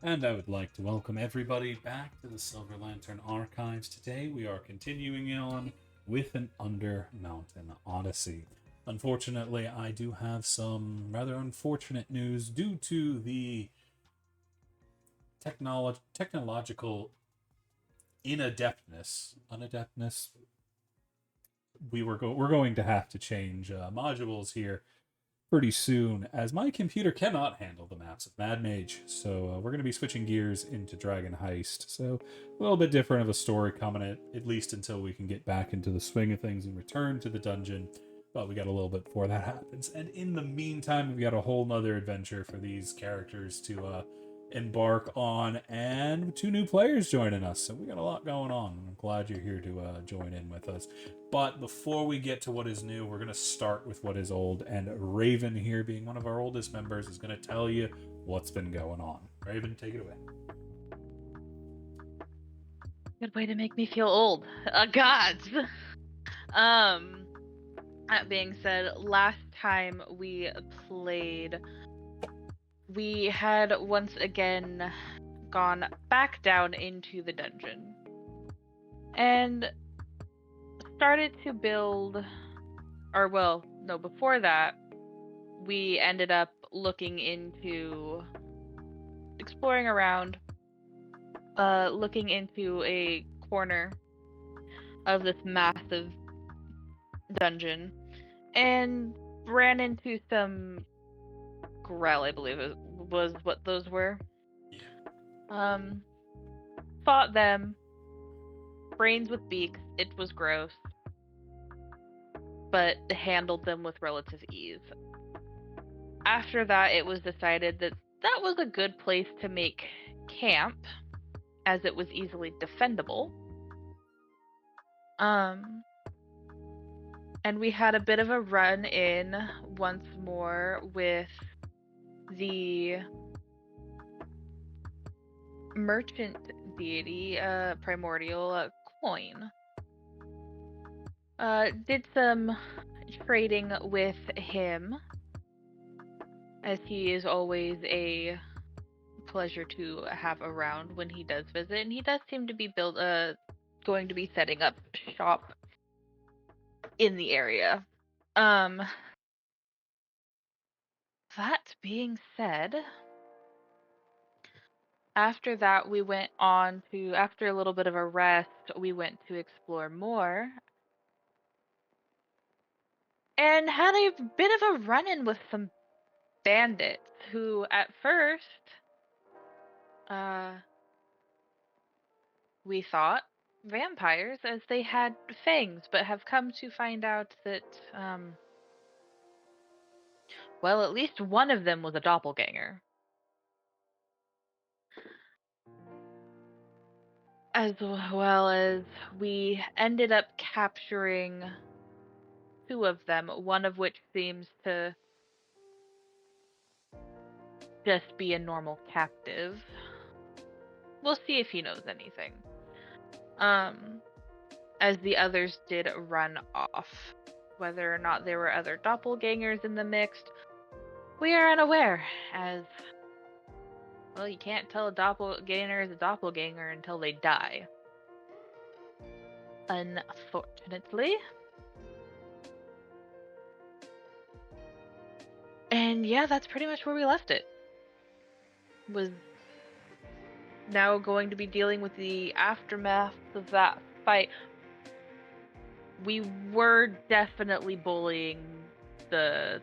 And I would like to welcome everybody back to the Silver Lantern Archives. Today we are continuing on with an Undermountain Odyssey. Unfortunately, I do have some rather unfortunate news due to the technological unadeptness. We're going to have to change modules here pretty soon, as my computer cannot handle the maps of Mad Mage. So we're going to be switching gears into Dragon Heist. So a little bit different of a story coming at least until we can get back into the swing of things and return to the dungeon. But we got a little bit before that happens. And in the meantime, we've got a whole nother adventure for these characters to embark on, and two new players joining us. So we got a lot going on. I'm glad you're here to join in with us. But before we get to what is new, we're going to start with what is old. And Raven, here being one of our oldest members, is going to tell you what's been going on. Raven, take it away. Good way to make me feel old. Gods. Um, that being said, last time we played, we had once again gone back down into the dungeon and started to build, or well, no, before that, we ended up looking into exploring around, looking into a corner of this massive dungeon and ran into some Grell, I believe it was what those were. Yeah. Um, Fought them, brains with beaks. It was gross, but handled them with relative ease. After that, it was decided that that was a good place to make camp, as it was easily defendable. Um, and we had a bit of a run in once more with the merchant deity, primordial coin. Did some trading with him, as he is always a pleasure to have around when he does visit, and he does seem to be going to be setting up shop in the area. Um, that being said, after that we went on to, after a little bit of a rest, we went to explore more and had a bit of a run-in with some bandits who at first uh we thought vampires, as they had fangs, but have come to find out that well, at least one of them was a doppelganger. As well as we ended up capturing two of them, one of which seems to just be a normal captive. We'll see if he knows anything. Um, as the others did run off. Whether or not there were other doppelgangers in the mix, we are unaware, as well, you can't tell a doppelganger is a doppelganger until they die. Unfortunately. And yeah, that's pretty much where we left it. Was now going to be dealing with the aftermath of that fight. We were definitely bullying the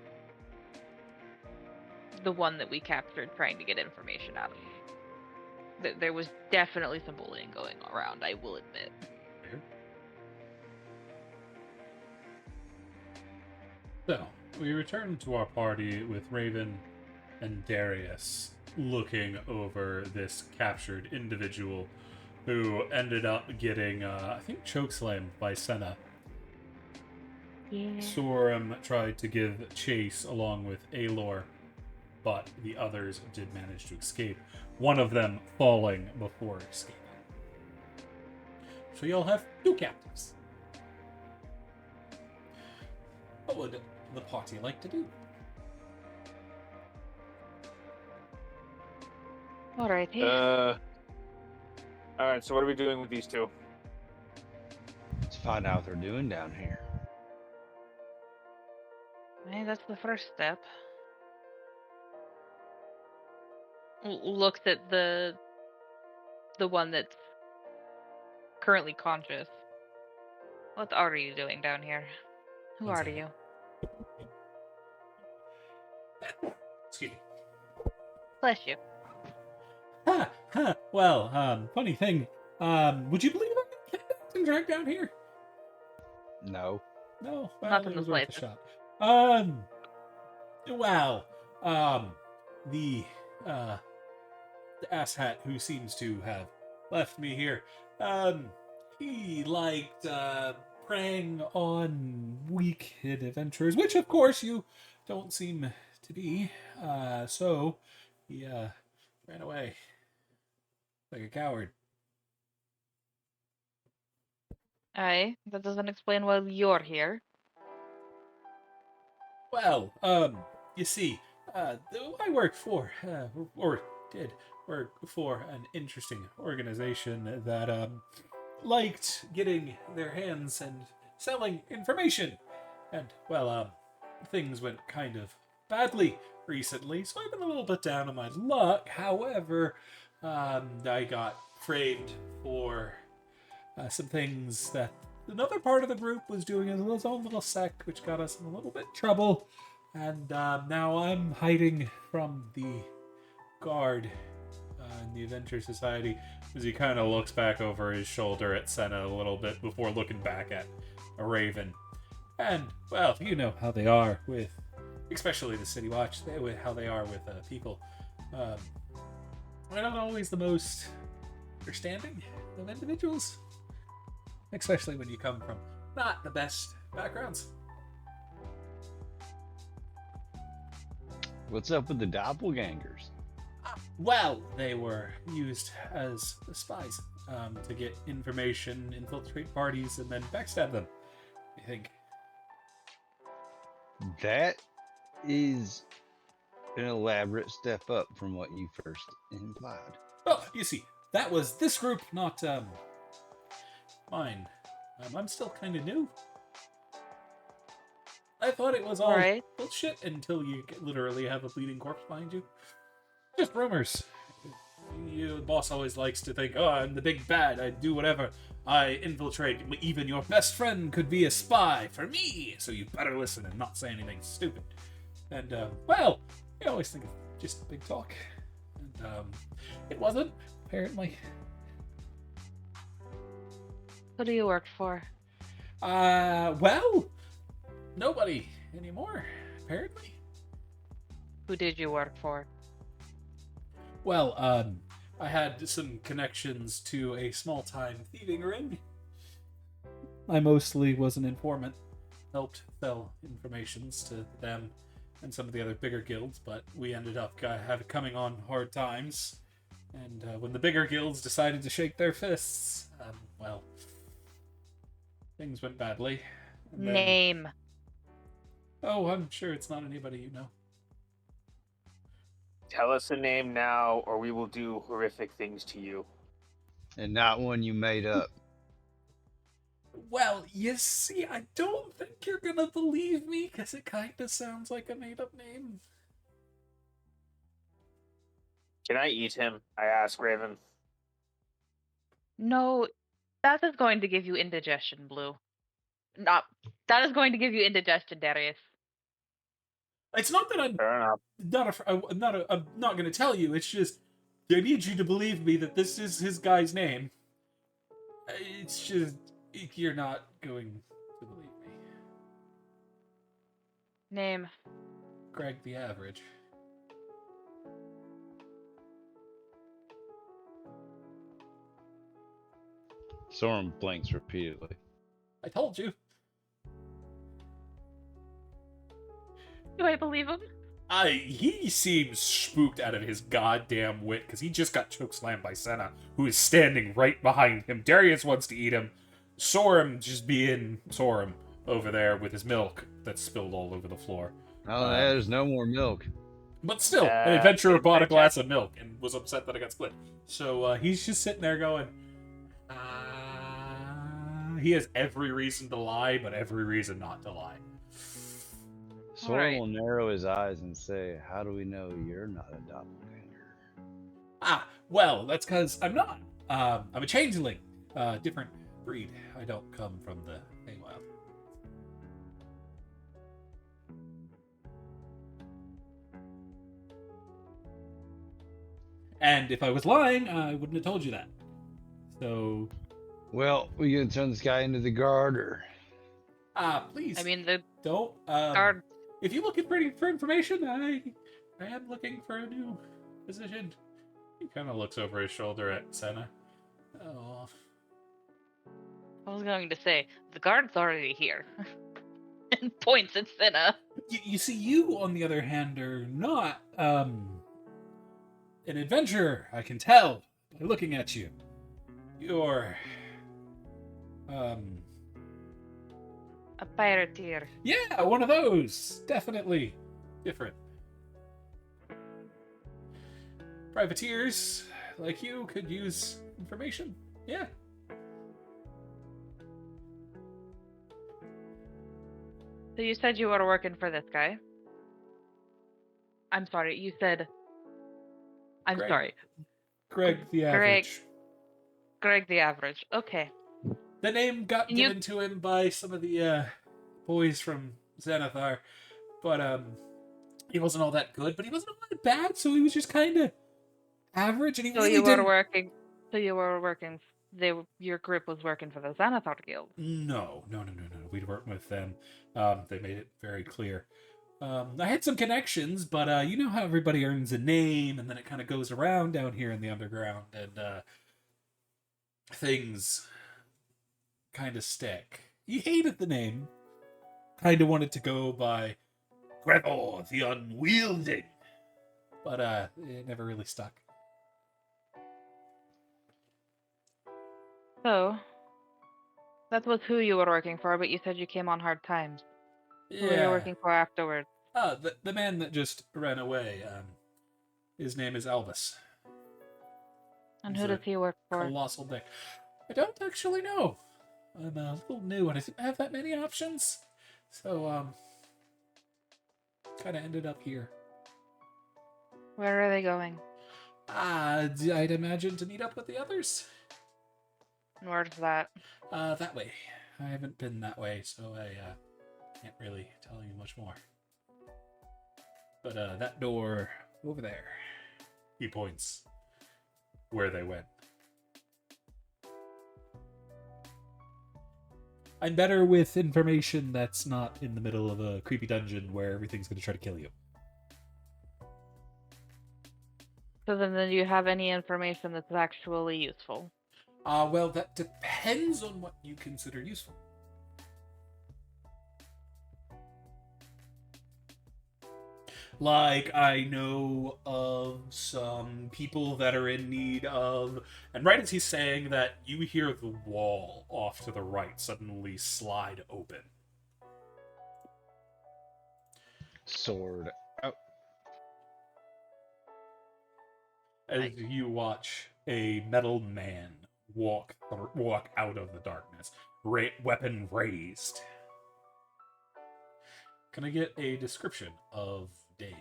the one that we captured, trying to get information out of. There was definitely some bullying going around, I will admit. So, we return to our party with Raven and Darius looking over this captured individual who ended up getting, I think, chokeslammed by Senna. Yeah. Sorum tried to give chase along with Aelor, but the others did manage to escape, one of them falling before escaping. So you'll have two captives. What would the party like to do? Alrighty. Alright, so what are we doing with these two? Let's find out what they're doing down here. Hey, that's the first step. Looks at the one that's currently conscious. What are you doing down here? Who One are second. you? Excuse me. Bless you. Well, funny thing. Would you believe I got kidnapped and dragged down here? No. No, Not it in was the worth a slightest. shot. Well, the asshat who seems to have left me here, he liked preying on weak adventurers, which of course you don't seem to be. So he ran away like a coward. Aye, that doesn't explain why you're here. Well, you see, I work for, or did work for an interesting organization that, liked getting their hands and selling information. And, well, things went kind of badly recently, so I've been a little bit down on my luck. However, I got framed for some things that another part of the group was doing in its own little sect, which got us in a little bit of trouble. And now I'm hiding from the guard in the Adventure Society, as he kind of looks back over his shoulder at Senna a little bit before looking back at a raven. And, well, you know how they are with, especially the City Watch, how they are with people. They're not always the most understanding of individuals, especially when you come from not the best backgrounds. What's up with the doppelgangers? Well, they were used as spies to get information, infiltrate parties, and then backstab them, I think. That is an elaborate step up from what you first implied. Well, you see, that was this group, not mine. I'm still kind of new. I thought it was all Right. bullshit until you literally have a bleeding corpse behind you. Just rumors. The boss always likes to think, oh, I'm the big bad, I do whatever. I infiltrate. Even your best friend could be a spy for me, so you better listen and not say anything stupid. And, well, you always think it's just big talk. And, it wasn't, apparently. Who do you work for? Well, nobody anymore, apparently. Who did you work for? Well, I had some connections to a small-time thieving ring. I mostly was an informant, helped sell informations to them and some of the other bigger guilds, but we ended up coming on hard times. And when the bigger guilds decided to shake their fists, well, things went badly. And then- Name. Oh, I'm sure it's not anybody you know. Tell us a name now, or we will do horrific things to you. And not one you made up. Well, you see, I don't think you're gonna believe me, because it kind of sounds like a made-up name. Can I eat him? I ask Raven. No, that is going to give you indigestion, Blue. That is going to give you indigestion, Darius. It's not that I'm Fair enough. I'm not gonna tell you. It's just I need you to believe me that this is his guy's name. It's just you're not going to believe me. Name. Greg the Average. Soren blinks repeatedly. I told you. Do I believe him? He seems spooked out of his goddamn wit because he just got chokeslammed by Senna, who is standing right behind him. Darius wants to eat him. Sorum just being Sorum over there with his milk that's spilled all over the floor. Oh, there's no more milk. But still, an adventurer bought a that glass of milk and was upset that it got split. So he's just sitting there going, he has every reason to lie, but every reason not to lie. Soren Alright. will narrow his eyes and say, "How do we know you're not a doppelganger?" Well, that's because I'm not. I'm a changeling. Different breed. I don't come from the Feywild. And if I was lying, I wouldn't have told you that. So, Well, we gonna turn this guy into the guard, or please I mean, the don't. guard. If you're looking for information, I am looking for a new position. He kind of looks over his shoulder at Senna. Oh, I was going to say, the guard's already here. And points at Cinna. you see, you on the other hand are not an adventurer. I can tell by looking at you. You're A pirateer. yeah, one of those. Definitely different. Privateers like you could use information. Yeah. So you said you were working for this guy? I'm sorry, you said... I'm Greg. sorry. Greg the Average. Greg the Average. Okay. The name got Can you- given to him by some of the boys from Xanathar, but he wasn't all that good, but he wasn't all that bad, so he was just kind of average, and he So really you were didn't... working... So you were working... Your group was working for the Xanathar Guild. No. We'd work with them. They made it very clear. I had some connections, but you know how everybody earns a name, and then it kind of goes around down here in the underground, and things kind of stick. He hated the name. Kind of wanted to go by Gregor the Unwielding, but it never really stuck. So... That was who you were working for, but you said you came on hard times. Who were you working for afterwards? The man that just ran away. His name is Elvis. And He's who does he work for? Colossal dick. I don't actually know. I'm a little new and I didn't have that many options. So, kind of ended up here. Where are they going? I'd imagine to meet up with the others. And where's that? That way. I haven't been that way, so I can't really tell you much more. But that door over there. He points where they went. I'm better with information that's not in the middle of a creepy dungeon where everything's going to try to kill you. So then do you have any information that's actually useful? Well, that depends on what you consider useful. Like, I know of some people that are in need of... And right as he's saying that, you hear the wall off to the right suddenly slide open. sword out. As you watch a metal man walk out of the darkness, weapon raised. Can I get a description of Dave?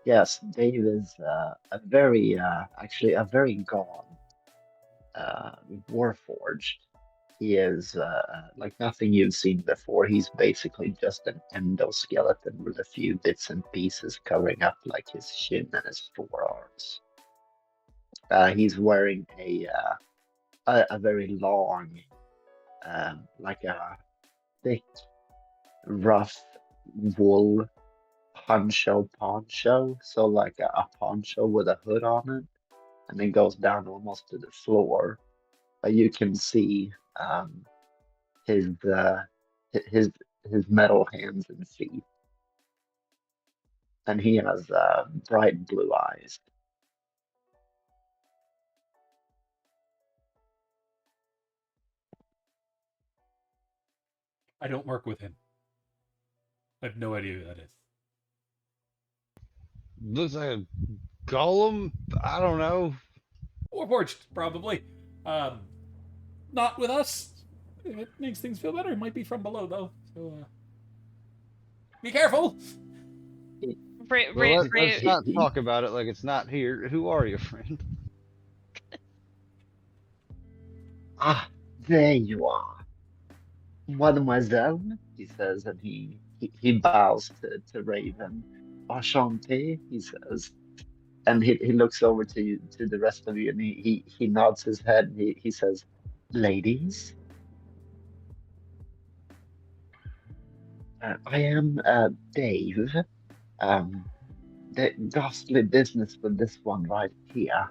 Yes, Dave is actually a very gone warforged. He is like nothing you've seen before. He's basically just an endoskeleton with a few bits and pieces covering up like his shin and his forearms. He's wearing a very long, like a thick, rough wool poncho, so like a poncho with a hood on it, and it goes down almost to the floor. But you can see his his his metal hands and feet, and he has bright blue eyes. I don't work with him. I have no idea who that is. Looks like a golem. I don't know. Warforged, probably. Not with us. If it makes things feel better, it might be from below, though. So, be careful! Well, let's not He- talk about it like it's not here. Who are you, friend? Ah, there you are. Mademoiselle, he says, and he bows to Raven. Enchanté, he says. And he looks over to you, to the rest of you, and he nods his head, and he says, ladies, I am Dave. The ghastly business with this one right here.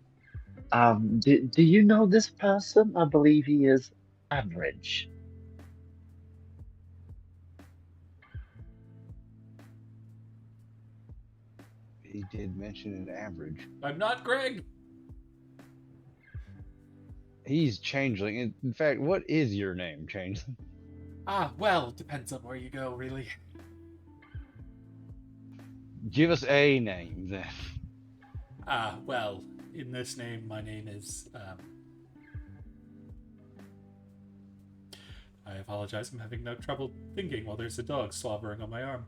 Do you know this person? I believe he is average. He did mention an average. I'm not Greg! He's changeling. In fact, what is your name, changeling? Well, depends on where you go, really. Give us a name then. Well, in this name, my name is, I apologize, I'm having no trouble thinking while there's a dog slobbering on my arm.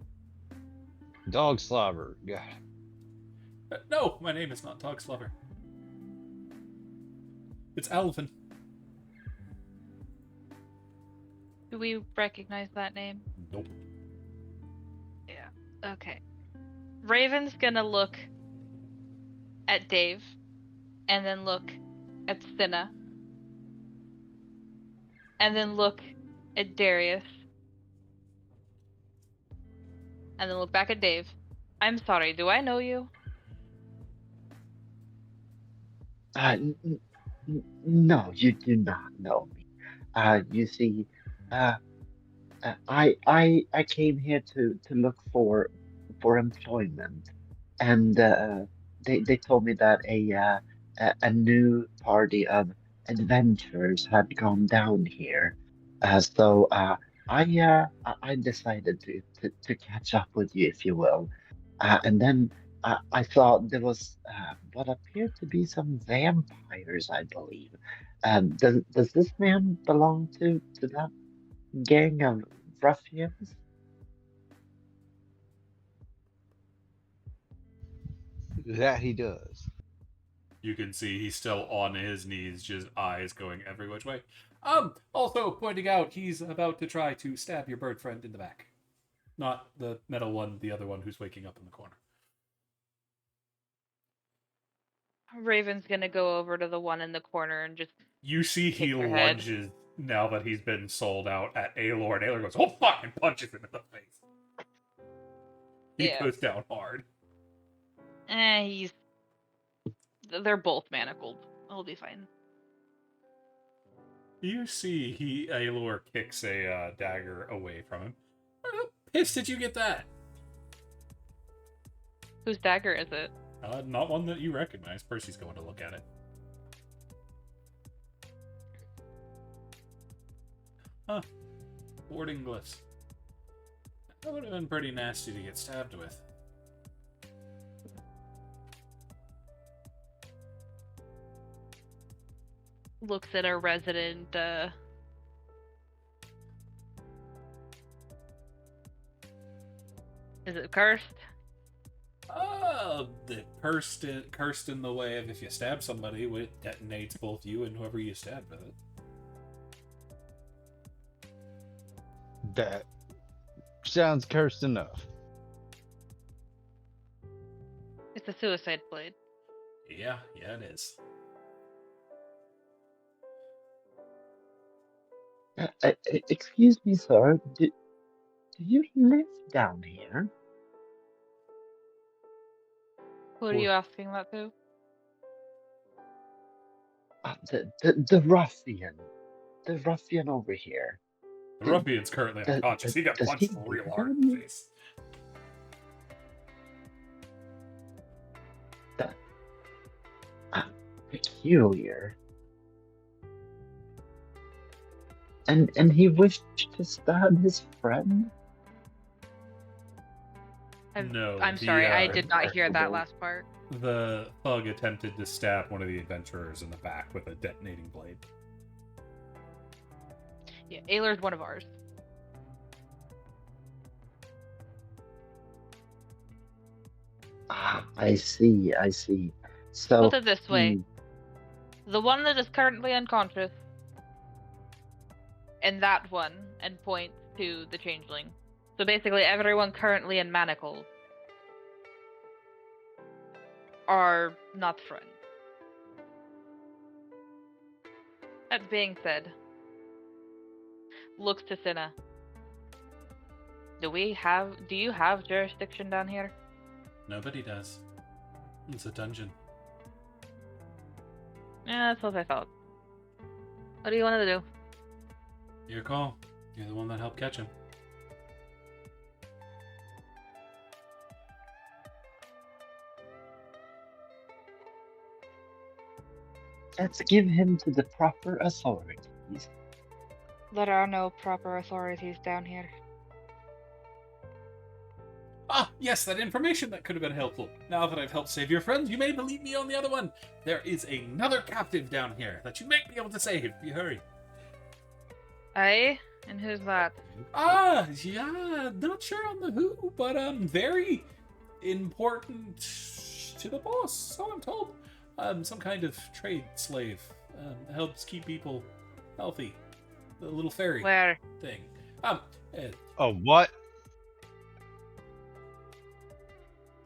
Dog slobber. God. No, my name is not Dog Slobber. It's Alvin. Do we recognize that name? Nope. Yeah. Okay. Raven's gonna look at Dave, and then look at Cinna, and then look at Darius, and then look back at Dave. I'm sorry, do I know you? No, you do not know me. You see, I came here to look for employment, and they told me that a new party of adventurers had gone down here. I decided to catch up with you, if you will. And then I thought there was what appeared to be some vampires, I believe. Does this man belong to that gang of ruffians? That he does. You can see he's still on his knees, just eyes going every which way. Also pointing out he's about to try to stab your bird friend in the back. Not the metal one, the other one who's waking up in the corner. Raven's gonna go over to the one in the corner and just You see he Kick their head. lunges now that he's been sold out at Aelor, and Aelor goes, oh fuck, and punches him in the face. He Yeah. goes down hard. they're both manacled. It'll be fine. You see Aelor kicks a dagger away from him. Where the piss did you get that? Whose dagger is it? Not one that you recognize. Percy's going to look at it. Huh. Warding glyphs. That would have been pretty nasty to get stabbed with. Looks at a resident, Is it cursed? The cursed in the way of if you stab somebody, it detonates both you and whoever you stabbed with it. That sounds cursed enough. It's a suicide blade. Yeah, it is. Excuse me, sir. Do you live down here? Who are you asking that to? The ruffian. The ruffian over here. The ruffian's currently unconscious. He got does punched he real live hard down in the here? face. Peculiar. And he wished to stab his friend? No, I'm the, sorry, I uh, did not hear that Impeccable. last part. The thug attempted to stab one of the adventurers in the back with a detonating blade. Yeah, Ayler's one of ours. Ah, I see, I see. So, Put it this way. The one that is currently unconscious, and that one, and points to the changeling. So basically, everyone currently in manacles are not friends. That being said, looks to Cinna. Do you have jurisdiction down here? Nobody does. It's a dungeon. Yeah, that's what I thought. What do you want to do? Your call. You're the one that helped catch him. let's give him to the proper authorities. There are no proper authorities down here. Ah, yes, that information that could have been helpful. Now that I've helped save your friends, you may believe me on the other one. There is another captive down here that you may be able to save if you hurry. Aye? And who's that? Ah, yeah, not sure on the who, but very important to the boss, so I'm told. Some kind of trade slave. Helps keep people healthy. The little fairy Where? thing. Oh, what?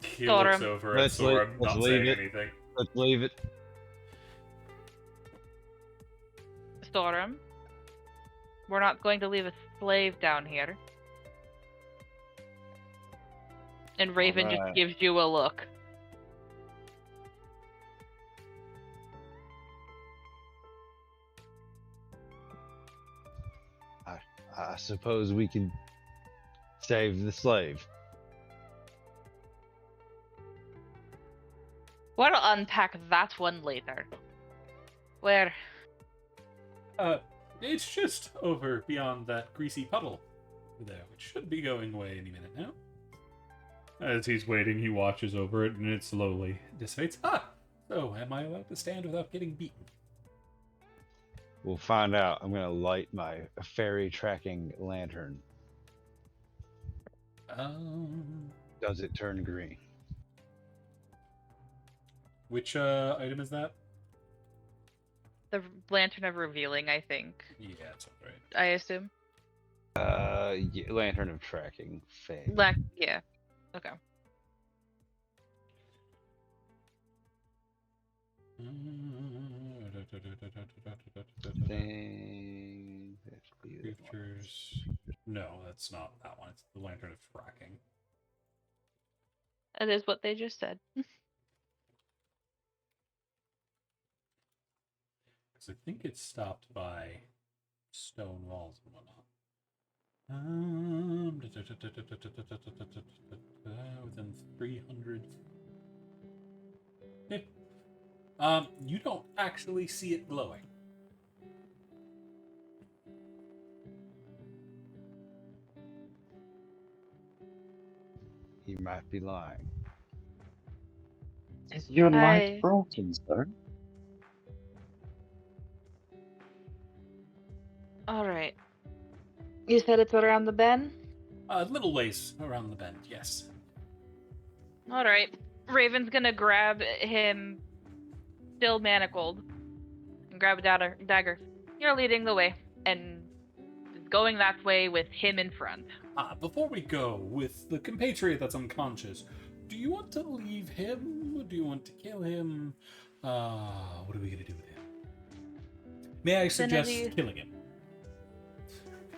He looks Sorum. over at Let's Sorum, let's not leave saying it. anything. Let's leave it. Sorum. We're not going to leave a slave down here. And Raven just Alright. gives you a look. I suppose we can save the slave. We'll unpack that one later. Where? It's just over beyond that greasy puddle over there, which should be going away any minute now. As he's waiting, he watches over it, and it slowly dissipates. Ah! So, am I allowed to stand without getting beaten? We'll find out. I'm gonna light my fairy tracking lantern. Does it turn green? Which item is that? The Lantern of Revealing, I think. Yeah, that's right. I assume. Yeah, lantern of tracking. Fade. Yeah. Okay. Thing. Creatures. No, that's not that one. It's the Lantern of Tracking. That is what they just said. Because I think it's stopped by stone walls and whatnot. Within 300. You don't actually see it glowing. He might be lying. Is your I- light broken, sir? Alright. You said it's around the bend? A little ways around the bend, yes. Alright. Raven's gonna grab him, still manacled, and grab a dagger. You're leading the way, and going that way with him in front. Before we go, with the compatriot that's unconscious, do you want to leave him? Do you want to kill him? What are we going to do with him? May I suggest killing him?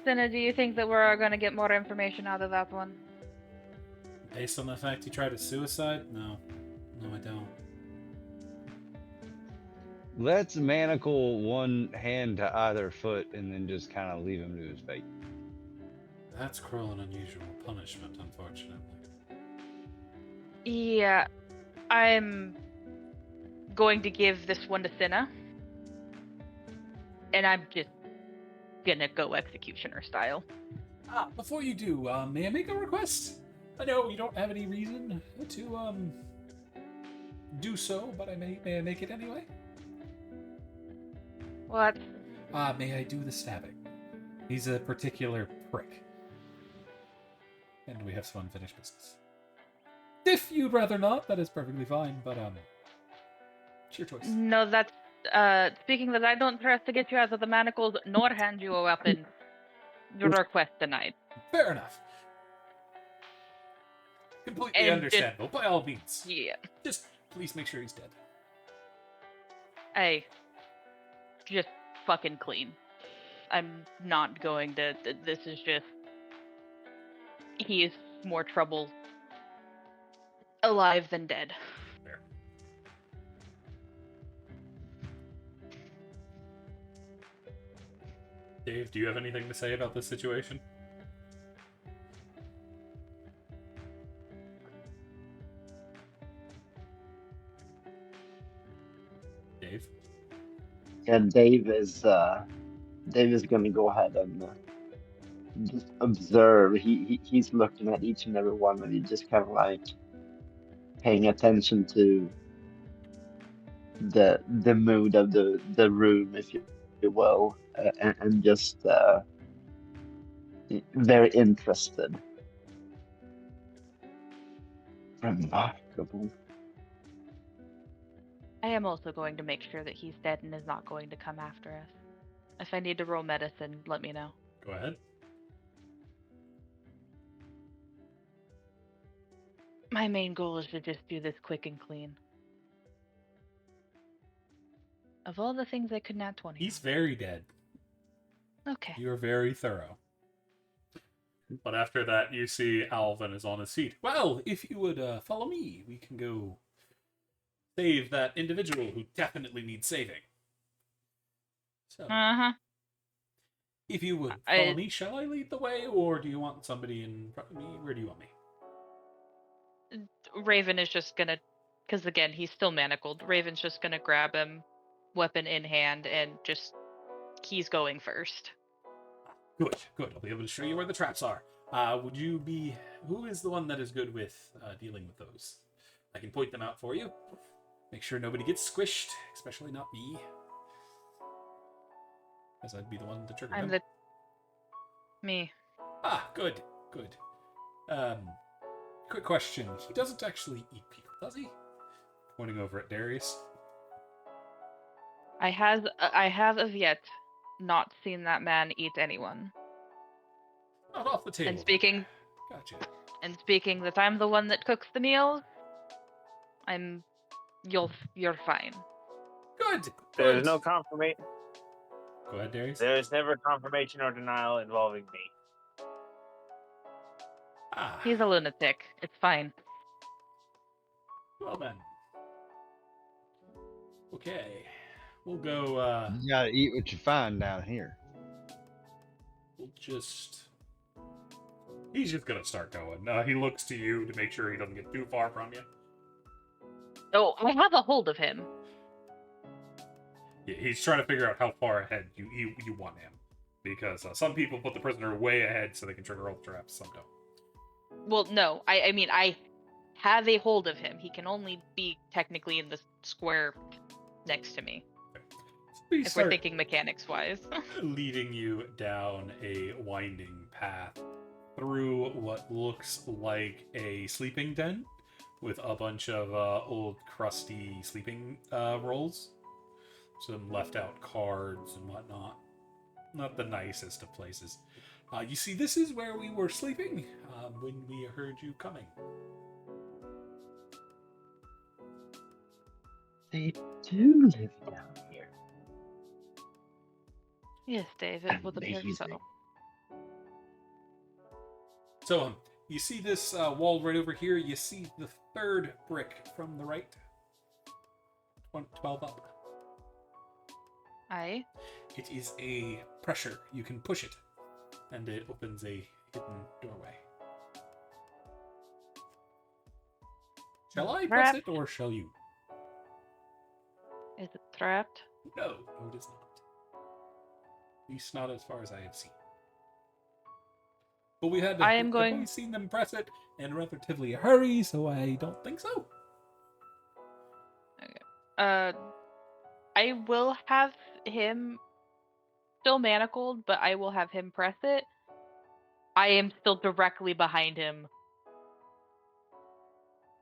Cinna, do you think that we're gonna get more information out of that one? Based on the fact he tried a suicide? No. No, I don't. Let's manacle one hand to either foot and then just kind of leave him to his fate. That's cruel and unusual punishment, unfortunately. Yeah. I'm going to give this one to Cinna. And I'm just gonna go executioner style. Before you do, may I make a request? I know you don't have any reason to do so, but may I make it anyway? What? May I do the stabbing? He's a particular prick. And we have some unfinished business. If you'd rather not, that is perfectly fine, but it's your choice. No, that's speaking that I don't trust to get you out of the manacles nor hand you a weapon. Your request denied. Fair enough. Completely And understandable, by all means. Yeah. Just please make sure he's dead. Hey. Just fucking clean. I'm not going to. This is just. He is more trouble alive than dead. Fair. Dave, do you have anything to say about this situation? Dave? And Dave is gonna go ahead and just observe. He's looking at each and every one of you, just kind of like paying attention to the mood of the room, if you will, and just very interested. Remarkable. I am also going to make sure that he's dead and is not going to come after us. If I need to roll medicine, let me know. Go ahead. My main goal is to just do this quick and clean. Of all the things I could nat 20. He's very dead. Okay. You're very thorough. But after that, you see Alvin is on his feet. Well, if you would follow me, we can go save that individual who definitely needs saving. So, Uh-huh. if you would follow me, shall I lead the way, or do you want somebody in front of me? Where do you want me? Raven is just gonna, because again, he's still manacled. Raven's just gonna grab him, weapon in hand, and just, he's going first. Good, good. I'll be able to show you where the traps are. Who is the one that is good with dealing with those? I can point them out for you. Make sure nobody gets squished, especially not me. As I'd be the one to trigger them. Me. Ah, good, good. Quick question. He doesn't actually eat people, does he? Pointing over at Darius. I have of yet not seen that man eat anyone. Not off the table. And speaking Gotcha. that I'm the one that cooks the meals, you're fine. Good. There's Good. no confirmation. Go ahead, Darius. There's never confirmation or denial involving me. Ah. He's a lunatic. It's fine. Well then. Okay. We'll go, You gotta eat what you find down here. we'll just... He's just gonna start going. He looks to you to make sure he doesn't get too far from you. Oh, I have a hold of him. Yeah, he's trying to figure out how far ahead you want him. Because some people put the prisoner way ahead so they can trigger all the traps, some don't. Well, no. I mean, I have a hold of him. He can only be technically in the square next to me. We If we're thinking mechanics-wise. leading you down a winding path through what looks like a sleeping den with a bunch of old crusty sleeping rolls. Some left out cards and whatnot. Not the nicest of places. You see, this is where we were sleeping when we heard you coming. They do live down here. Yes, Dave, it would appear so. Amazing. So, you see this wall right over here? You see the third brick from the right? 12 up. Aye. It is a pressure. You can push it, and it opens a hidden doorway. Shall I press it, or shall you? Is it trapped? No, no, it is not. At least not as far as I have seen. But we had I am I've going. always seen them press it in relatively a hurry, so I don't think so. Okay. I will have him still manacled, but I will have him press it. I am still directly behind him,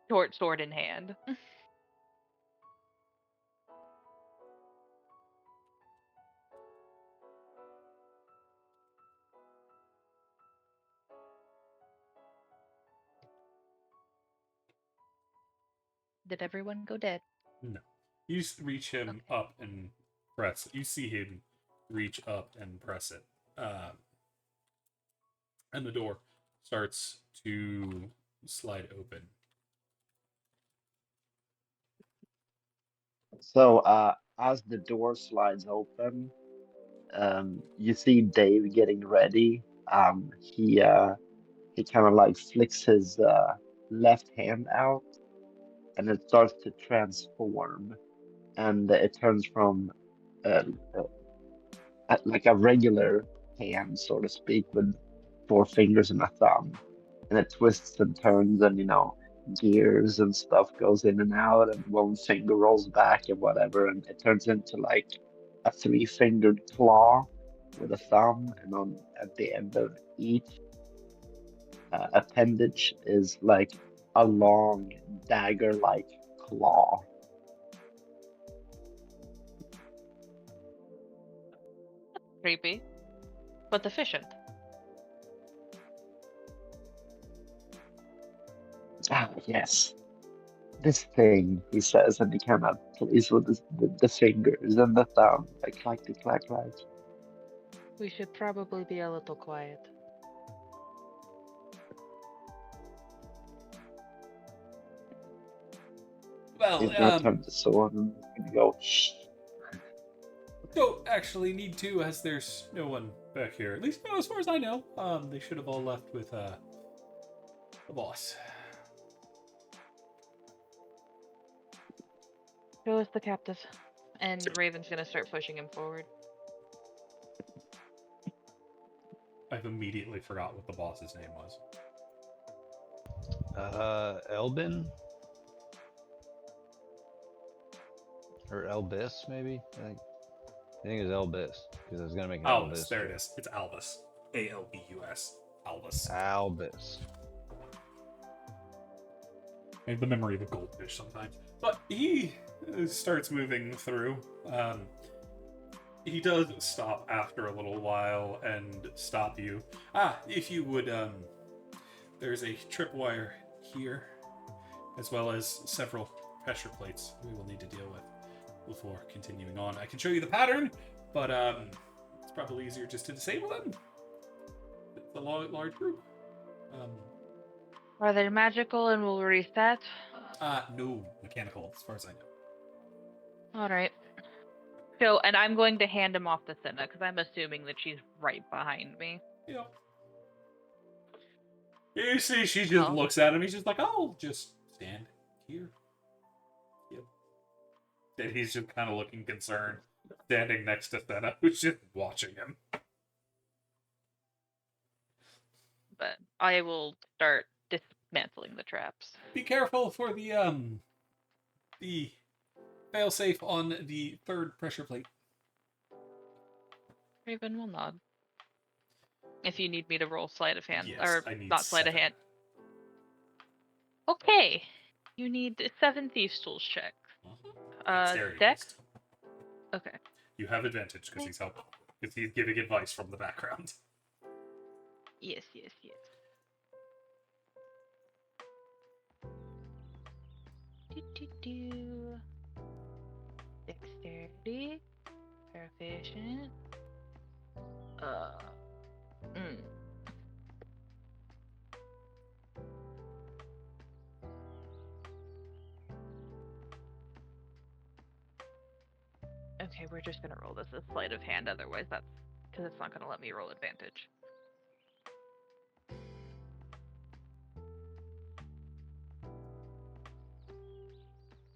short sword in hand. Did everyone go dead? No. You just reach him up and press. You see him reach up and press it. And the door starts to slide open. So, as the door slides open, you see Dave getting ready. He kind of like flicks his left hand out, and it starts to transform, and it turns from uh, like a regular hand, so to speak, with four fingers and a thumb, and it twists and turns, and gears and stuff goes in and out, and one finger rolls back and whatever, and it turns into like a three-fingered claw with a thumb, and on at the end of each appendage is like a long dagger-like claw. Creepy, but efficient. Ah, yes. This thing, he says, and he kind of plays with the fingers and the thumb, like clacky clack clack. We should probably be a little quiet. Well, He's gonna turn the sword and go, shh. don't actually need to, as there's no one back here. At least, no, as far as I know. They should have all left with the boss. Show us the captive. And Raven's gonna start pushing him forward. I've immediately forgot what the boss's name was. Elbin? Or Elbis, maybe? I think it was Elbis, because I was going to make an Albus, Elvis. there it is. It's Albus. Albus. Albus. Albus. I have the memory of a goldfish sometimes. But he starts moving through. He does stop after a little while and stop you. If you would, there's a tripwire here, as well as several pressure plates we will need to deal with before continuing on. I can show you the pattern, but it's probably easier just to disable them. It's a large group. Are they magical and will reset? No, mechanical, as far as I know. Alright. So, and I'm going to hand him off to Cinna, because I'm assuming that she's right behind me. Yep. You see, she just looks at him. He's just like, "I'll just stand here." Yep. And he's just kind of looking concerned, standing next to Senna, who's just watching him. But I will start dismantling the traps. Be careful for the failsafe on the third pressure plate. Raven will nod. If you need me to roll sleight of hand, Yes, or I need not sleight of 7. hand. Okay, you need 7 thieves' tools checks. Dexterity Dex. based. Okay. You have advantage because he's helping. Because he's giving advice from the background. Yes. Do. Dexterity. Proficient. Okay, we're just gonna roll this as sleight of hand, otherwise that's because it's not gonna let me roll advantage.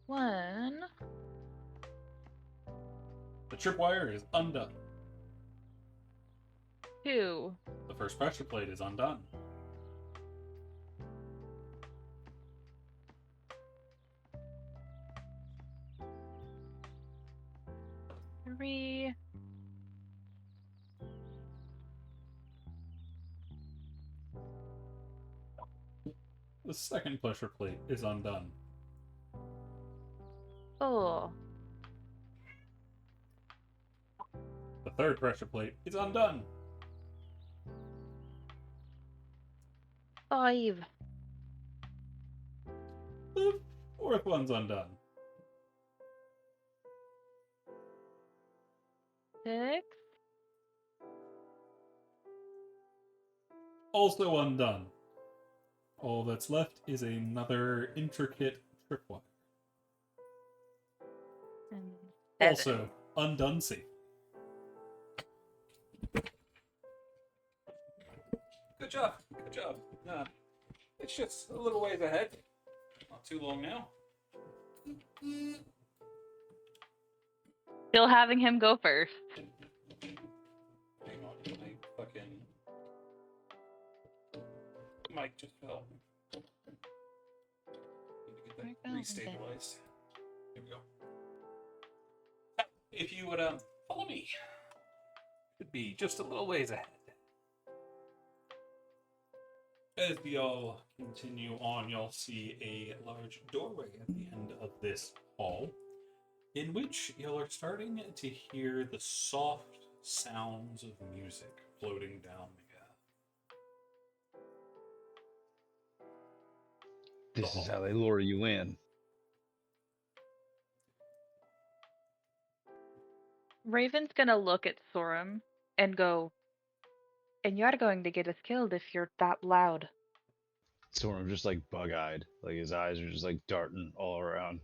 One. The tripwire is undone. 2. The first First pressure plate is undone. Three. The second pressure plate is undone. Oh. The third pressure plate is undone. 5. The fourth one's undone. 6. Also undone. All that's left is another intricate tripwire. And 7. Also undone safe. Good job. Good job. It's just a little ways ahead. Not too long now. Still having him go first. Hang on, my fucking mic just fell. Need to get that restabilized. Here we go. If you would follow me, it'd be just a little ways ahead. As we all continue on, you'll see a large doorway at the end of this hall, in which you are starting to hear the soft sounds of music floating down the This is how they lure you in. Raven's gonna look at Sorum and go, and you're going to get us killed if you're that loud. Sort of just like bug-eyed. Like his eyes are just like darting all around.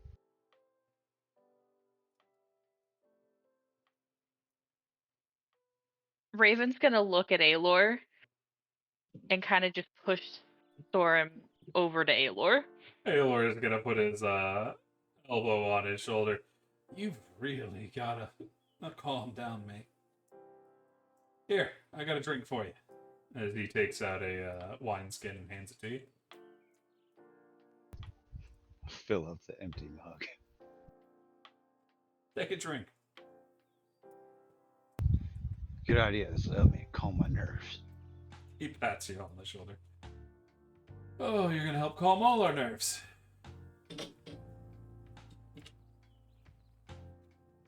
Raven's gonna look at Aelor and kind of just push Sorum over to Aelor. Aelor is gonna put his elbow on his shoulder. You've really gotta calm down, mate. Here, I got a drink for you. As he takes out a wineskin and hands it to you. Fill up the empty mug. Take a drink. Good idea. This will help me calm my nerves. He pats you on the shoulder. Oh, you're gonna help calm all our nerves.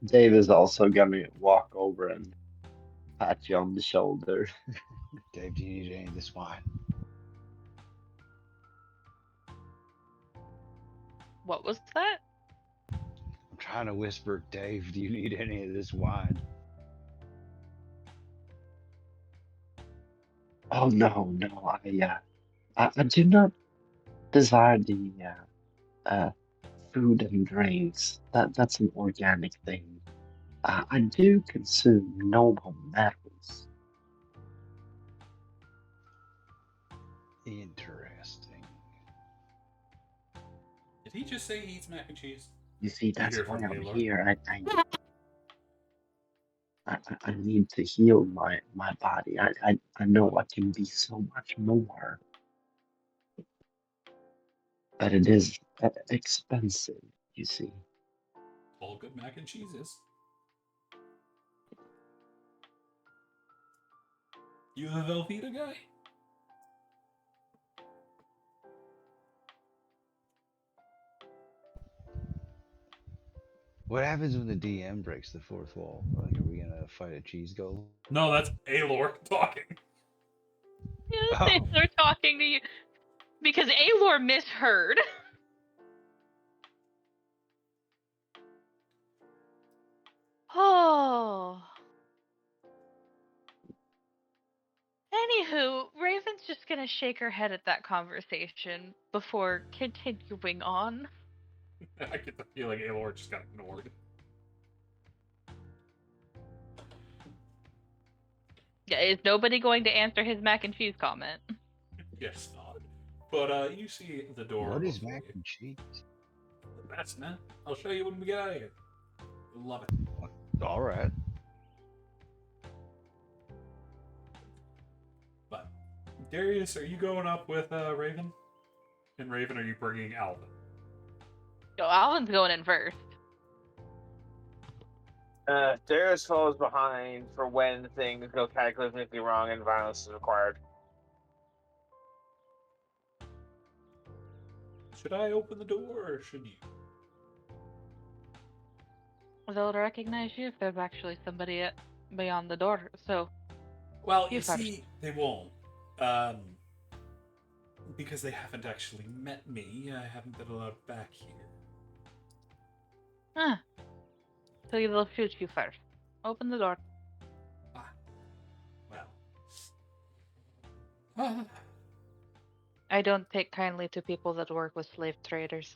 Dave is also gonna walk over and pat you on the shoulder. Dave, do you need any of this wine? What was that? I'm trying to whisper, Dave, do you need any of this wine? Oh no, I do not desire the food and drinks. That's an organic thing. I do consume noble metals. Interesting. Did he just say he eats mac and cheese? You see, that's hear why from I'm Taylor? here. I need to heal my body. I know I can be so much more, but it is expensive. You see. All good mac and cheese is. You the Velveeta guy? What happens when the DM breaks the fourth wall? Like, are we gonna fight a cheese golem? No, that's Aelor talking. Yes, Oh. Aelor talking to you. Because Aelor misheard. Oh. Anywho, Raven's just gonna shake her head at that conversation before continuing on. I get the feeling Aelor just got ignored. Yeah, is nobody going to answer his mac and cheese comment? Yes, not. But you see the door. What is before mac you. and cheese? The best, man. I'll show you when we get out of here. You'll love it. All right. But Darius, are you going up with Raven? And Raven, are you bringing Alvin? So Alvin's going in first. Darius falls behind for when things go cataclysmically wrong and violence is required. Should I open the door or should you? They'll recognize you if there's actually somebody beyond the door. So, Well, You you first. see, they won't. Because they haven't actually met me. I haven't been allowed back here. so they'll shoot you first. Open the door. Well. Ah. I don't take kindly to people that work with slave traders.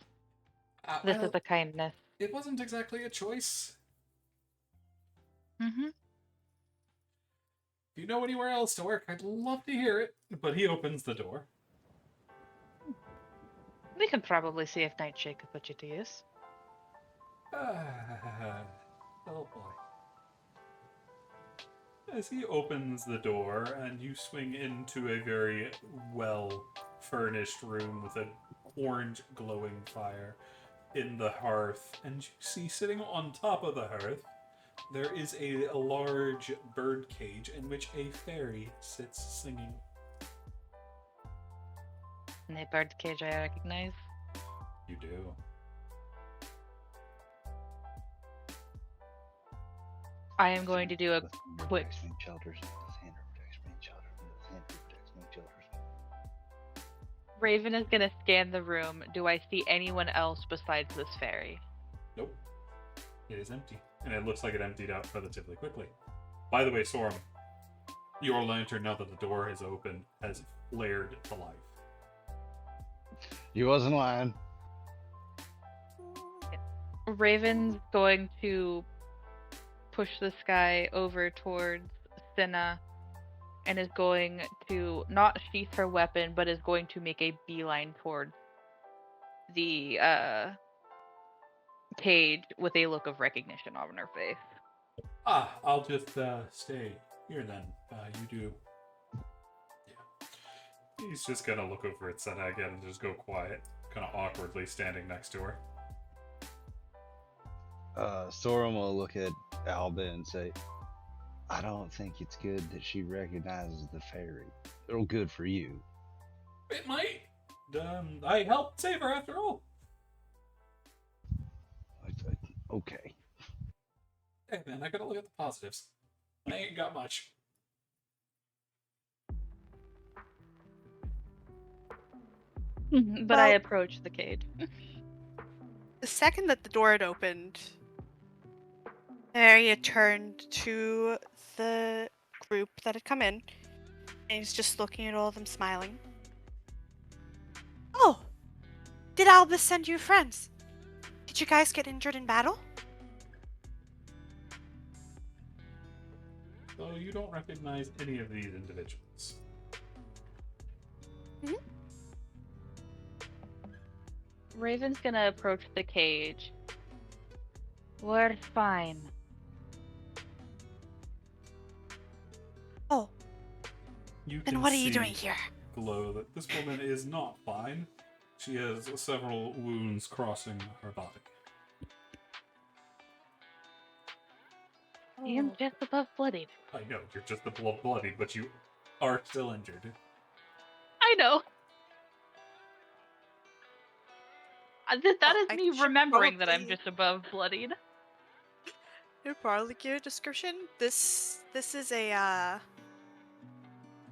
This is Well, a kindness. it wasn't exactly a choice. Mm-hmm. If you know anywhere else to work, I'd love to hear it. But he opens the door. We could probably see if Nightshade could put you to use. Oh boy. As he opens the door, and you swing into a very well-furnished room with an orange glowing fire in the hearth, and you see sitting on top of the hearth, there is a large bird cage in which a fairy sits singing. In a bird cage I recognize. You do. I am going to do a quick... Raven is going to scan the room. Do I see anyone else besides this fairy? Nope. It is empty. And it looks like it emptied out relatively quickly. By the way, Sorum, your lantern, now that the door is open, has flared to life. You wasn't lying. Raven's going to push this guy over towards Cinna and is going to not sheath her weapon, but is going to make a beeline towards the cage with a look of recognition on her face. I'll just stay here then. You do. Yeah. He's just gonna look over at Senna again and just go quiet, kind of awkwardly standing next to her. Sorum will look at Alba and say, I don't think it's good that she recognizes the fairy. It'll good for you. It might. I helped save her after all. Okay. Hey man, I gotta look at the positives. I ain't got much. But I approach the cage. The second that the door had opened, Maria turned to the group that had come in, and he's just looking at all of them smiling. Oh! Did Albus send you friends? Did you guys get injured in battle? So you don't recognize any of these individuals. Raven's gonna approach the cage. We're fine. Oh, You then can what are you see doing here? Glow that this woman is not fine. She has several wounds crossing her body. I am just above bloodied. I know, you're just the bloody, but you are still injured. I know. That Well, is I me should remembering that I'm probably- just above bloodied. You'll probably give a description. This is a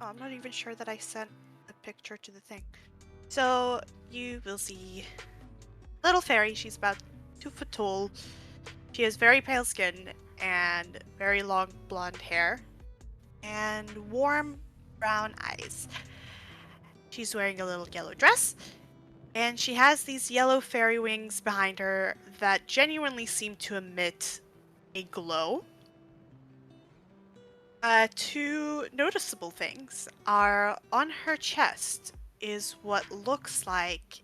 oh, I'm not even sure that I sent a picture to the thing. So you will see little fairy. She's about 2 foot tall. She has very pale skin and very long blonde hair and warm brown eyes. She's wearing a little yellow dress, and she has these yellow fairy wings behind her that genuinely seem to emit a glow. 2 noticeable things are on her chest is what looks like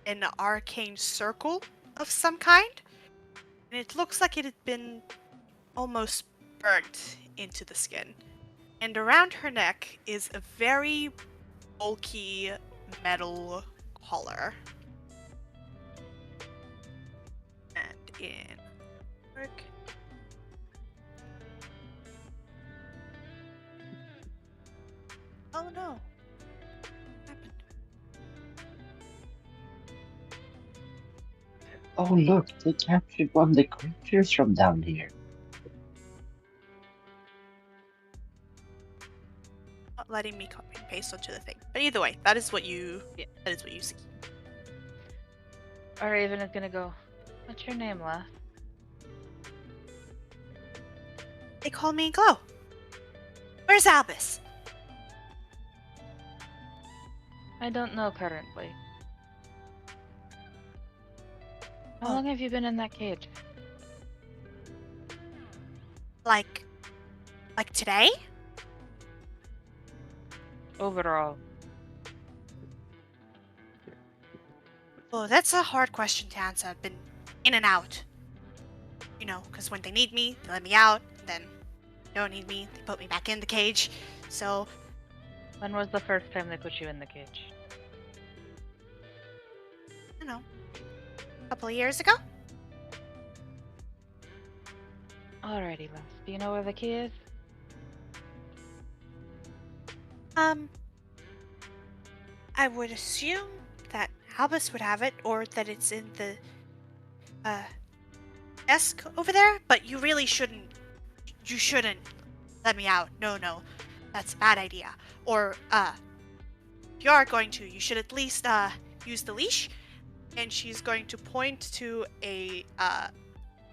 an arcane circle of some kind, and it looks like it had been almost burnt into the skin. And around her neck is a very bulky metal collar. And in work. Oh no. What happened? Oh look, they captured one of the creatures from down here. Not letting me copy and paste onto the thing. But either way, that is what you see. Our Raven is gonna go. What's your name, lass? They call me Glow. Where's Albus? I don't know currently. How Oh. long have you been in that cage? Like today? Overall. Oh, that's a hard question to answer. I've been in and out. You know, because when they need me, they let me out. Then don't need me, they put me back in the cage. So, When was the first time they put you in the cage? you know, a couple of years ago. Alrighty, lass. Do you know where the key is? I would assume that Albus would have it, or that it's in the desk over there. But you really shouldn't. You shouldn't let me out. No, that's a bad idea. Or if you are going to, you should at least use the leash. And she's going to point to a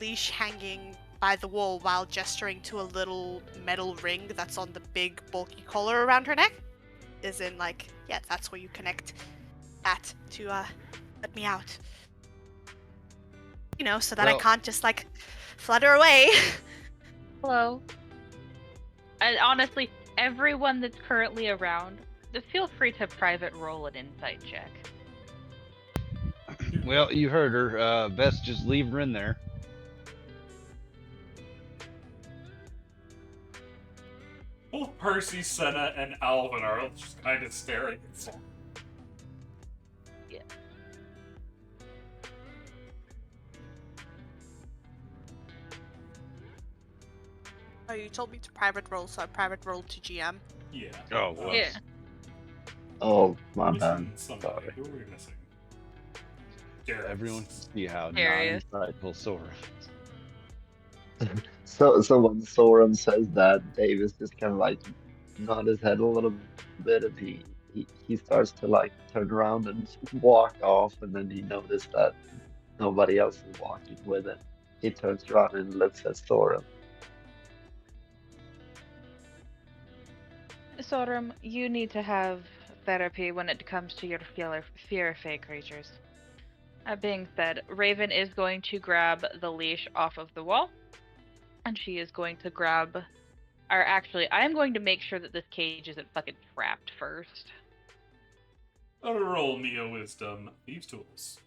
leash hanging by the wall while gesturing to a little metal ring that's on the big bulky collar around her neck. Is in like, yeah, that's where you connect that to let me out. You know, so that I Well- can't just like flutter away. Hello. And honestly, everyone that's currently around, just feel free to private roll an insight check. Well, you heard her. Best just leave her in there. Both Percy, Senna, and Alvin are just kind of staring at someone. Oh, you told me to private roll, so I private rolled to GM. Yeah. Oh, well. Yeah. Oh, my Missing bad. somebody. Sorry. Who are we missing? Darius. Everyone can see how Darius. non-insightful Sora is. So when Sorum says that, Davis just kind of like nod his head a little bit, and he starts to like turn around and walk off, and then he noticed that nobody else is walking with him. He turns around and looks at Sorum. Sorum, you need to have therapy when it comes to your fear of fey creatures. That being said, Raven is going to grab the leash off of the wall, and she is going to grab. Or actually, I am going to make sure that this cage isn't fucking trapped first. Roll me a wisdom. Thieves' tools.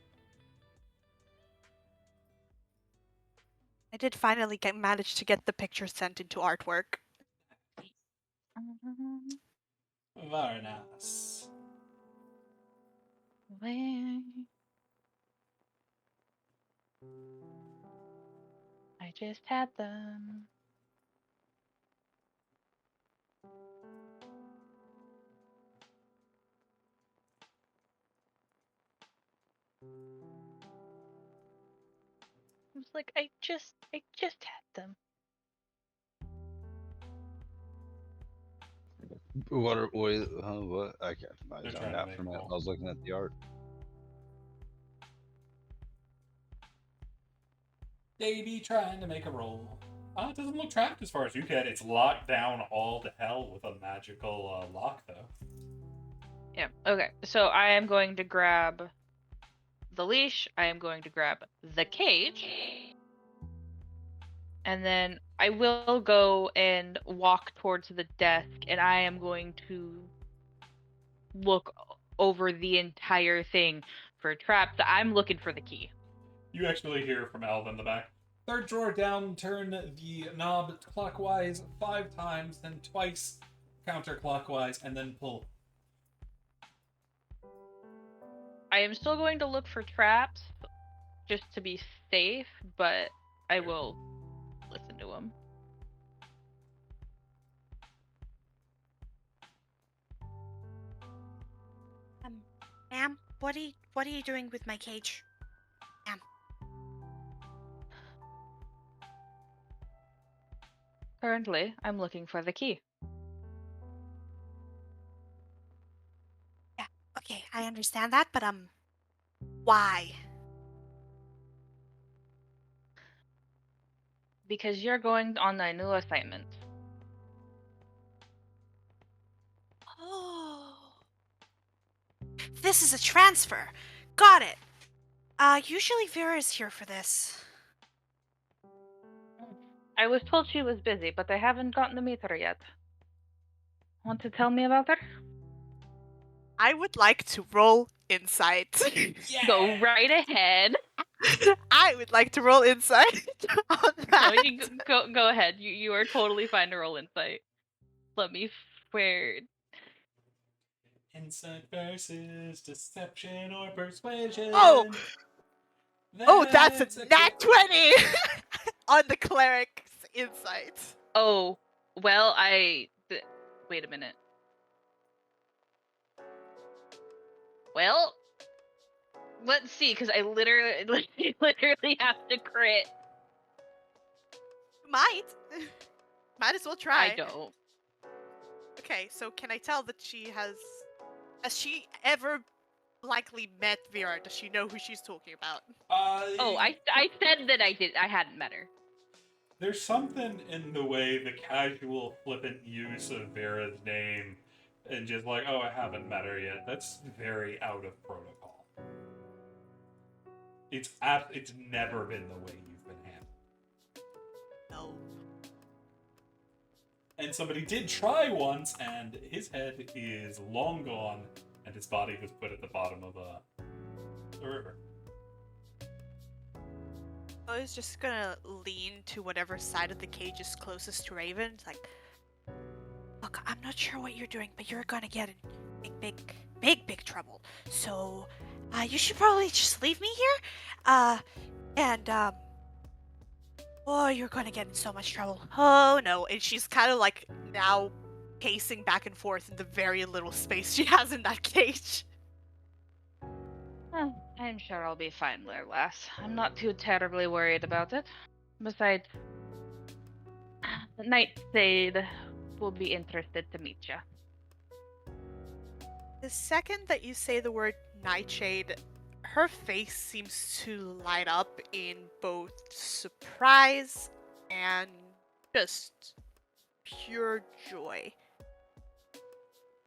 I did finally manage to get the picture sent into artwork. Very nice. I just had them. I was like, I just had them. What? I can't. I They're zoned trying to out make for a minute. roll. I was looking at the art. Davey trying to make a roll. It doesn't look trapped as far as you can. It's locked down all to hell with a magical lock, though. Yeah. Okay. So I am going to grab the leash. I am going to grab the cage. And then I will go and walk towards the desk, and I am going to look over the entire thing for traps. I'm looking for the key. You actually hear from Alvin in the back. Third drawer down, turn the knob clockwise 5 times, then twice counterclockwise, and then pull. I am still going to look for traps, just to be safe, but I will listen to him. Ma'am, what are you doing with my cage? Ma'am. Currently, I'm looking for the key. Yeah, okay, I understand that, but why? Because you're going on a new assignment. Oh. This is a transfer. Got it. Usually Vera is here for this. I was told she was busy, but I haven't gotten to meet her yet. Want to tell me about her? I would like to roll insight. Go right ahead. I would like to roll insight on No, that. you go ahead. You are totally fine to roll insight. Let me swear. Insight versus deception or persuasion. Oh, that's a That's nat 20 on the cleric's insight. Oh, well, wait a minute. Well, let's see, because I literally have to crit. Might as well try. I don't. Okay, so can I tell that has she ever likely met Vera? Does she know who she's talking about? Oh, I said that I hadn't met her. There's something in the way the casual, flippant use of Vera's name and just like, oh, I haven't met her yet. That's very out of protocol. It's never been the way you've been handled. No. And somebody did try once, and his head is long gone, and his body was put at the bottom of the river. I was just gonna lean to whatever side of the cage is closest to Raven. It's like, look, I'm not sure what you're doing, but you're gonna get in big trouble. So, you should probably just leave me here. Oh, you're gonna get in so much trouble. Oh no. And she's kind of like now pacing back and forth in the very little space she has in that cage. I'm sure I'll be fine there, lass. I'm not too terribly worried about it. Besides, the Nightshade will be interested to meet you. The second that you say the word Nightshade, her face seems to light up in both surprise and just pure joy.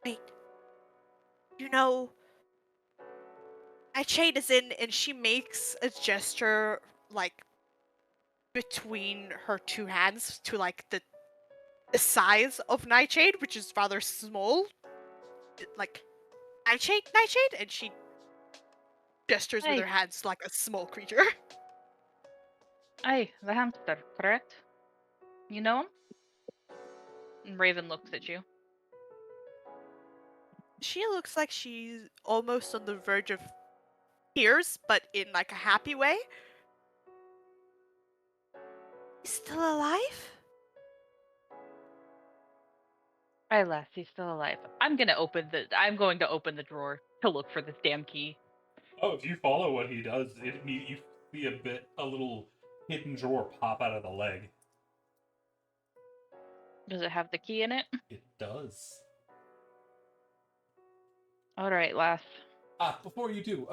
Wait, you know, Nightshade is in, and she makes a gesture like between her two hands to like the size of Nightshade, which is rather small. Like, Nightshade, and she gestures with Hey. her hands like a small creature. Aye, the hamster, correct? You know him? And Raven looks at you. She looks like she's almost on the verge of tears, but in like a happy way. He's still alive? Aye, lass, he's still alive. I'm going to open the drawer to look for this damn key. Oh, if you follow what he does, you see a little hidden drawer pop out of the leg. Does it have the key in it? It does. All right, lass. Before you do,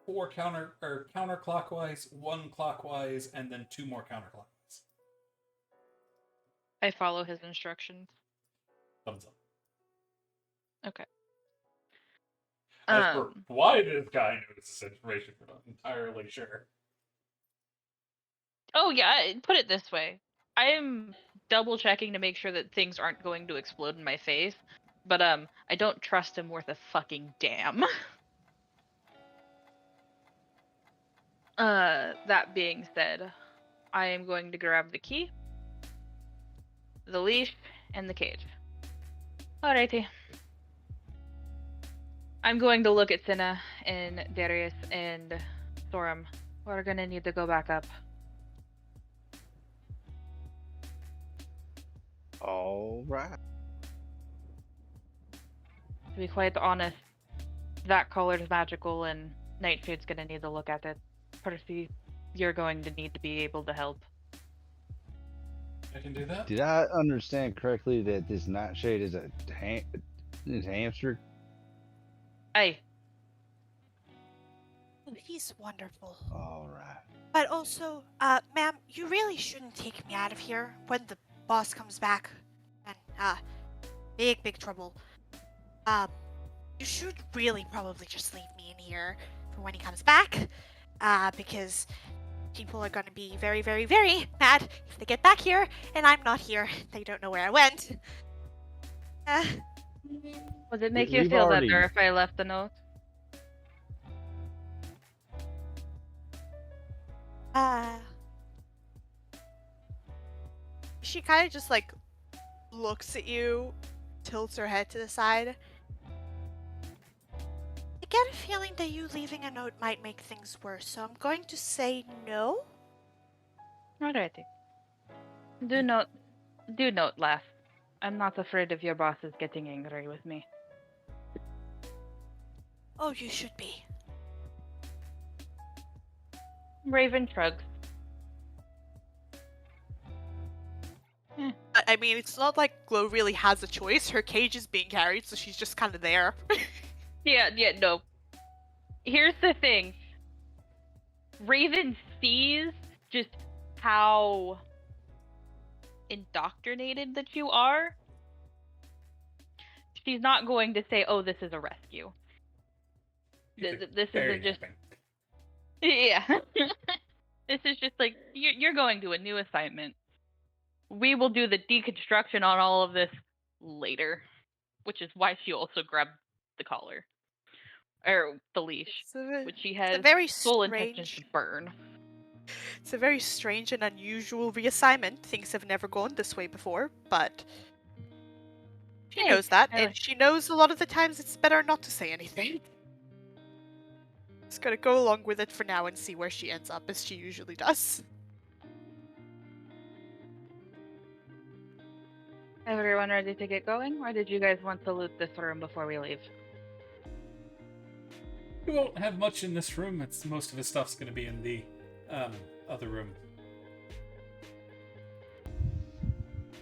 4 counterclockwise, 1 clockwise, and then 2 more counterclockwise. I follow his instructions. Thumbs up. Okay. As for why this guy knows this information, we're not entirely sure. Oh yeah, put it this way. I am double checking to make sure that things aren't going to explode in my face, but I don't trust him worth a fucking damn. That being said, I am going to grab the key, the leash, and the cage. Alrighty. I'm going to look at Cinna and Darius and Sorum. We're gonna need to go back up. All right. To be quite honest, that color is magical, and Nightshade's gonna need to look at it. Percy, you're going to need to be able to help. I can do that. Did I understand correctly that this nightshade is is hamster? Aye. He's wonderful. All right. But also, ma'am, you really shouldn't take me out of here when the boss comes back. And, big trouble. You should really probably just leave me in here for when he comes back. Because people are gonna be very, very, very mad if they get back here and I'm not here. They don't know where I went. Would it make you We've feel already- better if I left the note? She kind of just like looks at you, tilts her head to the side. I get a feeling that you leaving a note might make things worse, so I'm going to say no. Alrighty. Do note, lass. I'm not afraid of your bosses getting angry with me. Oh, you should be. Raven shrugs. I mean, it's not like Glow really has a choice. Her cage is being carried, so she's just kind of there. Yeah, no. Here's the thing. Raven sees just how indoctrinated that you are. She's not going to say, "Oh, this is a rescue." This Very isn't just. happy. Yeah. This is just like you're going to a new assignment. We will do the deconstruction on all of this later, which is why she also grabbed the collar or the leash, which she has very full intention strange. to burn. It's a very strange and unusual reassignment. Things have never gone this way before, but she Hey, knows that, I and she knows a lot of the times it's better not to say anything. Just gonna go along with it for now and see where she ends up, as she usually does. Everyone ready to get going, or did you guys want to loot this room before we leave? We won't have much in this room. Most of his stuff's going to be in the other room.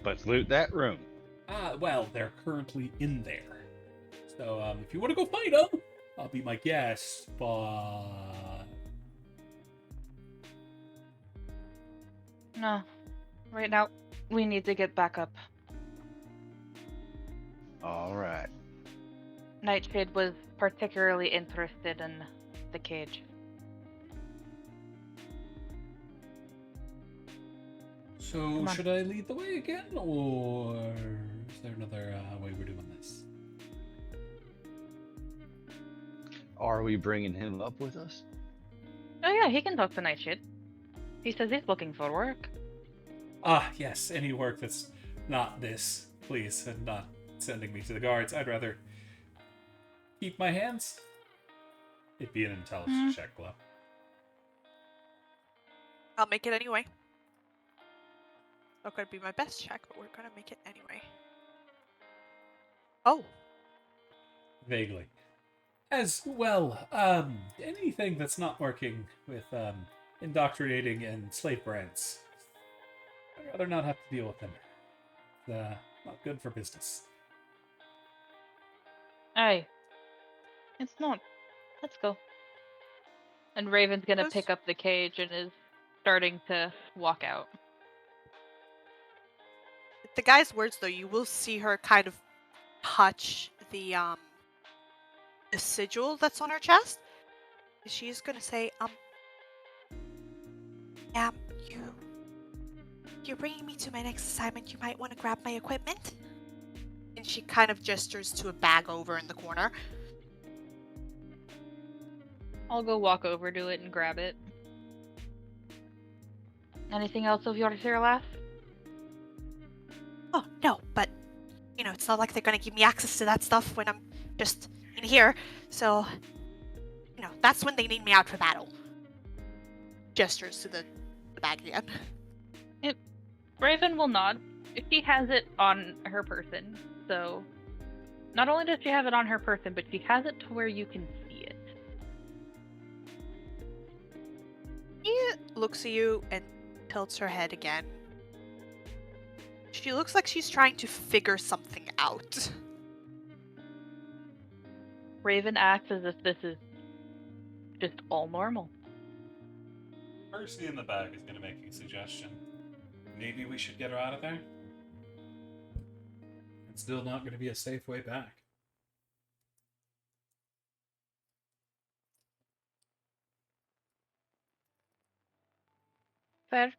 But loot that room. Well, they're currently in there. So if you want to go fight them, I'll be my guest. But No. Right now, we need to get back up. All right. Nightshade was particularly interested in the cage. so Come on. should I lead the way again, or is there another way we're doing this? Are we bringing him up with us? Oh yeah, he can talk to Nightshade. He says he's looking for work. Yes. Any work that's not this, please, and not sending me to the guards. I'd rather keep my hands. It'd be an intelligence check, Glow. I'll make it anyway. Not gonna be my best check, but we're gonna make it anyway. Oh, Vaguely. As well, anything that's not working with indoctrinating and slave brands, I'd rather not have to deal with them. Not good for business. Aye. It's not. Let's go. And Raven's gonna Yes. pick up the cage and is starting to walk out. the guy's words though, you will see her kind of touch the sigil that's on her chest. She's gonna say, ma'am, you're bringing me to my next assignment. You might want to grab my equipment. And she kind of gestures to a bag over in the corner. I'll go walk over to it and grab it. Anything else of yours here, lass? Oh, no, but, it's not like they're gonna give me access to that stuff when I'm just, in here, so that's when they need me out for battle. Gestures to the bag again. Raven will nod. She has it on her person, so not only does she have it on her person, but she has it to where you can see it. She looks at you and tilts her head again. She looks like she's trying to figure something out. Raven acts as if this is just all normal. Percy in the back is going to make a suggestion. Maybe we should get her out of there? It's still not going to be a safe way back. Fair. If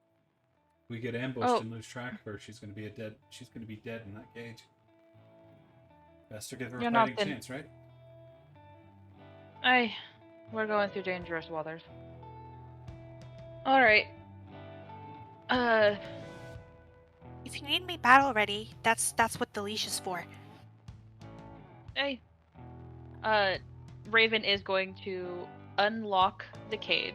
we get ambushed and lose track of her, she's going to be dead in that cage. Best to give her a fighting chance, right? We're going through dangerous waters. Alright. If you need me battle ready, that's what the leash is for. Hey. Raven is going to unlock the cage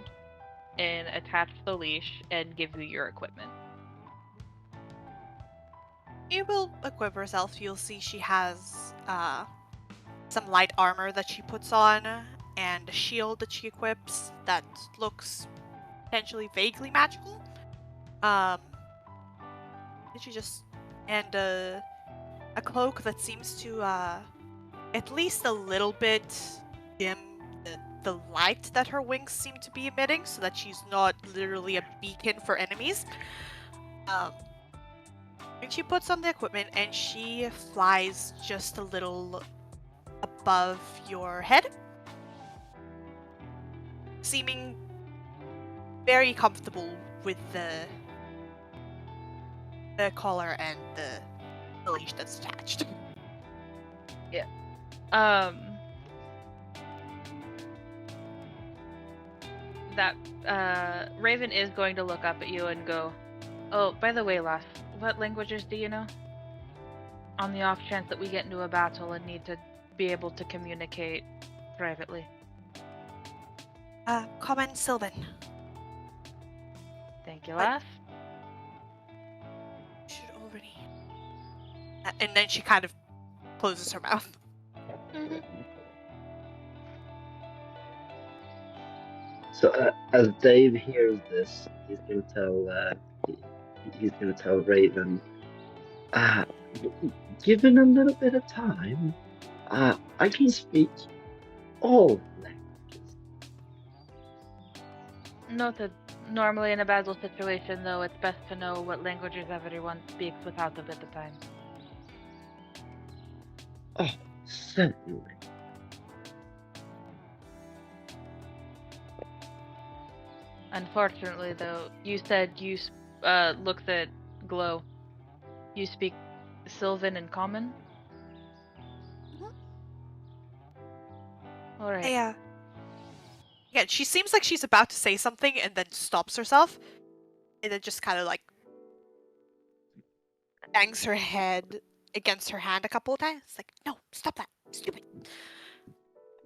and attach the leash and give you your equipment. She will equip herself. You'll see she has some light armor that she puts on and a shield that she equips that looks potentially vaguely magical. And a cloak that seems to at least a little bit dim the light that her wings seem to be emitting, so that she's not literally a beacon for enemies. And she puts on the equipment and she flies just a little above your head, seeming very comfortable with the collar and the leash that's attached. Yeah. That Raven is going to look up at you and go, "Oh, by the way, lass, what languages do you know? On the off chance that we get into a battle and need to be able to communicate privately." Common Sylvan. Thank you, lass. Should already. And then she kind of closes her mouth. Mm-hmm. So as Dave hears this, he's gonna tell Raven, given a little bit of time, I can speak all languages. Noted. Normally in a battle situation, though, it's best to know what languages everyone speaks without a bit of time. Oh, certainly. Unfortunately, though, you said you looks at Glow. You speak Sylvan and Common? Alright. Yeah, she seems like she's about to say something and then stops herself. And then just kind of like bangs her head against her hand a couple of times. Like, no, stop that. Stupid.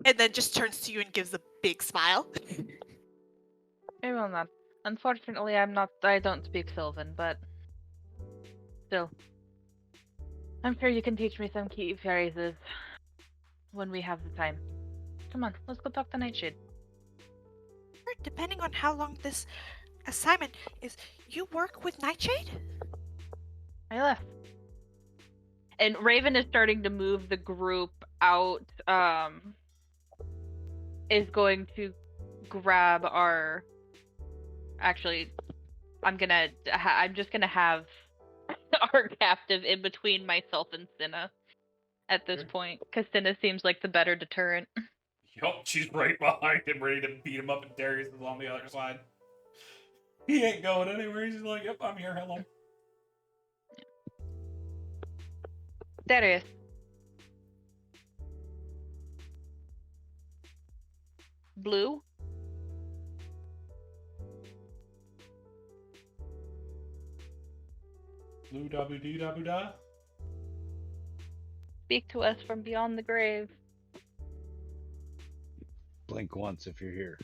And then just turns to you and gives a big smile. I will not. Unfortunately, I don't speak Sylvan, but still. I'm sure you can teach me some key phrases when we have the time. Come on, let's go talk to Nightshade. Depending on how long this assignment is, you work with Nightshade? I left. And Raven is starting to move the group out, is going to grab our... Actually, I'm just gonna have our captive in between myself and Cinna at this point, because Cinna seems like the better deterrent. Yup, she's right behind him, ready to beat him up, and Darius is on the other side. He ain't going anywhere. He's like, "Yep, I'm here. Hello." Darius. Blue? Blue dabu dee dabu da. Speak to us from beyond the grave. Blink once if you're here.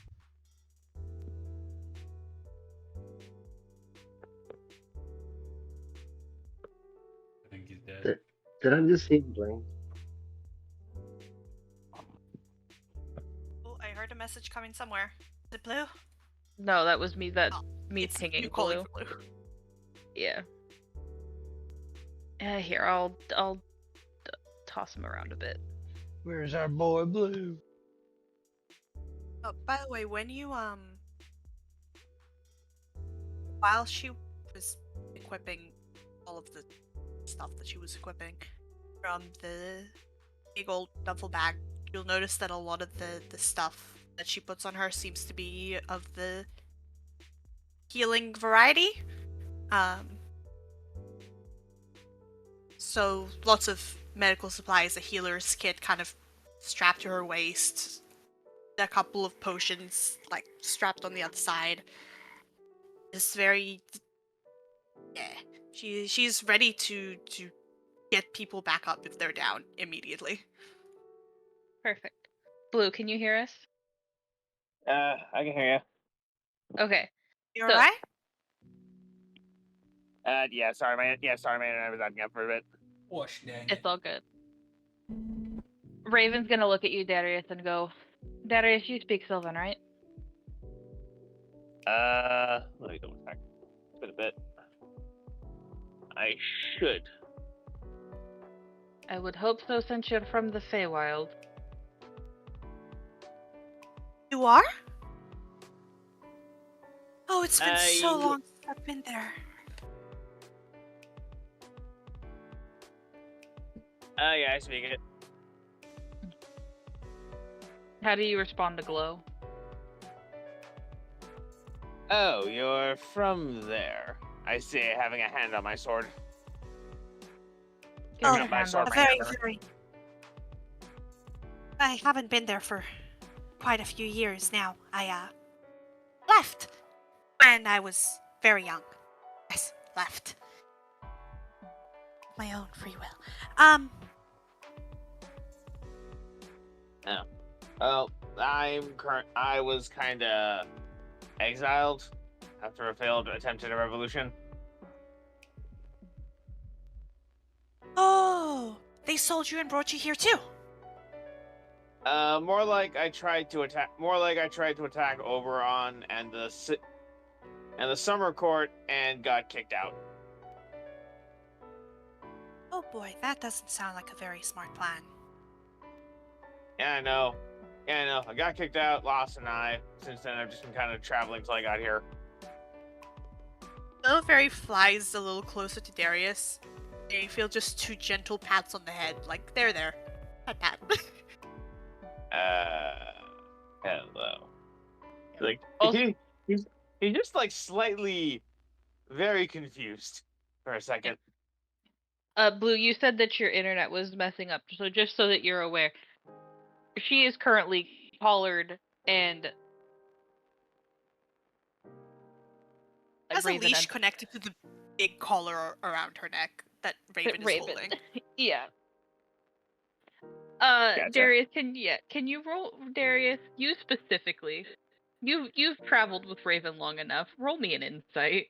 I think he's dead. Did I just see him blink? Oh, I heard a message coming somewhere. Is it Blue? No, that was me. That Oh, me it's pinging you calling Blue. for Blue. Yeah. Here, I'll toss him around a bit. Where's our boy Blue? Oh, by the way, when you while she was equipping all of the stuff that she was equipping from the big old duffel bag, you'll notice that a lot of the stuff that she puts on her seems to be of the healing variety. So lots of medical supplies, a healer's kit kind of strapped to her waist, a couple of potions like strapped on the other side. It's very, yeah. She's ready to get people back up if they're down immediately. Perfect. Blue, can you hear us? I can hear you. Okay. You So- alright? Yeah, sorry, man. I was acting up for a bit. Wash dang It's it. all good. Raven's gonna look at you, Darius, and go, Darius, you speak Sylvan, right? Let me double check. It's been a bit. I should. I would hope so since you're from the Feywild. You are? Oh, it's been so I- long since I've been there. Yeah, I speak it. How do you respond to Glow? Oh, you're from there. I see, having a hand on my sword. Give me Oh, a my hand sword, on A my it. very, hammer. very. I haven't been there for quite a few years now. I left when I was very young. Yes, left. My own free will. Well, I was kinda exiled after a failed attempt at a revolution. Oh, they sold you and brought you here too. More like I tried to attack Oberon and the summer court and got kicked out. Oh boy, that doesn't sound like a very smart plan. Yeah, I know. I got kicked out, lost an eye. Since then, I've just been kind of traveling till I got here. Fairy flies a little closer to Darius. And you feel just two gentle pats on the head, like there. Pat pat. Hello. Like Also- he's just like slightly very confused for a second. Blue, you said that your internet was messing up, so just so that you're aware, she is currently collared and Has a Raven leash and- connected to the big collar around her neck that Raven is holding. Yeah. Gotcha. Darius, can you roll, Darius? You specifically. You've traveled with Raven long enough. Roll me an insight.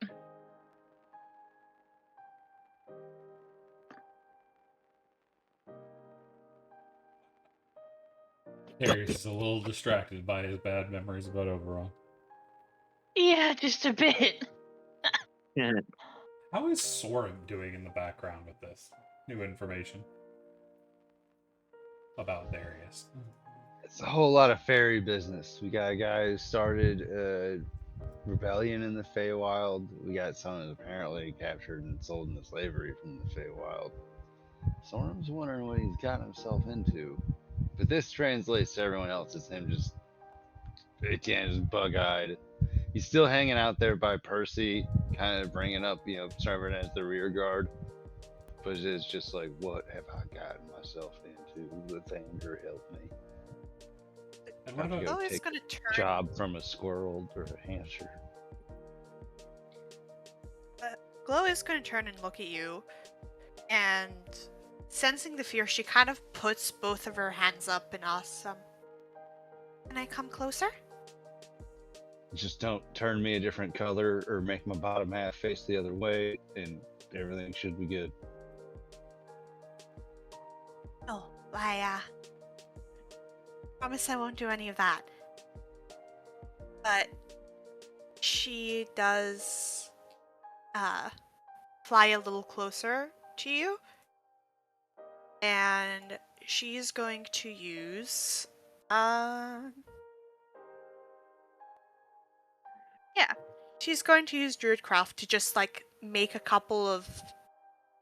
Darius is a little distracted by his bad memories about Oberon. Yeah, just a bit. How is Soren doing in the background with this new information about Darius? It's a whole lot of fairy business. We got a guy who started a rebellion in the Feywild. We got someone apparently captured and sold into slavery from the Feywild. Someone's wondering what he's gotten himself into. But this translates to everyone else as him just bug-eyed. He's still hanging out there by Percy, kind of bringing up, serving as the rear guard. But it's just like, what have I gotten myself into? Lathander, help me. And what Have to about go Oh, it's take gonna turn. job from a squirrel or a hamster. Glow is gonna turn and look at you, and sensing the fear, she kind of puts both of her hands up and asks, Can I come closer? Just don't turn me a different color or make my bottom half face the other way, and everything should be good. Oh, I promise I won't do any of that. But she does fly a little closer to you, and she's going to use she's going to use Druidcraft to just like make a couple of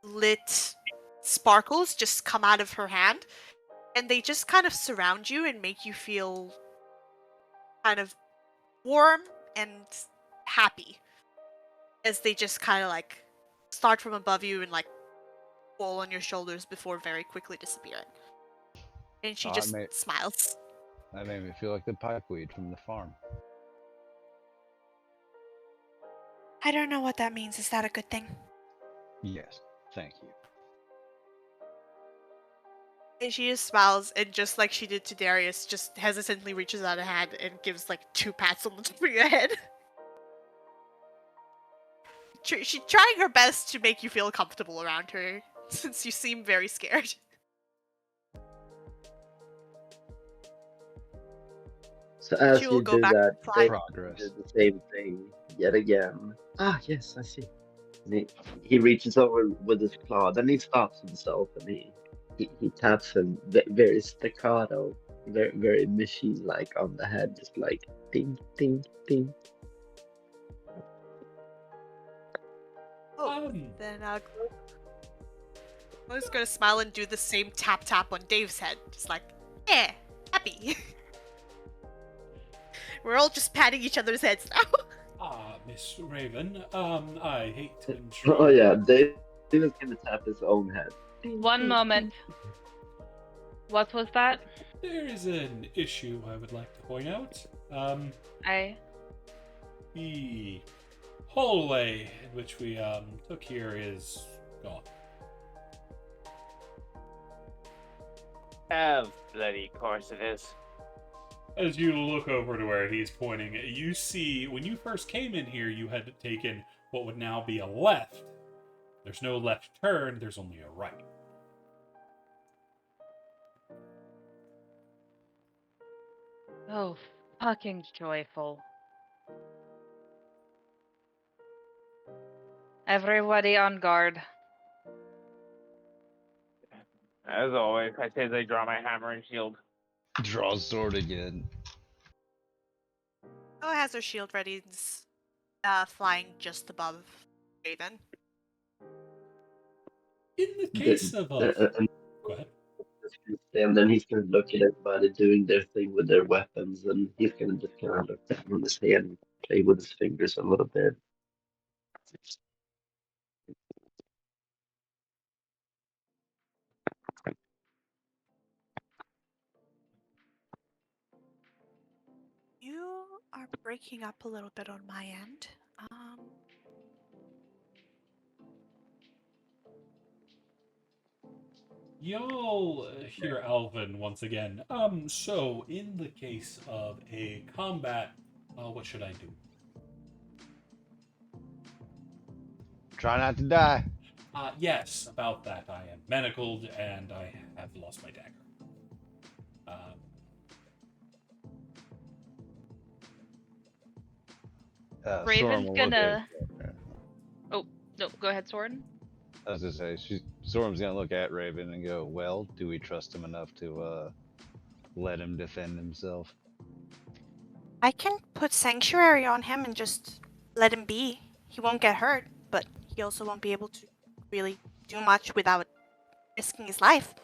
lit sparkles just come out of her hand, and they just kind of surround you and make you feel kind of warm and happy as they just kind of like start from above you and like fall on your shoulders before very quickly disappearing. And she just smiles. That made me feel like the pipeweed from the farm. I don't know what that means. Is that a good thing? Yes, thank you. And she just smiles, and just like she did to Darius, just hesitantly reaches out a hand and gives like 2 pats on the top of your head. She's trying her best to make you feel comfortable around her, since you seem very scared. So as She will you go do back that, to fly. Progress. do the same thing yet again. Ah, yes, I see. And he reaches over with his claw, then he stops himself and he taps him very staccato, very machine-like on the head, just like ding, ding, ding. Oh, then Chloe's gonna smile and do the same tap tap on Dave's head, just like, yeah, happy. We're all just patting each other's heads now. Miss Raven, I hate to intrude. Oh yeah, Dave is gonna tap his own head. One moment. What was that? There is an issue I would like to point out. The hallway in which we took here is gone. Of bloody course it is. As you look over to where he's pointing, you see when you first came in here, you had taken what would now be a left. There's no left turn, there's only a right. Oh, fucking joyful. Everybody on guard. As always, I say they draw my hammer and shield. Draw sword again. Oh, has her shield ready, flying just above Raven. In the case of go ahead. And then he's gonna look at everybody doing their thing with their weapons, and he's gonna just kind of look down on his hand and play with his fingers a little bit. You are breaking up a little bit on my end. Y'all hear Alvin once again. So in the case of a combat, what should I do? Try not to die. Yes, about that. I am manacled and I have lost my dagger. Raven's Storm will look gonna. at- Oh, no, go ahead, Soren. I was gonna say, Storm's gonna look at Raven and go, well, do we trust him enough to let him defend himself? I can put Sanctuary on him and just let him be. He won't get hurt, but he also won't be able to really do much without risking his life.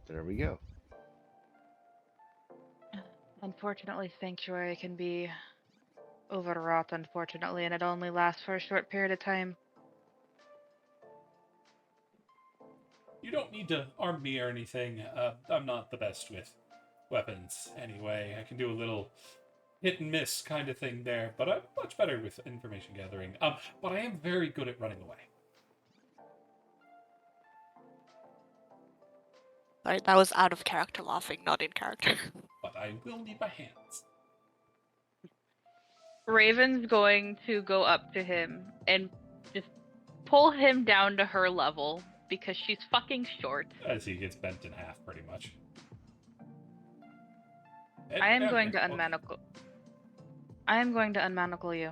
There we go. Unfortunately, Sanctuary can be overwrought, unfortunately, and it only lasts for a short period of time. You don't need to arm me or anything. I'm not the best with weapons anyway. I can do a little hit and miss kind of thing there, but I'm much better with information gathering. But I am very good at running away. Sorry, that was out of character laughing, not in character. I will need my hands. Raven's going to go up to him and just pull him down to her level because she's fucking short. As he gets bent in half, pretty much. I am Okay, going to okay. unmanacle. I am going to unmanacle you.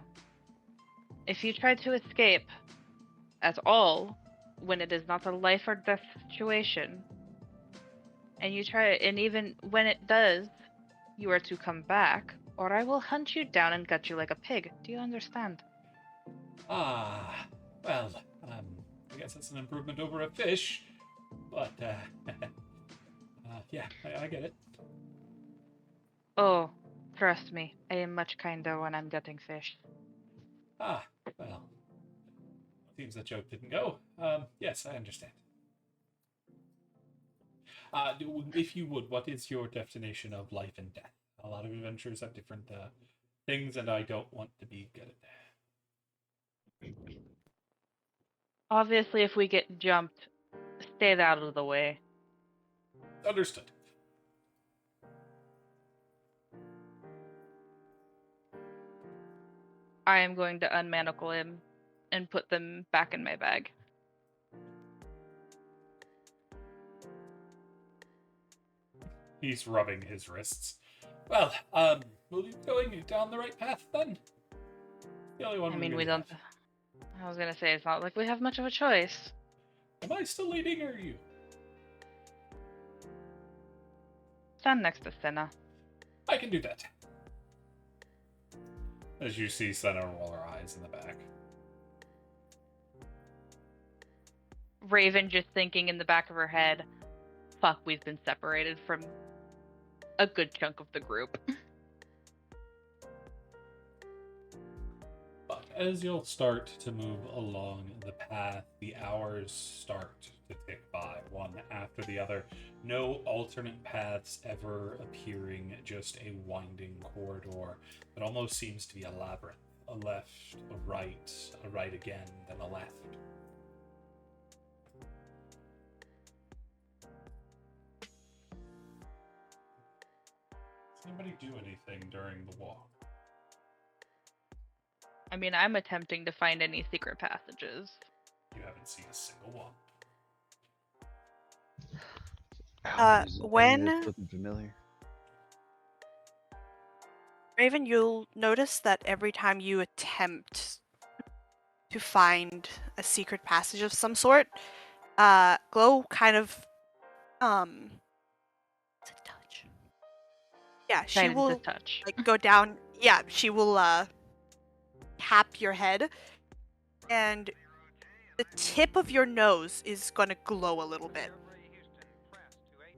If you try to escape at all, when it is not a life or death situation, and you try, and even when it does, you are to come back, or I will hunt you down and gut you like a pig. Do you understand? Ah, well, I guess that's an improvement over a fish, but, yeah, I get it. Oh, trust me, I am much kinder when I'm gutting fish. Ah, well, seems that joke didn't go. Yes, I understand. If you would, what is your definition of life and death? A lot of adventures have different, things, and I don't want to be good at that. Obviously, if we get jumped, stay out of the way. Understood. I am going to unmanacle him and put them back in my bag. He's rubbing his wrists. Well, we'll be going down the right path then. The only one I mean, really we don't. have. I was gonna say it's not like we have much of a choice. Am I still leading, or are you? Stand next to Senna. I can do that. As you see Senna roll her eyes in the back. Raven just thinking in the back of her head, fuck, we've been separated from a good chunk of the group. But as you'll start to move along the path, the hours start to tick by, one after the other. No alternate paths ever appearing, just a winding corridor that almost seems to be a labyrinth. A left, a right again, then a left. Does anybody do anything during the walk? I mean, I'm attempting to find any secret passages. You haven't seen a single one. Is it when- that's looking familiar? Raven, you'll notice that every time you attempt to find a secret passage of some sort, Glow kind of, is it touch? Yeah, she Guidance will is touch. like go down. Yeah, she will tap your head, and the tip of your nose is gonna glow a little bit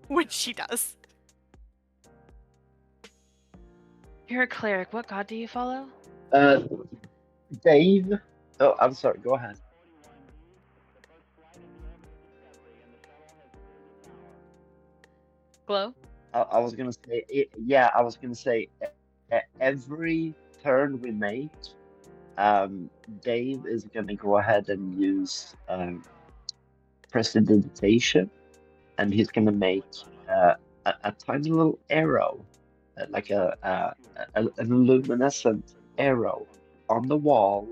when she does. You're a cleric. What god do you follow? Dave. Oh, I'm sorry. Go ahead. Glow? I was gonna say, yeah, I was gonna say, every turn we make, Dave is gonna go ahead and use prestidigitation, and he's gonna make a tiny little arrow, like an luminescent arrow on the wall,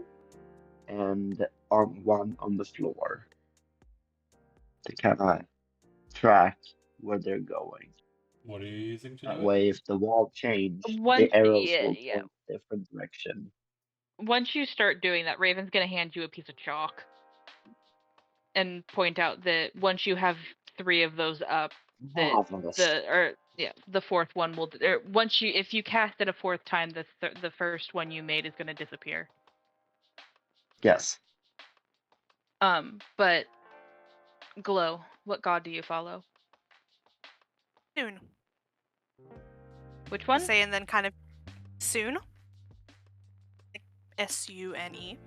and one on the floor to kind of track where they're going. What are you using to That do it? way, if the wall change, Once, the arrows will yeah. point different direction. Once you start doing that, Raven's gonna hand you a piece of chalk and point out that once you have 3 of those up, that Marvelous. the fourth one will. Or once you, if you cast it a 4th time, the first one you made is gonna disappear. Yes. But Glow, what god do you follow? Soon. Which one? Say, and then kind of soon. Like SUNE.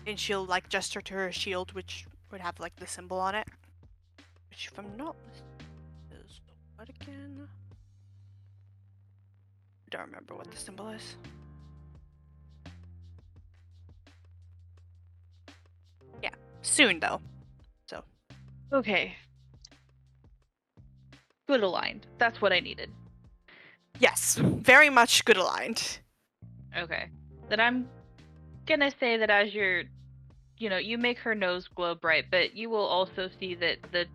And she'll like gesture to her shield, which would have like the symbol on it. Which, if I'm not mistaken, is what again? I don't remember what the symbol is. Yeah, soon though. So Okay. Good aligned. That's what I needed. Yes, very much good aligned. Okay. Then I'm gonna say that as you're, you make her nose glow bright, but you will also see that the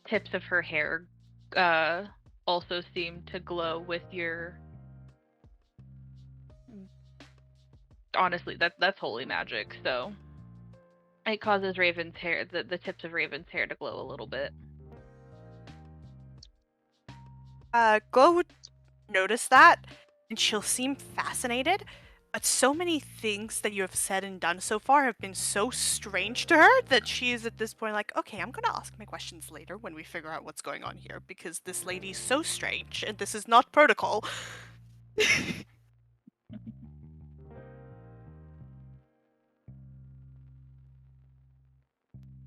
tips of her hair also seem to glow with your. Honestly, that's holy magic, so it causes Raven's hair, the tips of Raven's hair to glow a little bit. Glow would notice that, and she'll seem fascinated. But so many things that you have said and done so far have been so strange to her that she is at this point like, okay, I'm gonna ask my questions later when we figure out what's going on here because this lady's so strange and this is not protocol.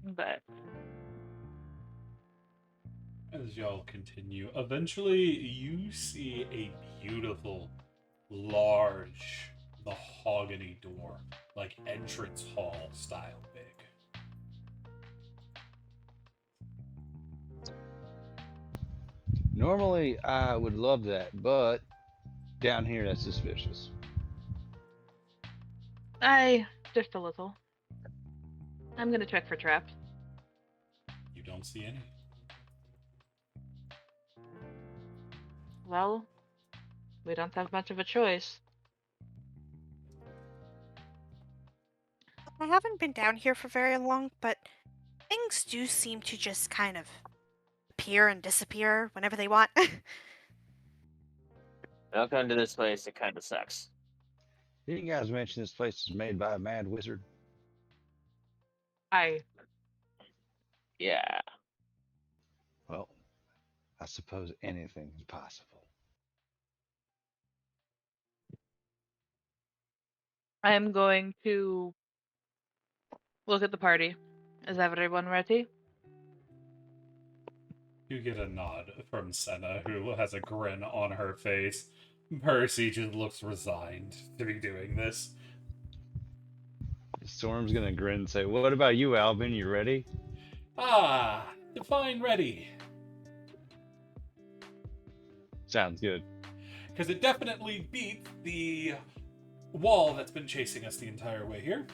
But As y'all continue, eventually you see a beautiful, large mahogany door, like entrance hall style big. Normally, I would love that, but down here, that's suspicious. just a little. I'm gonna check for traps. You don't see any. Well, we don't have much of a choice. I haven't been down here for very long, but things do seem to just kind of appear and disappear whenever they want. Welcome to this place. It kind of sucks. Didn't you guys mention this place is made by a mad wizard? Yeah. Well, I suppose anything is possible. I am going to look at the party. Is everyone ready? You get a nod from Senna, who has a grin on her face. Percy just looks resigned to be doing this. Storm's gonna grin and say, "What about you, Alvin? You ready?" Ah, define ready. Sounds good. Because it definitely beats the wall that's been chasing us the entire way here.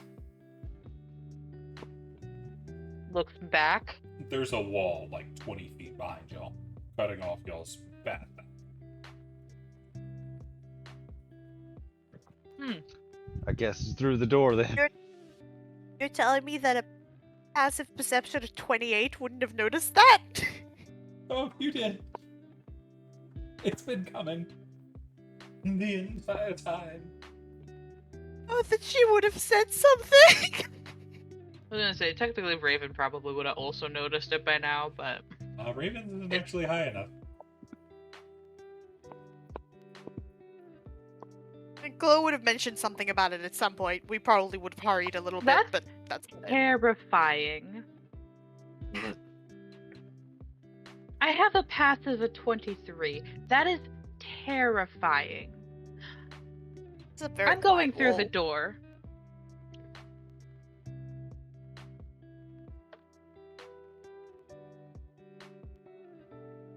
Looks back. There's a wall like 20 feet behind y'all, cutting off y'all's path. I guess it's through the door then. You're telling me that a passive perception of 28 wouldn't have noticed that? Oh, you did. It's been coming the entire time. Oh, that she would have said something! I was gonna say, technically Raven probably would have also noticed it by now, but... Ravens isn't actually high enough. Glow would have mentioned something about it at some point. We probably would have hurried a little bit, That's but that's it. terrifying. I have a passive of 23. That is terrifying. It's a very I'm going wide through the wall. door.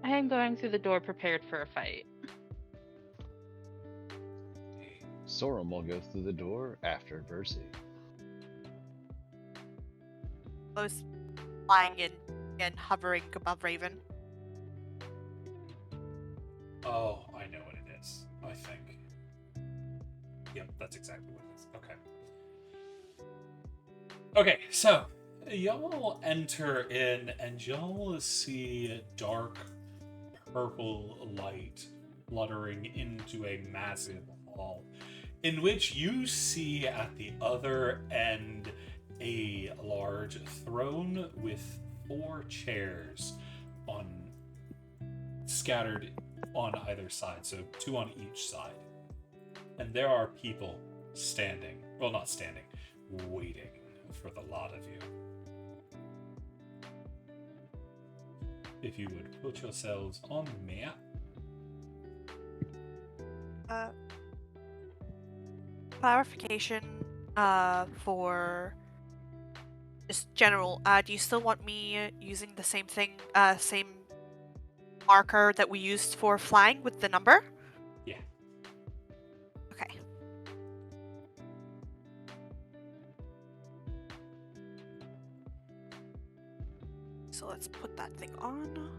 I am going through the door prepared for a fight. Sorum will go through the door after Percy. Glow's flying in and hovering above Raven. Oh, I know what it is, I think. Yep, that's exactly what it is. Okay. Okay, so y'all enter in and y'all see dark purple light fluttering into a massive hall, in which you see at the other end a large throne with 4 chairs scattered on either side, so 2 on each side. And there are people standing, well, not standing, waiting for the lot of you. If you would put yourselves on the map. Clarification, for just general, do you still want me using the same thing, same marker that we used for flying with the number? So let's put that thing on.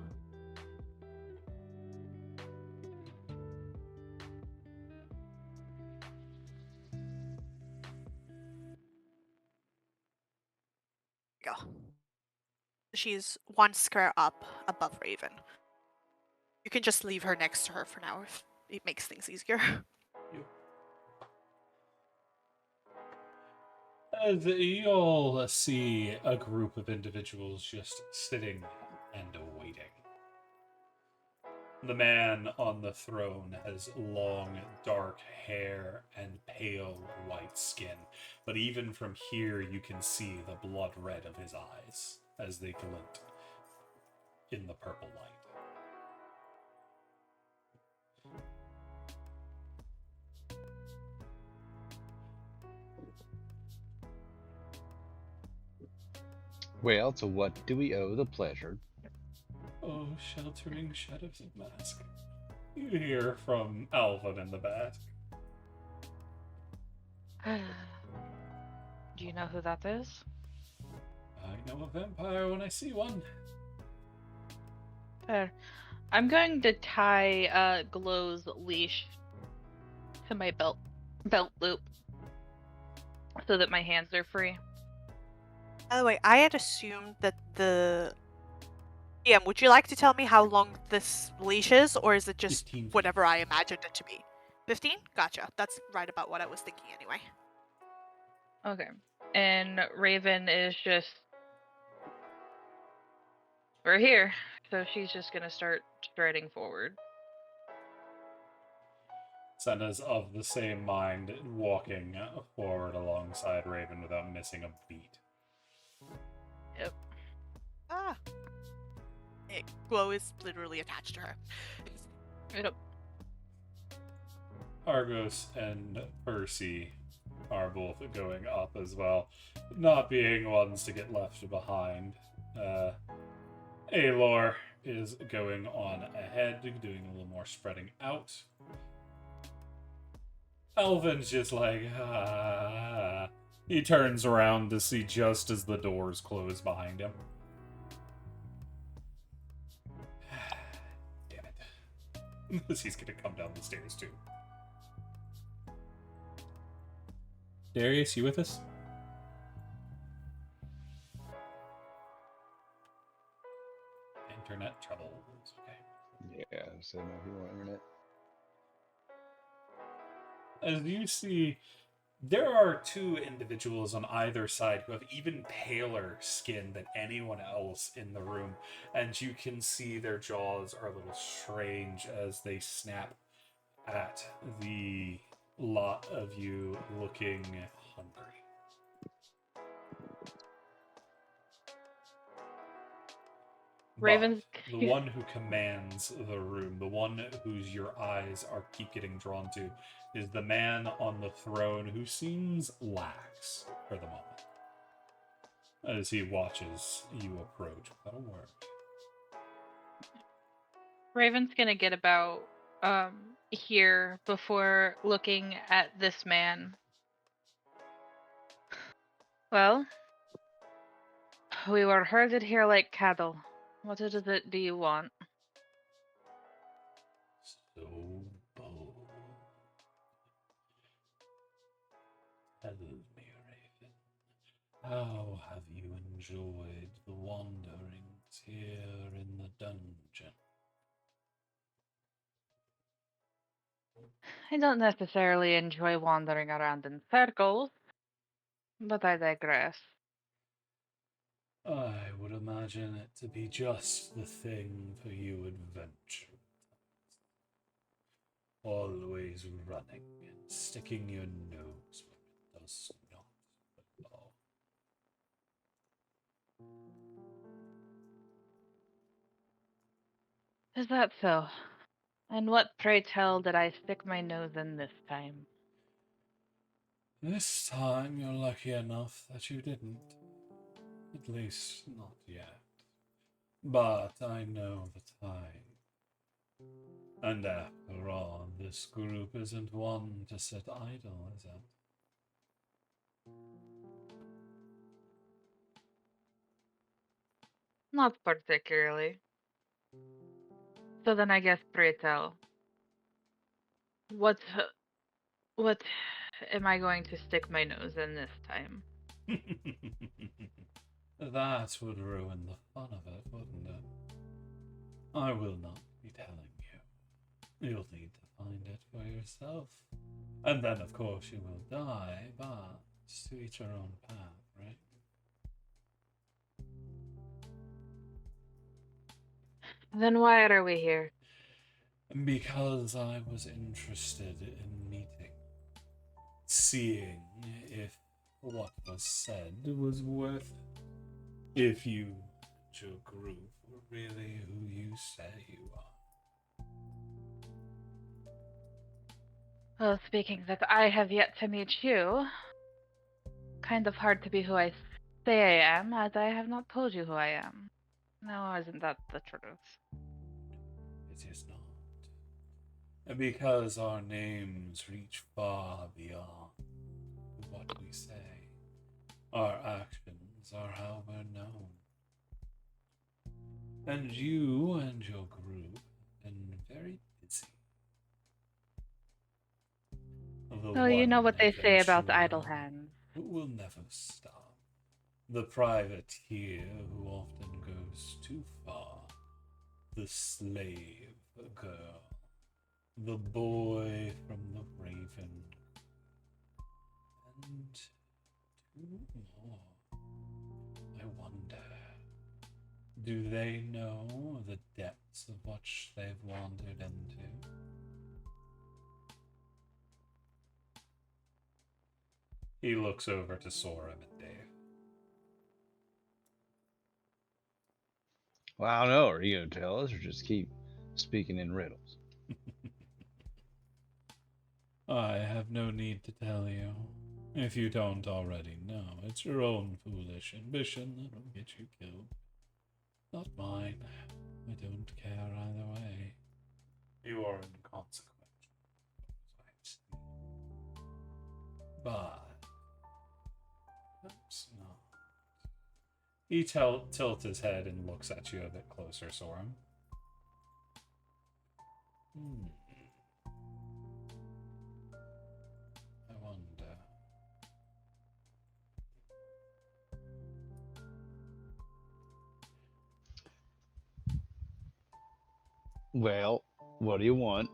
Go. She's one square up above Raven. You can just leave her next to her for now if it makes things easier. As you'll see a group of individuals just sitting and waiting. The man on the throne has long, dark hair and pale white skin, but even from here you can see the blood red of his eyes as they glint in the purple light. Well, to what do we owe the pleasure? Oh, sheltering shadows of mask. You hear from Alvin in the back. Do you know who that is? I know a vampire when I see one. Fair. I'm going to tie Glow's leash to my belt loop so that my hands are free. By the way, I had assumed that the would you like to tell me how long this leash is, or is it just 15 feet. whatever I imagined it to be? 15? Gotcha. That's right about what I was thinking anyway. Okay. And Raven is just... We're here. So she's just going to start striding forward. Senna's of the same mind, walking forward alongside Raven without missing a beat. Yep. Ah. Glow is literally attached to her. Yep. Argos and Percy are both going up as well, not being ones to get left behind. Aelor is going on ahead, doing a little more spreading out. Alvin's just like, ah. He turns around to see just as the doors close behind him. Damn it. He's gonna come down the stairs too. Darius, you with us? Internet troubles. Okay. Yeah, so no people on internet. As you see, there are two individuals on either side who have even paler skin than anyone else in the room, and you can see their jaws are a little strange as they snap at the lot of you looking hungry. Raven's... But the one who commands the room, the one whose your eyes are keep getting drawn to, is the man on the throne who seems lax for the moment as he watches you approach without a word. Raven's gonna get about here before looking at this man. Well, we were herded here like cattle. What is it do you want? So bold. Tell me, Raven, how have you enjoyed the wanderings here in the dungeon? I don't necessarily enjoy wandering around in circles, but I digress. I would imagine it to be just the thing for you adventurers. Always running and sticking your nose where it does not belong. Is that so? And what, pray tell, did I stick my nose in this time? This time you're lucky enough that you didn't. At least not yet. But I know the time. And after all, this group isn't one to sit idle, is it? Not particularly. So then I guess pray tell. What what am I going to stick my nose in this time? That would ruin the fun of it, wouldn't it? I will not be telling you. You'll need to find it for yourself. And then, of course, you will die, but to each your own path, right? Then why are we here? Because I was interested in meeting, seeing if what was said was worth it. If you and your group were really who you say you are. Well, speaking that I have yet to meet you, kind of hard to be who I say I am, as I have not told you who I am. No, isn't that the truth? It is not. And because our names reach far beyond what we say, our actions are how we're known. And you and your group have been very busy. The Well, you know one what they say about idle adventurer hands. who will never stop. The privateer who often goes too far. The slave girl. The boy from the Raven. And two more. I wonder, do they know the depths of what they've wandered into? He looks over to Sorum and Dave. Well, I don't know. Are you going to tell us or just keep speaking in riddles? I have no need to tell you. If you don't already know, it's your own foolish ambition that'll get you killed. Not mine. I don't care either way. You are inconsequential, I see. But perhaps not. He tilts his head and looks at you a bit closer, Sorum. I wonder. Well, what do you want?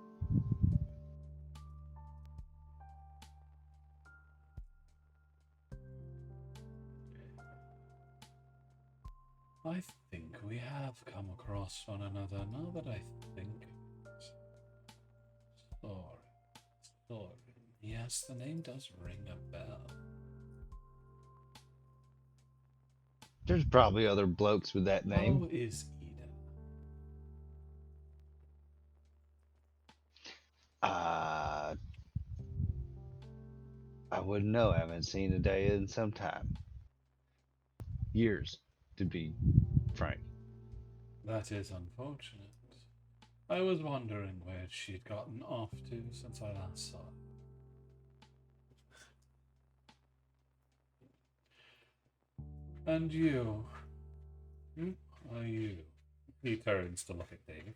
I think we have come across one another now that I think of it. Sorry. Yes, the name does ring a bell. There's probably other blokes with that name. How is Eden? I wouldn't know. I haven't seen a day in some time. Years, to be frank. That is unfortunate. I was wondering where she'd gotten off to since I last saw her. And you? Who are you? He turns to look at Dave.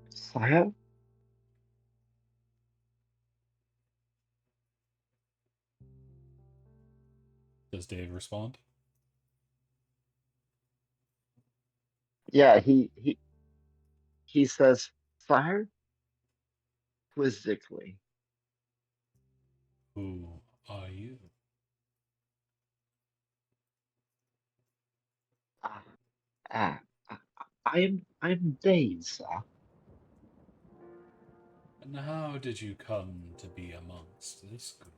Sire? Does Dave respond? Yeah, he says, Sire? Quizzically. Who are you? Ah, ah, I'm Dave, sir. And how did you come to be amongst this group?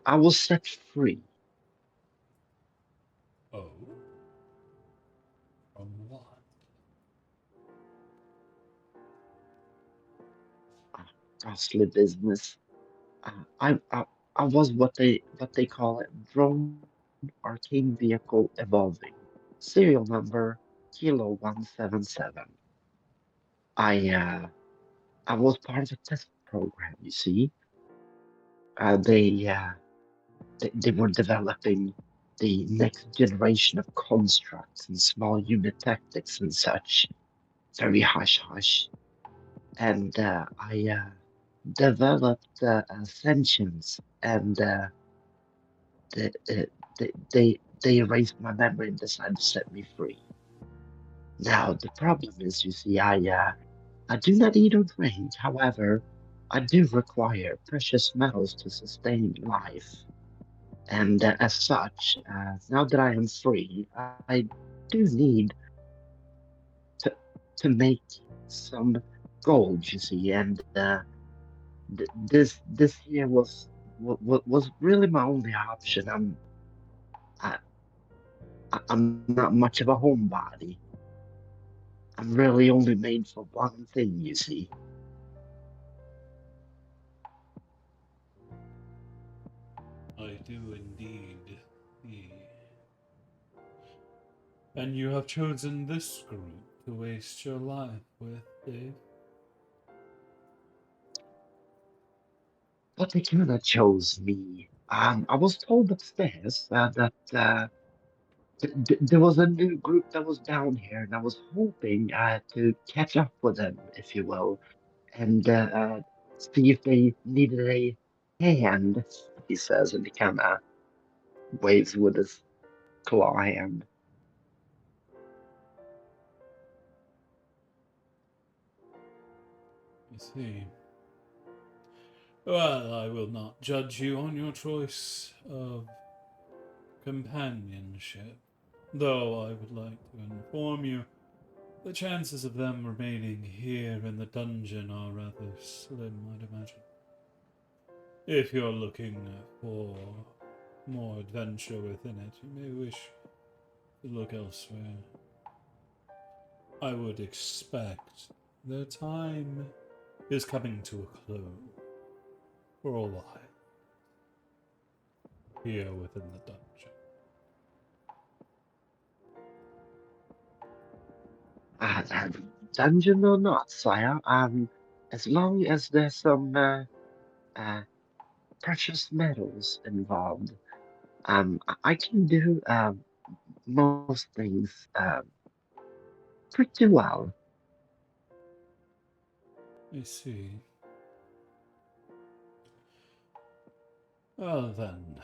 I was set free. Oh? From what? Ah, costly business. I was what they call it, drone arcane vehicle evolving. Serial number Kilo 177. I was part of a test program. You see, they were developing the next generation of constructs and small unit tactics and such. Very hush hush. And I developed sentience, and the, uh, they erased my memory and decided to set me free. Now the problem is, you see, I do not eat or drink. However, I do require precious metals to sustain life. And as such, now that I am free, I do need to to make some gold, you see, and this here was really my only option. I, I'm not much of a homebody. I'm really only made for one thing, you see. I do indeed. And you have chosen this group to waste your life with, Dave? But they kind of chose me. I was told upstairs that there was a new group that was down here, and I was hoping to catch up with them, if you will, and see if they needed a hand, he says, and he kind of waves with his claw hand. I see. Well, I will not judge you on your choice of companionship, though I would like to inform you the chances of them remaining here in the dungeon are rather slim, I'd imagine. If you're looking for more adventure within it, you may wish to look elsewhere. I would expect their time is coming to a close for a while here within the dungeon. Uh, dungeon or not, sire, as long as there's some uh, precious metals involved, I can do most things pretty well. I see. Well then,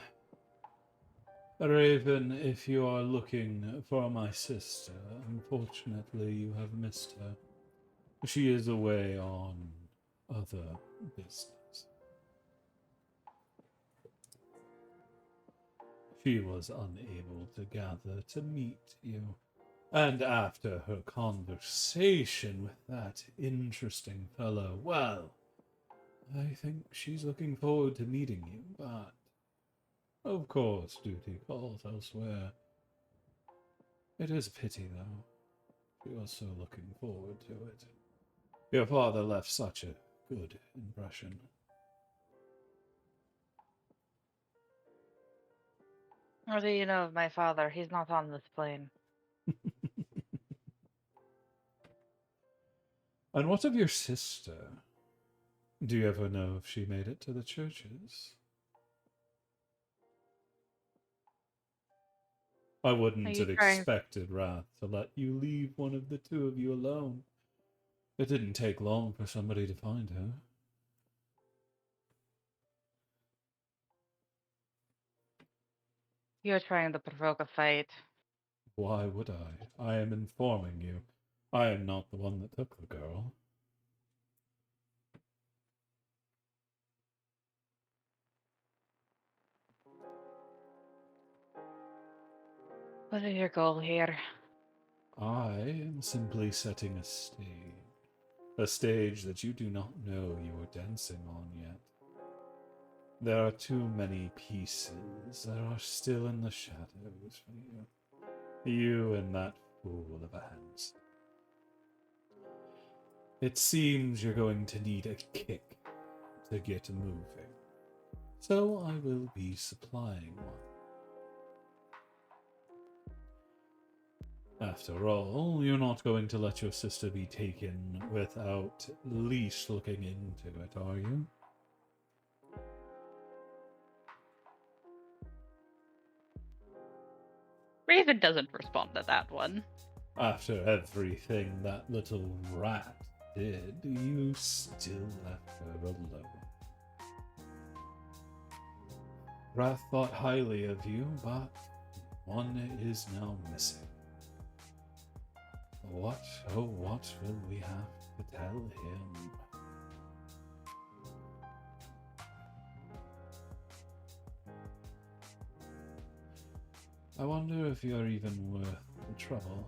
Raven, if you are looking for my sister, unfortunately you have missed her. She is away on other business. She was unable to gather to meet you. And after her conversation with that interesting fellow, well, I think she's looking forward to meeting you, but of course duty calls elsewhere. It is a pity, though. She was so looking forward to it. Your father left such a good impression. What do you know of my father? He's not on this plane. And what of your sister? Do you ever know if she made it to the churches? I wouldn't you have trying- expected Wrath to let you leave one of the two of you alone. It didn't take long for somebody to find her. You're trying to provoke a fight. Why would I? I am informing you. I am not the one that took the girl. What is your goal here? I am simply setting a stage. A stage that you do not know you are dancing on yet. There are too many pieces that are still in the shadows for you. You and that fool of a Hans. It seems you're going to need a kick to get moving. So I will be supplying one. After all, you're not going to let your sister be taken without at least looking into it, are you? Raven doesn't respond to that one. After everything that little rat did, you still left her alone. Wrath thought highly of you, but one is now missing. What, oh what will we have to tell him? I wonder if you're even worth the trouble.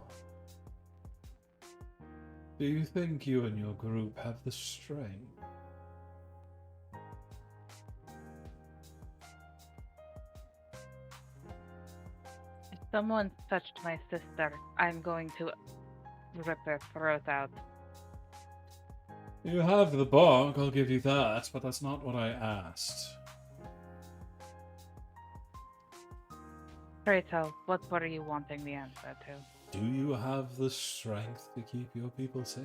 Do you think you and your group have the strength? If someone touched my sister, I'm going to rip her throat out. You have the bark, I'll give you that, but that's not what I asked. Pray tell, what were you wanting the answer to? Do you have the strength to keep your people safe?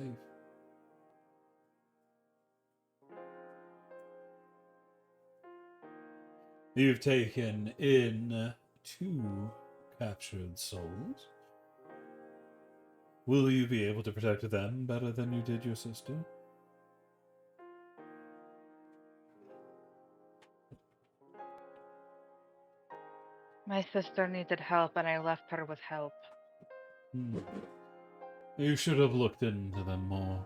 You've taken in 2 captured souls. Will you be able to protect them better than you did your sister? My sister needed help and I left her with help. You should have looked into them more.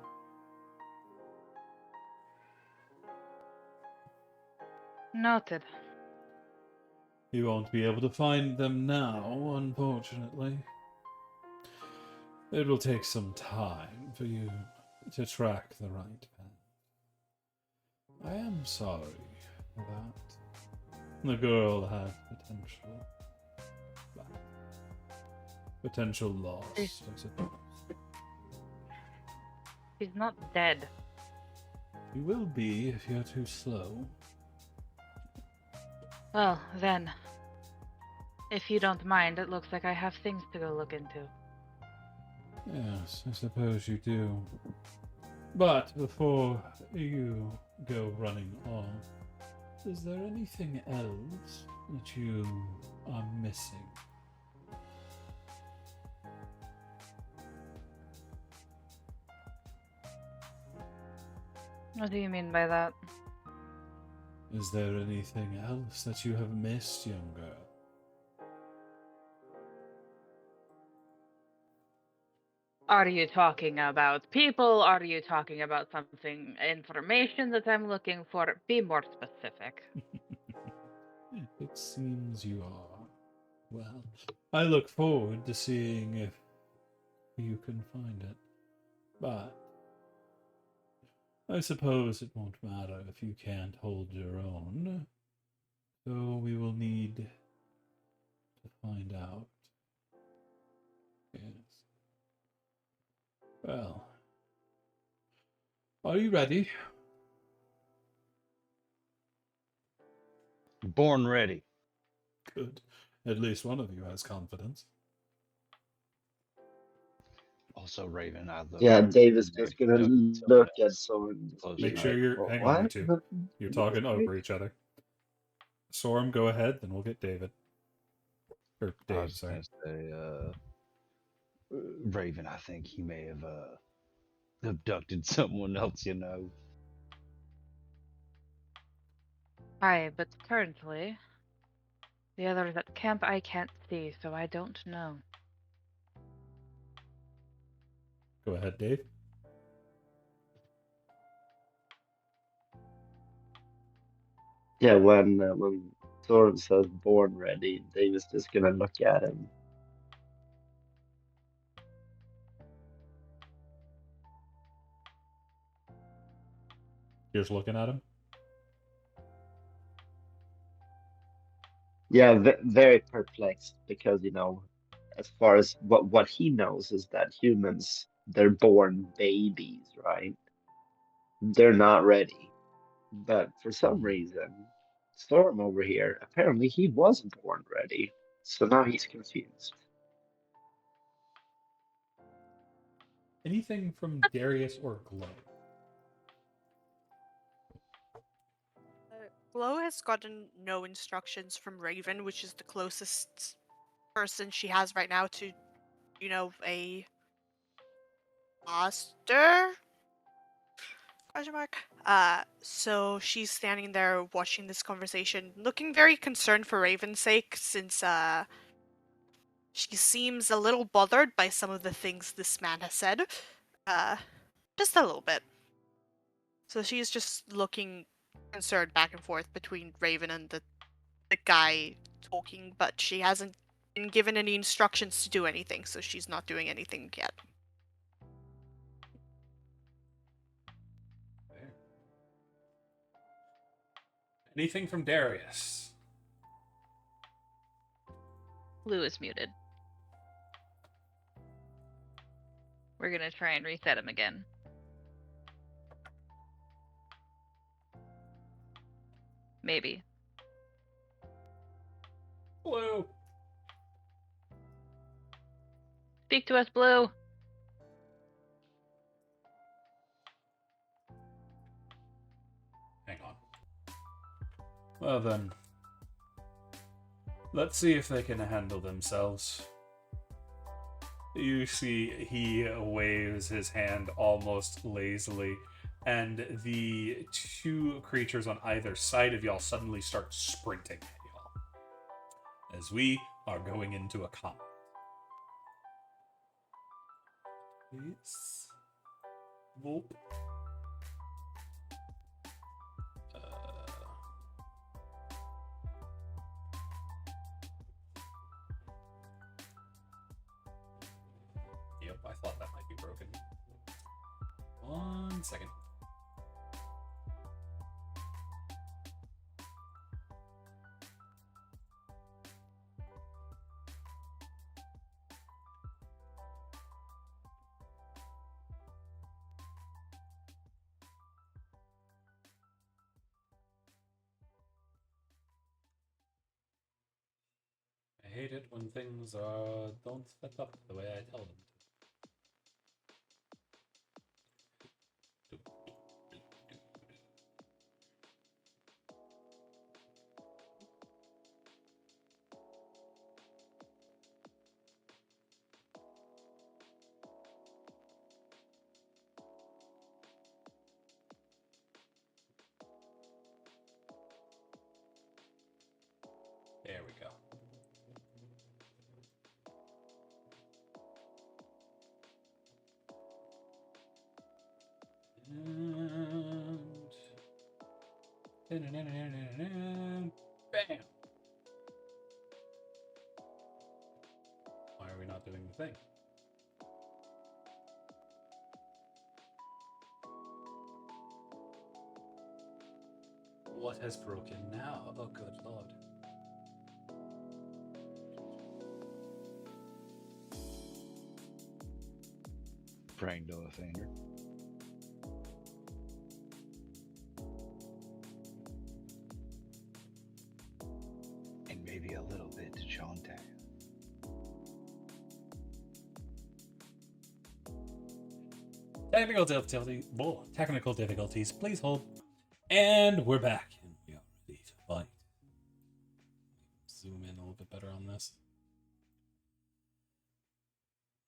Noted. You won't be able to find them now, unfortunately. It will take some time for you to track the right path. I am sorry for that. The girl had potential. But potential loss, I suppose. She's not dead. You will be if you're too slow. Well, then. If you don't mind, it looks like I have things to go look into. Yes, I suppose you do. But before you go running off, is there anything else that you are missing? What do you mean by that? Is there anything else that you have missed, young girl? Are you talking about people? Are you talking about something, information that I'm looking for? Be more specific. It seems you are. Well, I look forward to seeing if you can find it. But I suppose it won't matter if you can't hold your own. So we will need to find out. Yes. Well, are you ready? Born ready. Good. At least one of you has confidence. Also, Raven, I look. Yeah, David's just gonna Abducted someone look at else someone. close Make to sure me. you're. Hang on, you What? two. You're talking over each other. Sorum, go ahead, then we'll get David. Or I Dave, was sorry. gonna say, Raven, I think he may have abducted someone else, you know. Aye, but currently, the others at camp I can't see, so I don't know. Go ahead, Dave. Yeah, when Thorin says "born ready," David's just gonna look at him. You're just looking at him? Yeah, very perplexed because as far as what he knows is that humans, they're born babies, right? They're not ready. But for some reason, Storm over here, apparently he wasn't born ready. So now he's confused. Anything from Darius or Glow? Glow has gotten no instructions from Raven, which is the closest person she has right now to, a master? Question mark. So she's standing there watching this conversation, looking very concerned for Raven's sake, since she seems a little bothered by some of the things this man has said. Uh, just a little bit. So she's just looking concerned back and forth between Raven and the guy talking, but she hasn't been given any instructions to do anything, so she's not doing anything yet. Fair. Anything from Darius? Blue is muted. We're gonna try and reset him again. Maybe. Blue. Speak to us, Blue. Hang on. Well then, let's see if they can handle themselves. You see, he waves his hand almost lazily, and the two creatures on either side of y'all suddenly start sprinting at y'all. As we are going into a combat. Please. Whoop. Yep, I thought that might be broken. 1 second. I hate it when things don't set up the way I tell them to. There we go. And bam! Why are we not doing the thing? What has broken now? Oh, good lord. Praying to Lathander. And maybe a little bit to Chontai. Technical difficulties, please hold. And we're back. And we are ready to fight. Zoom in a little bit better on this.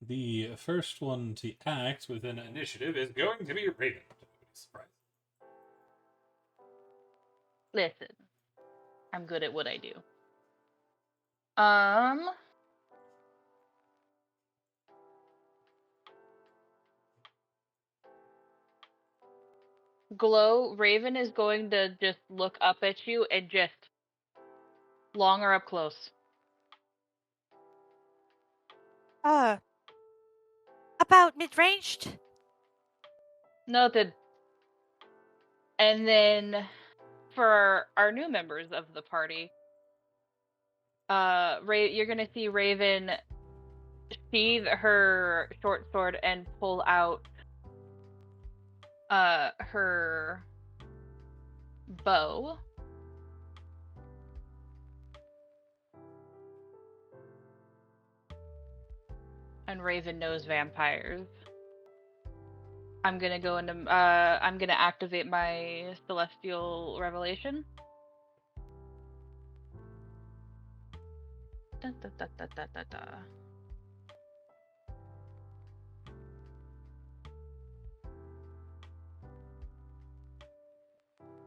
The first one to act within initiative is going to be Raven. Surprise. Listen, I'm good at what I do. Glow, Raven is going to just look up at you and just long her up close. About mid-ranged? Noted. And then for our new members of the party, you're gonna see Raven sheathe her short sword and pull out her bow. And Raven knows vampires. I'm gonna go into. I'm gonna activate my celestial revelation. Dun, dun, dun, dun, dun, dun, dun.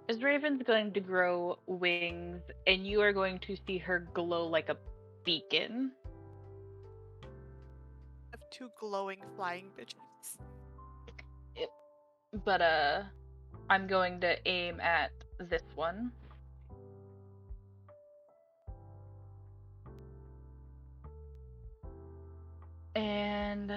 As Raven's going to grow wings, and you are going to see her glow like a beacon. I have 2 glowing flying bitches. But I'm going to aim at this one. And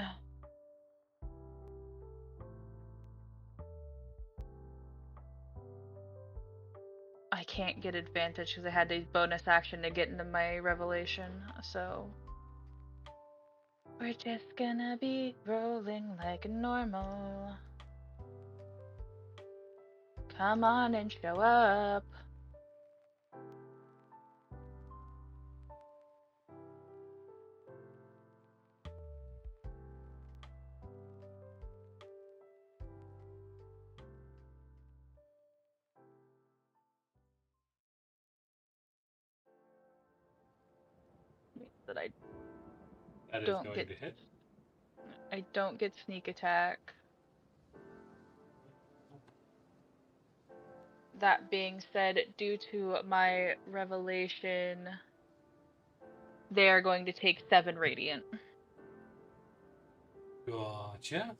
I can't get advantage because I had a bonus action to get into my revelation, so we're just gonna be rolling like normal. Come on and show up. That That is don't going get to hit. I don't get sneak attack. That being said, due to my revelation, they are going to take 7 radiant. Gotcha.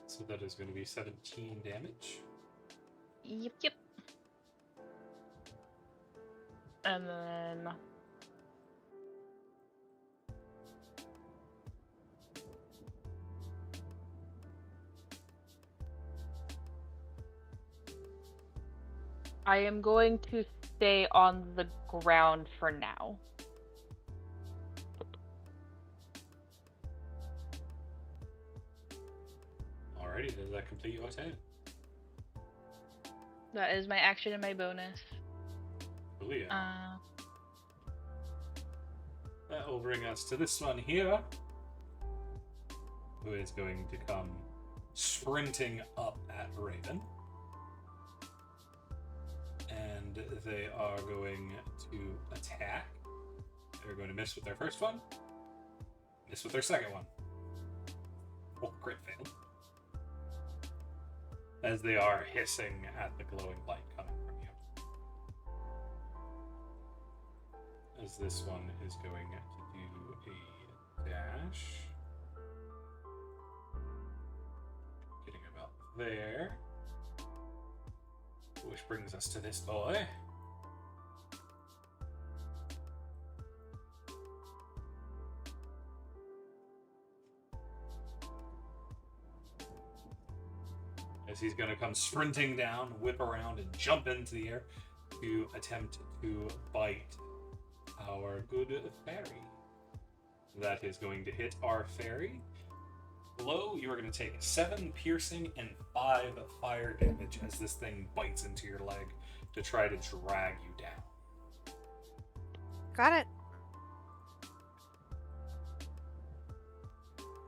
So that is going to be 17 damage. Yep. And then I am going to stay on the ground for now. Alrighty, does that complete your turn? That is my action and my bonus. Brilliant. That will bring us to this one here, who is going to come sprinting up at Raven. And they are going to attack. They're going to miss with their first one. Miss with their second one. Oh, crit fail. As they are hissing at the glowing light coming from you. As this one is going to do a dash. Getting about there. Which brings us to this boy. As he's going to come sprinting down, whip around, and jump into the air to attempt to bite our good fairy. That is going to hit our fairy. Blow, you are going to take 7 piercing and 5 fire damage as this thing bites into your leg to try to drag you down. Got it.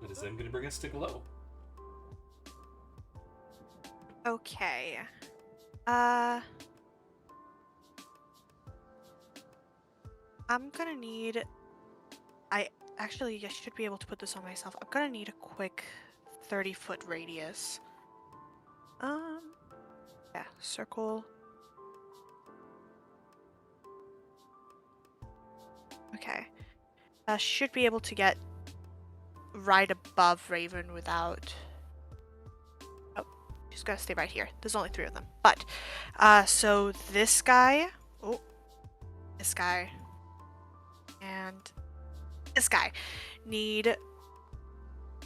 That is then going to bring us to Glow. Okay. I'm gonna need. I should be able to put this on myself. I'm gonna need a quick 30-foot radius. Yeah, circle. Okay. Should be able to get right above Raven without. Oh, she's gonna stay right here. There's only 3 of them. But, so this guy. Oh, this guy. And this guy need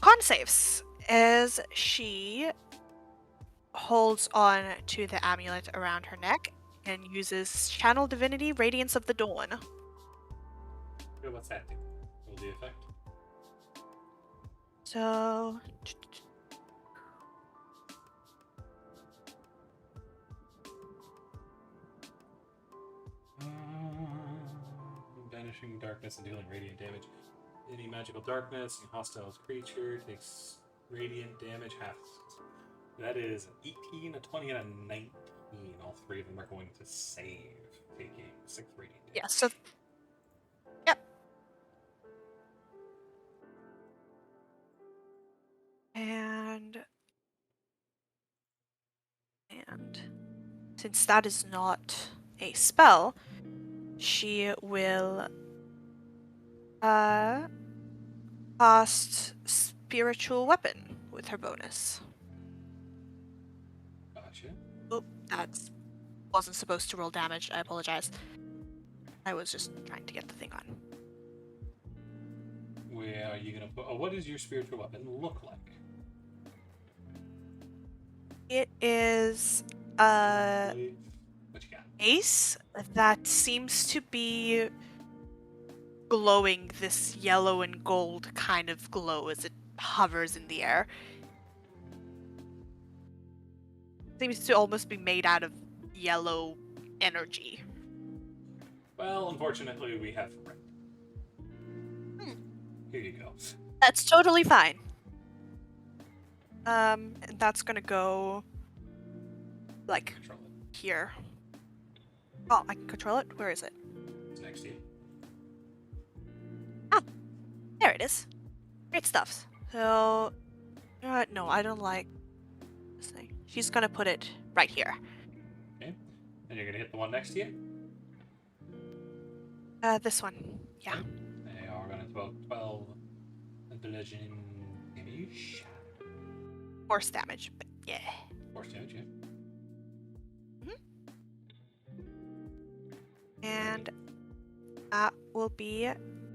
con saves as she holds on to the amulet around her neck and uses Channel Divinity Radiance of the Dawn. Okay, what's that do? What will the effect? So Banishing darkness and dealing radiant damage. Any magical darkness and hostile creature takes radiant damage half. That is an 18, a 20, and a 19. All three of them are going to save, taking 6 radiant damage. Yeah, so yep. And since that is not a spell, she will cast spiritual weapon with her bonus. Gotcha. Oh, that wasn't supposed to roll damage. I apologize. I was just trying to get the thing on. Where are you going to put... Oh, what does your spiritual weapon look like? It is What you got? ace that seems to be glowing this yellow and gold kind of glow as it hovers in the air. Seems to almost be made out of yellow energy. Well, unfortunately, we have red. Here you go. That's totally fine. And that's gonna go like Control it. here. Oh, I can control it? Where is it? It's next to you. Ah, there it is. Great stuff. So, no, I don't like this thing. She's gonna put it right here. Okay. And you're going to hit the one next to you? This one. Yeah. They are going to 12 bludgeoning damage. Force damage, but yeah. Force damage, yeah. And that will be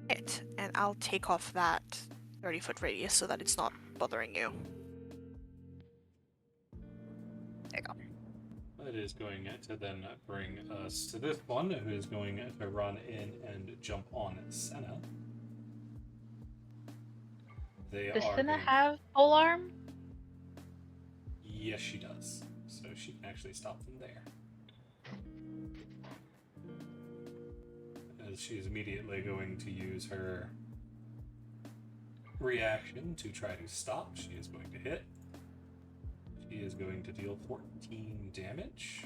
it. And I'll take off that 30-foot radius so that it's not bothering you. There you go. That is going to then bring us to this one, who is going to run in and jump on Senna. Does Senna have pole arm? Yes, she does. So she can actually stop them there. As she is immediately going to use her reaction to try to stop. She is going to hit. She is going to deal 14 damage.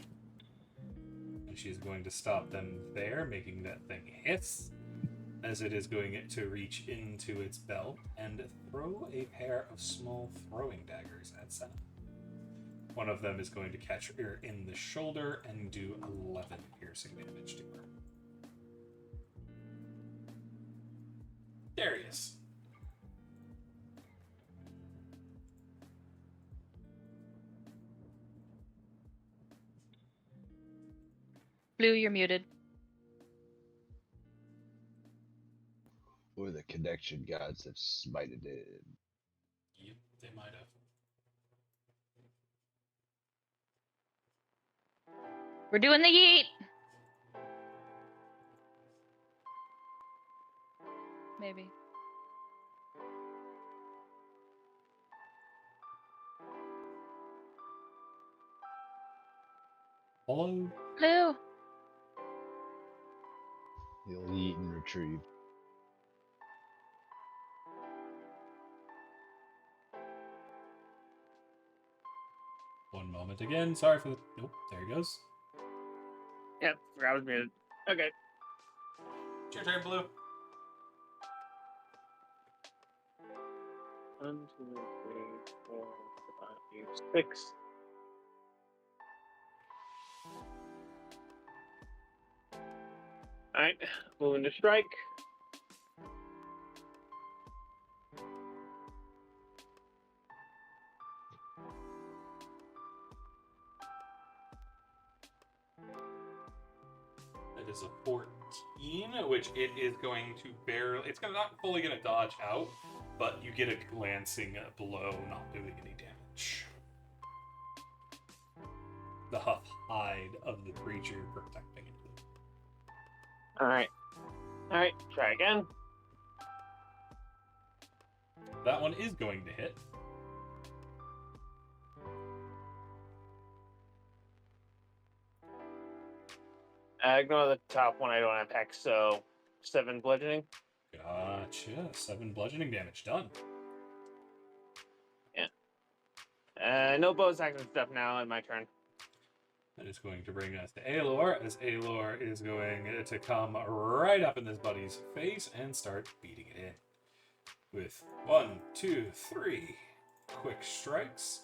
And she is going to stop them there, making that thing hiss. As it is going to reach into its belt and throw a pair of small throwing daggers at Senna. One of them is going to catch her in the shoulder and do 11 piercing damage to her. Darius. Blue, you're muted. Or the connection gods have smited it. Yep, they might have. We're doing the yeet! Maybe. Hello? Blue! He'll eat and retrieve. One moment again. Sorry for the... Nope, there he goes. Yep, I was muted. Okay. It's your turn, Blue. 1, 2, 3, 4, 5, 6. Alright, moving to strike. That is a 14, which it is going to barely... It's not fully going to dodge out, but you get a glancing blow, not doing any damage. The hide of the creature protecting it. Alright. Alright, try again. That one is going to hit. Ignore the top one, I don't have hex, so 7 bludgeoning. Gotcha. 7 bludgeoning damage. Done. No bonus action stuff now in my turn. That is going to bring us to Aelor, as Aelor is going to come right up in this buddy's face and start beating it in. With 1, 2, 3 quick strikes.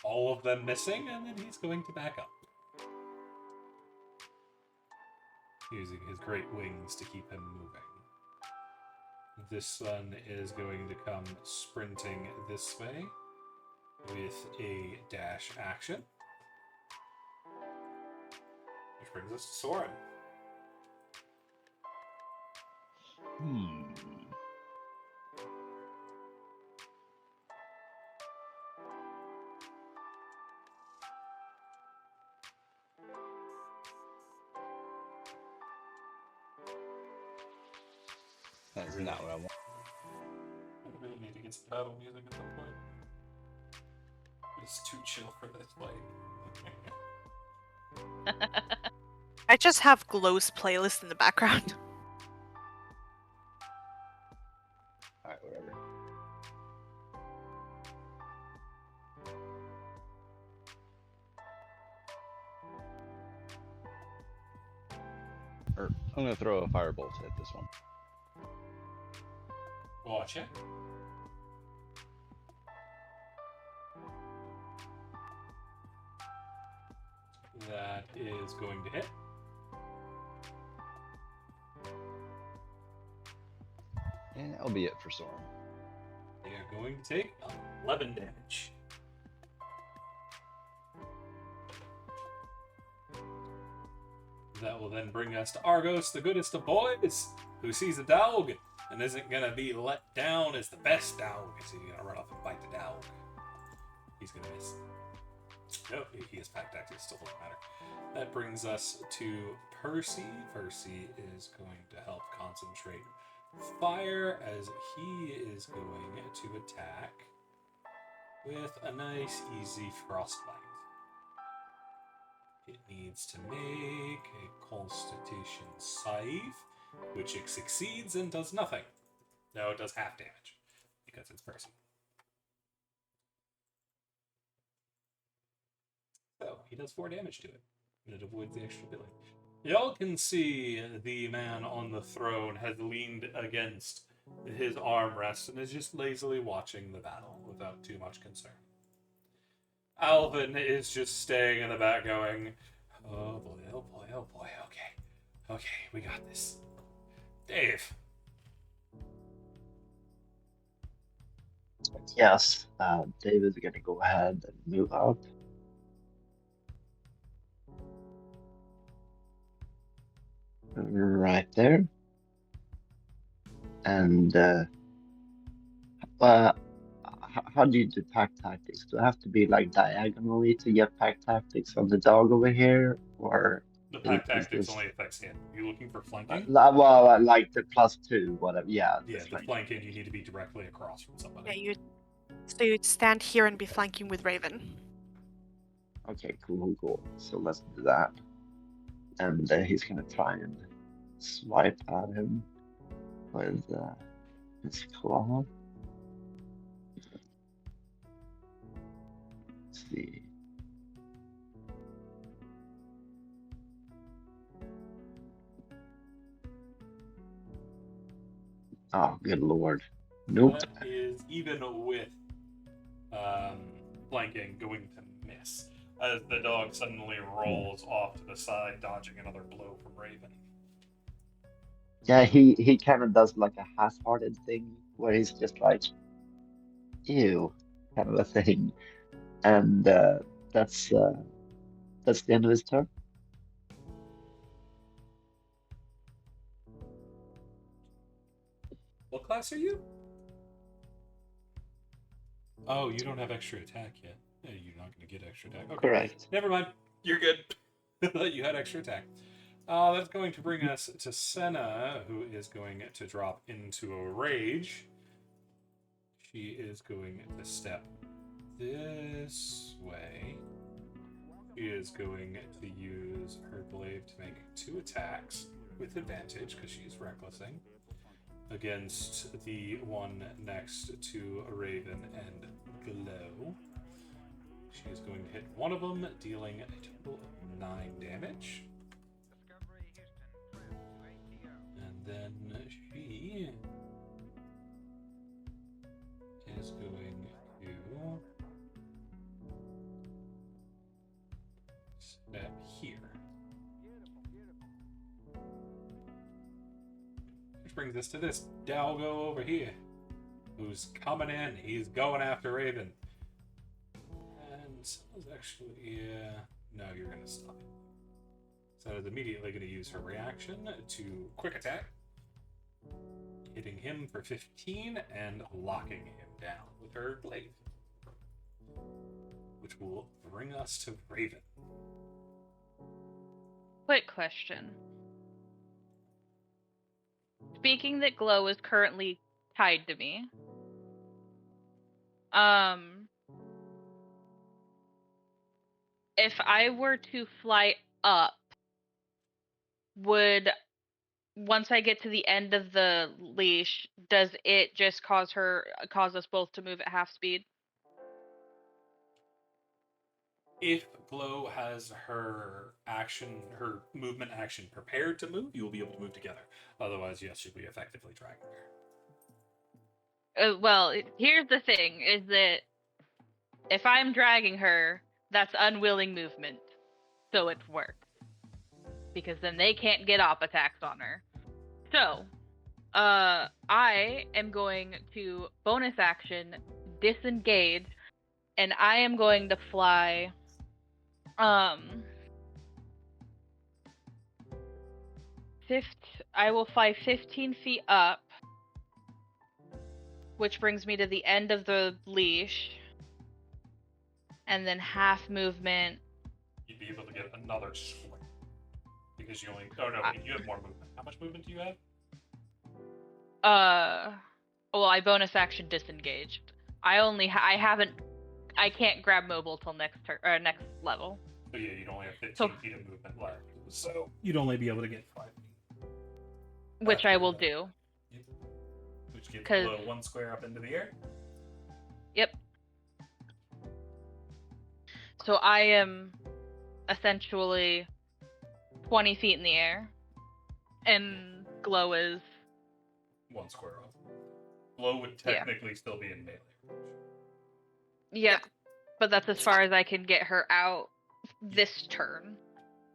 All of them missing, and then he's going to back up. Using his great wings to keep him moving. This one is going to come sprinting this way with a dash action. Which brings us to Soren. That's not what I want. I really need to get some battle music at some point. It's too chill for this fight. I just have Glow's playlist in the background. Alright, whatever. I'm gonna throw a firebolt at this one. Watch it. That is going to hit. And that'll be it for Soren. They are going to take 11 damage. That will then bring us to Argos, the goodest of boys, who sees a dog and isn't going to be let down as the best dog. Is he going to run off and bite the dog? He's going to miss. Nope, he is packed active, still doesn't matter. That brings us to Percy. Percy is going to help concentrate fire as he is going to attack with a nice, easy frostbite. It needs to make a Constitution save, which it succeeds and does nothing. No, it does half damage, because it's Percy. So, he does 4 damage to it, and it avoids the extra billing. Y'all can see the man on the throne has leaned against his armrest and is just lazily watching the battle without too much concern. Alvin is just staying in the back going, oh boy, oh boy, oh boy, okay, we got this. Dave. Yes, David's gonna go ahead and move up. Right there. And how do you do pack tactics? Do I have to be like diagonally to get pack tactics on the dog over here, or The pack is tactics this only affects him. You looking for flanking? like the +2, whatever? Yeah. Yeah, the flanking, you need to be directly across from somebody. Yeah, so you'd stand here and be flanking with Raven. Okay, cool. So let's do that. And he's gonna try and swipe at him with his claw. Let's see. Oh, good lord. Nope. That is, even with flanking, going to miss, as the dog suddenly rolls off to the side, dodging another blow from Raven. Yeah, he kind of does like a half-hearted thing where he's just like, ew, kind of a thing. And that's the end of his turn. What class are you? Oh, you don't have extra attack yet. Yeah, you're not going to get extra attack. Okay. Correct. Never mind. You're good. I thought you had extra attack. That's going to bring us to Senna, who is going to drop into a rage. She is going to step this way. She is going to use her glaive to make 2 attacks with advantage because she's recklessing. against the one next to Raven and Glow. She is going to hit one of them, dealing a total of 9 damage. And then she is going to step here. Which brings us to this Dalgo over here, who's coming in. He's going after Raven. And Sal's actually, yeah, no, you're going to stop it. Sal is immediately going to use her reaction to quick attack, hitting him for 15 and locking him down with her glaive, which will bring us to Raven. Quick question. Speaking that Glow is currently tied to me, if I were to fly up, would, once I get to the end of the leash, does it just cause us both to move at half speed? If Glow has her movement action prepared to move, you will be able to move together. Otherwise, yes, you'll be effectively dragging her. Well, here's the thing, is that if I'm dragging her, that's unwilling movement. So it works. Because then they can't get op attacks on her. So, I am going to bonus action disengage, and I am going to fly I will fly 15 feet up, which brings me to the end of the leash, and then half movement. You'd be able to get another swing. Because you only... Oh, no, you have more movement. How much movement do you have? Well, I bonus action disengaged. I can't grab mobile till next level. So yeah, you'd only have 15 feet of movement left. So you'd only be able to get 5 feet. Which I will do. Yep. Which gives Glow 1 square up into the air. Yep. So I am essentially 20 feet in the air. And Glow is 1 square off. Glow would technically still be in melee range. Yep. But that's as far as I can get her out this turn.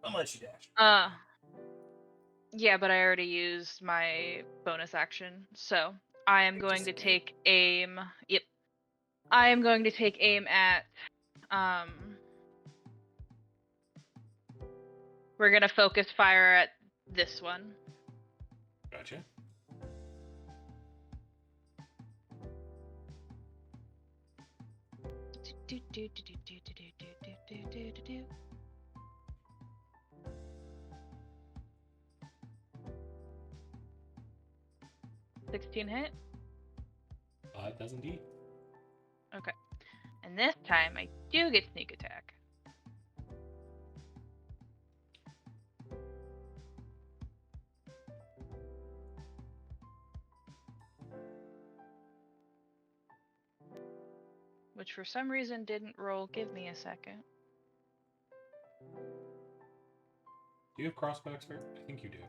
Unless you dash. Yeah, but I already used my bonus action. So I am going to take aim. Yep. I am going to take aim at we're gonna focus fire at this one. Gotcha. Do. 16 hit? It does indeed. Okay. And this time I do get sneak attack. Which for some reason didn't roll. Give me a second. Do you have crossbow expert? I think you do.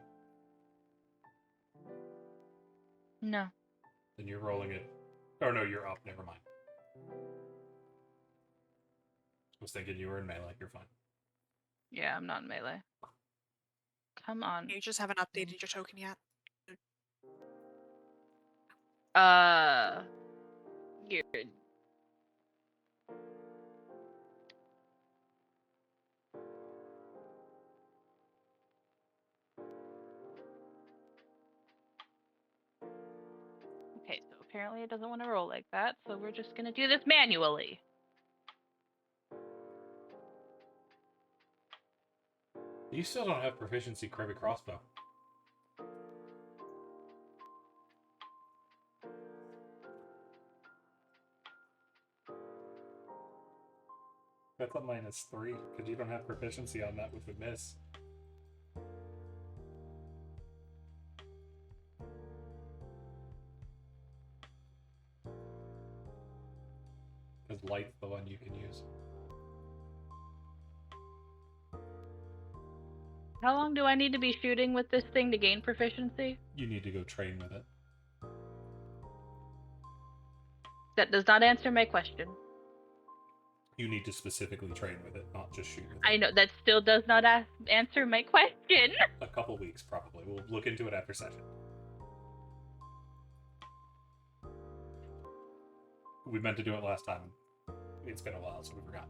No. Then you're rolling it. Oh no, you're up. Never mind. I was thinking you were in melee. You're fine. Yeah, I'm not in melee. Come on. You just haven't updated your token yet. You're... Okay, so apparently it doesn't want to roll like that, so we're just gonna do this manually. You still don't have proficiency Kirby crossbow. That's a -3, because you don't have proficiency on that with a miss. Is light the one you can use? How long do I need to be shooting with this thing to gain proficiency? You need to go train with it. That does not answer my question. You need to specifically train with it, not just shoot with it. I know that still does not answer my question. A couple weeks, probably. We'll look into it after session. We meant to do it last time. It's been a while, so we forgot.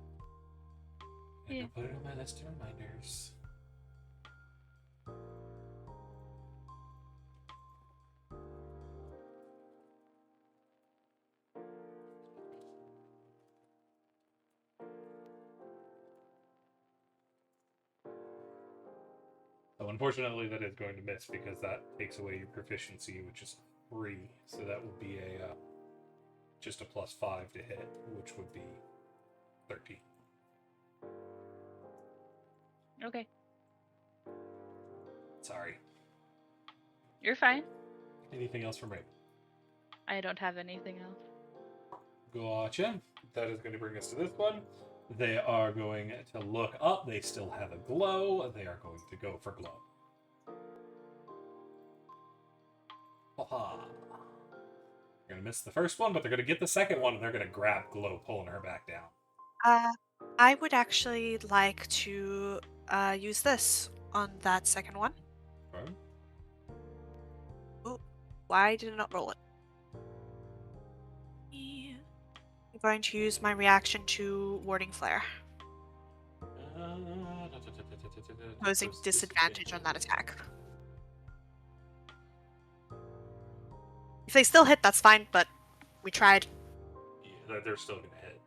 I Yeah. can put it on my list of reminders. So unfortunately, that is going to miss because that takes away your proficiency, which is 3. So that would be a just a +5 to hit, which would be 13. Okay. Sorry. You're fine. Anything else from Raven? I don't have anything else. Gotcha. That is going to bring us to this one. They are going to look up. They still have a glow. They are going to go for glow. Haha. They're going to miss the first one, but they're going to get the second one, and they're going to grab glow, pulling her back down. I would actually like to use this on that second one. Okay. Ooh, why did I not roll it? I'm going to use my reaction to warding flare, posing disadvantage on that attack. If they still hit, that's fine, but we tried. Yeah, they're still going to hit.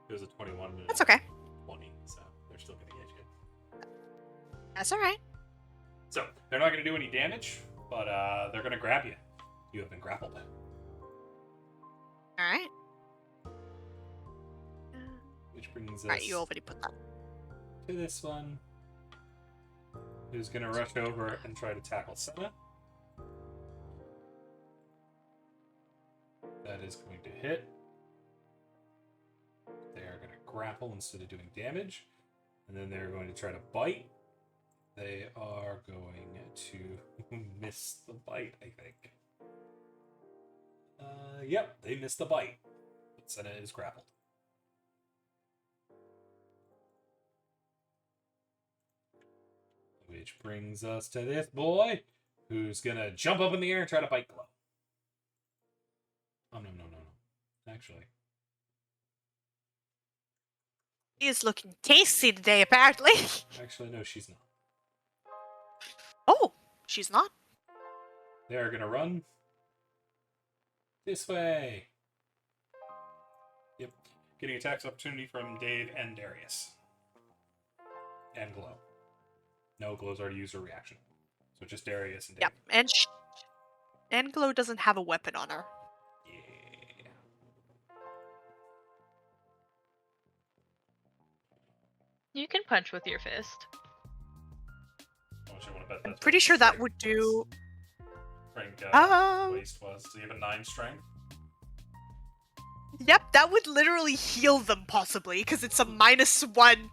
It was a 21 and That's okay. 20, so they're still going to get you. That's alright. So, they're not going to do any damage, but they're going to grab you. You have been grappled. Alright. Which brings us Alright, you already put that. to this one, who's going to rush over and try to tackle Senna. That is going to hit. They are going to grapple instead of doing damage. And then they're going to try to bite. They are going to miss the bite, I think. Yep, they missed the bite. But Senna is grappled. Which brings us to this boy, who's gonna jump up in the air and try to bite Glow. Oh, no. Actually. He is looking tasty today, apparently. Actually, no, she's not. Oh, she's not? They are gonna run this way. Yep. Getting attacks opportunity from Dave and Darius. And Glow. No, Glow's already used her reaction. So just Darius and Dave. Yep, and Glow doesn't have a weapon on her. Yeah. You can punch with your fist. I want to bet I'm that's pretty what sure that strength would do. Strength waste was. So you have a 9 strength. Yep, that would literally heal them, possibly, because it's a -1.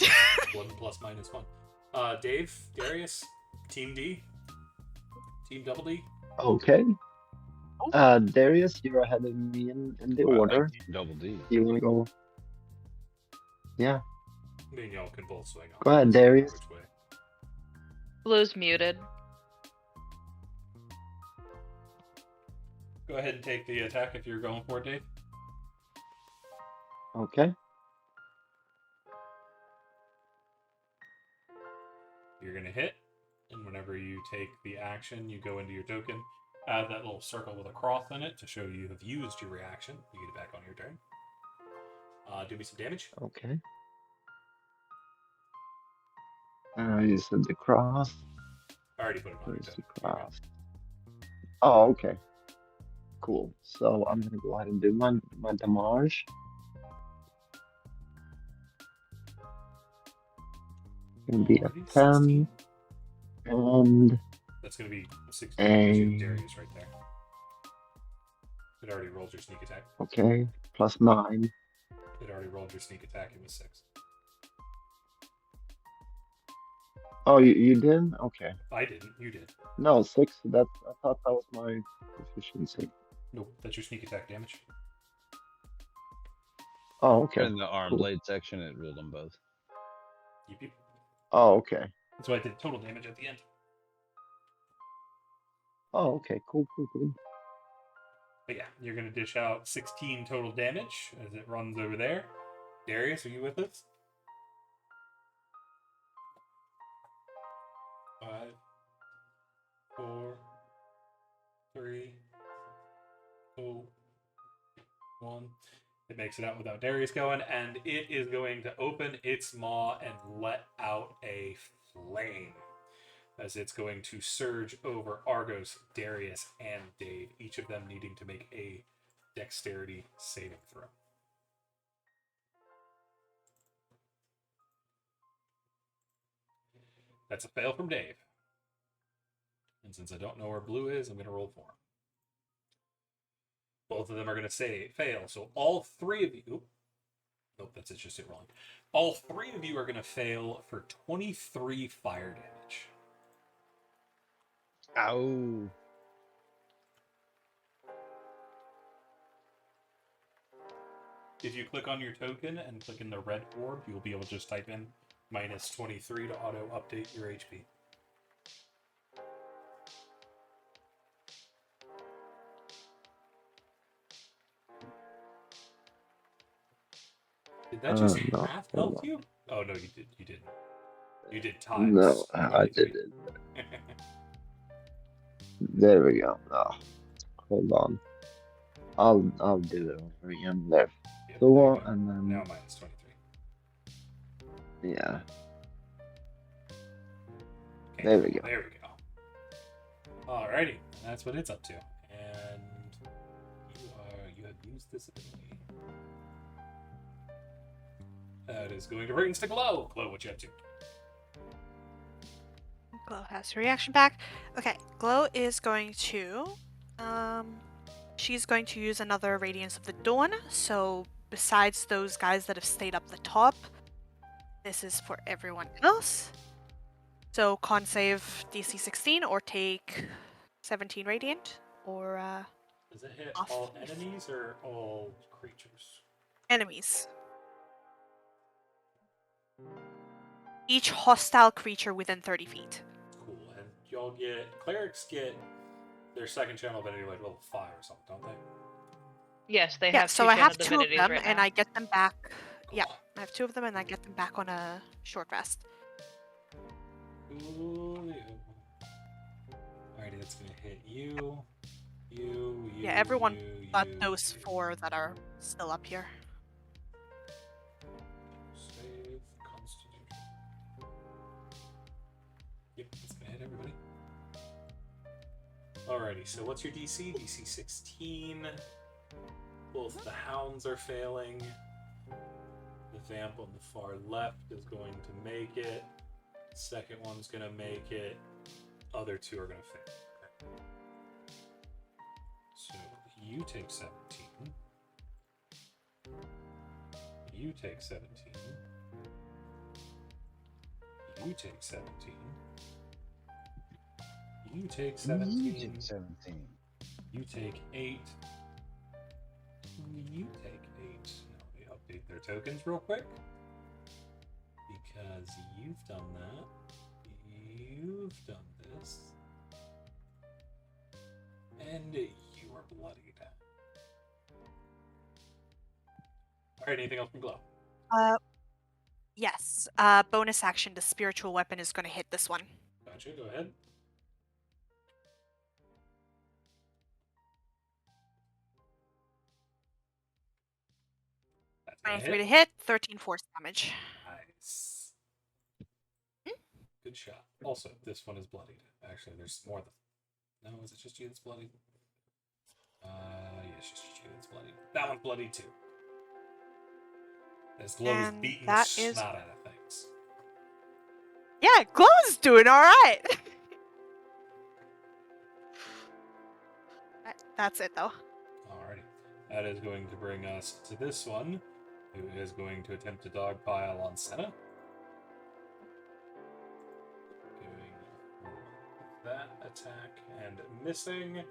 1 plus -1. Dave, Darius, Team D, Team Double D. Okay. Darius, you're ahead of me in the order. Double D. You want to go? Yeah. I mean, y'all can both swing on. Go ahead, Darius. Which way? Blue's muted. Go ahead and take the attack if you're going for it, Dave. Okay. You're going to hit, and whenever you take the action, you go into your token, add that little circle with a cross in it to show you have used your reaction. You get it back on your turn. Do me some damage. Okay. You said the cross. I already put it on your Where's the token. cross? Oh, okay. Cool. So I'm gonna go ahead and do my damage. Gonna be a 10, and That's going to be a 16 And- Darius right there. It already rolled your sneak attack. okay, +9. It already already rolled your sneak attack. It was 6. Oh, you did? Okay. I didn't. You did. No, 6. I thought that was my proficiency. Nope, that's your sneak attack damage. Oh, okay. In the arm Cool. blade section, it ruled them both. Yep. Oh, okay. That's why I did total damage at the end. Oh, okay. Cool. But yeah, you're going to dish out 16 total damage as it runs over there. Darius, are you with us? 5, 4, 3, 2, 1. It makes it out without Darius going, and it is going to open its maw and let out a flame as it's going to surge over Argos, Darius, and Dave, each of them needing to make a dexterity saving throw. That's a fail from Dave. And since I don't know where blue is, I'm going to roll for him. Both of them are going to say fail. So all 3 of you... Nope, that's it, just it rolling. All 3 of you are going to fail for 23 fire damage. Ow. If you click on your token and click in the red orb, you'll be able to just type in minus 23 to auto update your HP. Did that just No, half hold health on. you? Oh no, you didn't. You did times. No, I 23. did it. There we go. Oh, hold on. I'll do it over again. There. Yep, So there you go. and then Now minus 23. yeah. Okay, There we go. There we go. Alrighty, that's what it's up to. And you have used this ability. That is going to bring us to Glow. Glow, what you up to? Glow has her reaction back. Okay, Glow is going to she's going to use another Radiance of the Dawn. So besides those guys that have stayed up the top, this is for everyone else. So con save DC 16 or take 17 Radiant or Does it hit off. all enemies or all creatures? Enemies. Each hostile creature within 30 feet. Cool. And y'all clerics get their second channel divinity like level 5 or something, don't they? Yes, they Yeah, have so two I have channel 2 of divinities them, right and now. I get them back. Cool. Yeah, I have 2 of them, and I get them back on a short rest. Cool. Alrighty, that's gonna hit you. Yeah, everyone you, but you, those you. 4 that are still up here. Save Constitution. Yep, that's gonna hit everybody. Alrighty, so what's your DC? DC 16. Both the hounds are failing. The vamp on the far left is going to make it. Second one's gonna make it. Other 2 are gonna fail. Okay. So you take 17. You take 17. You take 17. You take 17. 17. You take 8. You take 8. Now let me update their tokens real quick. Because you've done that. You've done this. And you are bloodied. Alright, anything else from Glow? Yes. Bonus action, the spiritual weapon is going to hit this one. Gotcha, go ahead. That's gonna 23 to hit. hit, 13 force damage. Nice. Good shot. Also, this one is bloodied. Actually, there's more than... No, is it just you that's bloodied? Yeah, it's just you that's bloodied. That one's bloodied too. As Glow is And beating that the is- snot out of things. Yeah, Glow's doing alright! That's it though. Alrighty. That is going to bring us to this one. who is going to attempt to dogpile on Senna. Going for that attack and missing.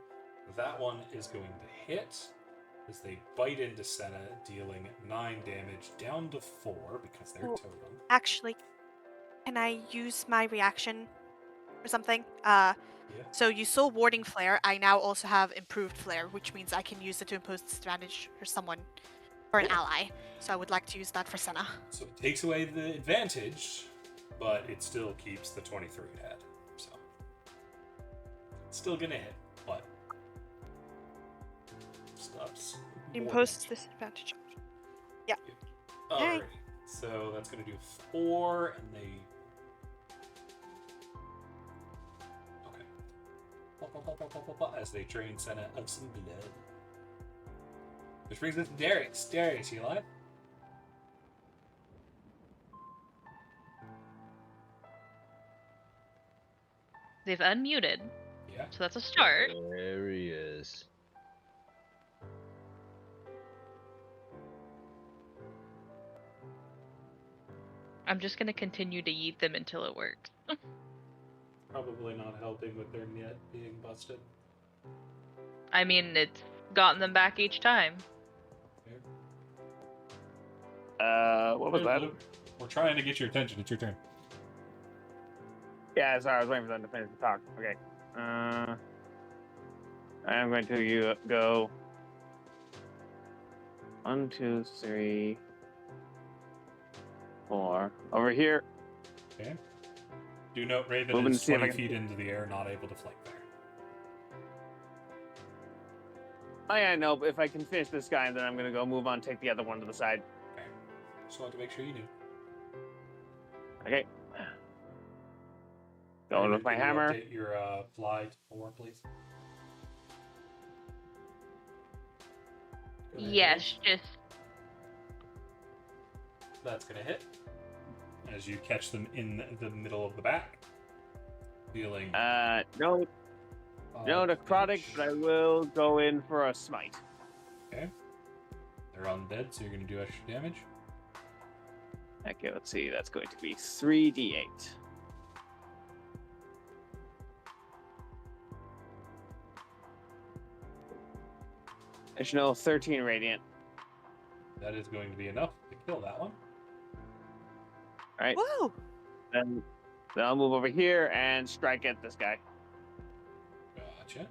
That one is going to hit as they bite into Senna, dealing 9 damage down to 4 because they're Oh. totem. Actually, can I use my reaction or something? Yeah. So you saw Warding Flare. I now also have Improved Flare, which means I can use it to impose disadvantage for someone, or an ally. So I would like to use that for Senna. So it takes away the advantage, but it still keeps the 23 it had. So it's still gonna hit, but stops. Impose disadvantage. Yeah. Alright. So that's gonna do 4, and they. Okay. As they drain Senna of some blood. Which brings us to Darius. Darius, you alive? They've unmuted, Yeah. so that's a start. There he is. I'm just gonna continue to yeet them until it works. Probably not helping with their net being busted. I mean, it's gotten them back each time. What was that? We're trying to get your attention. It's your turn. Yeah, sorry, I was waiting for them to finish the talk. Okay. I'm going to go 1, 2, 3, 4 over here. Okay. Do note Raven Moving is to see if 20 I can- feet into the air, not able to flank there. Oh yeah, no. If I can finish this guy, then I'm gonna go move on, take the other one to the side. Okay. Just wanted to make sure you knew. Okay. Going with my Can you hammer. Update your fly to 4, please. Go ahead, Yes, Dave. just That's gonna hit. As you catch them in the middle of the back. Dealing. No necrotic, but I will go in for a smite. Okay. They're undead, so you're gonna do extra damage. Okay, let's see. That's going to be 3d8. Additional 13 radiant. That is going to be enough to kill that one. All right. Woo! Then I'll move over here and strike at this guy. Gotcha.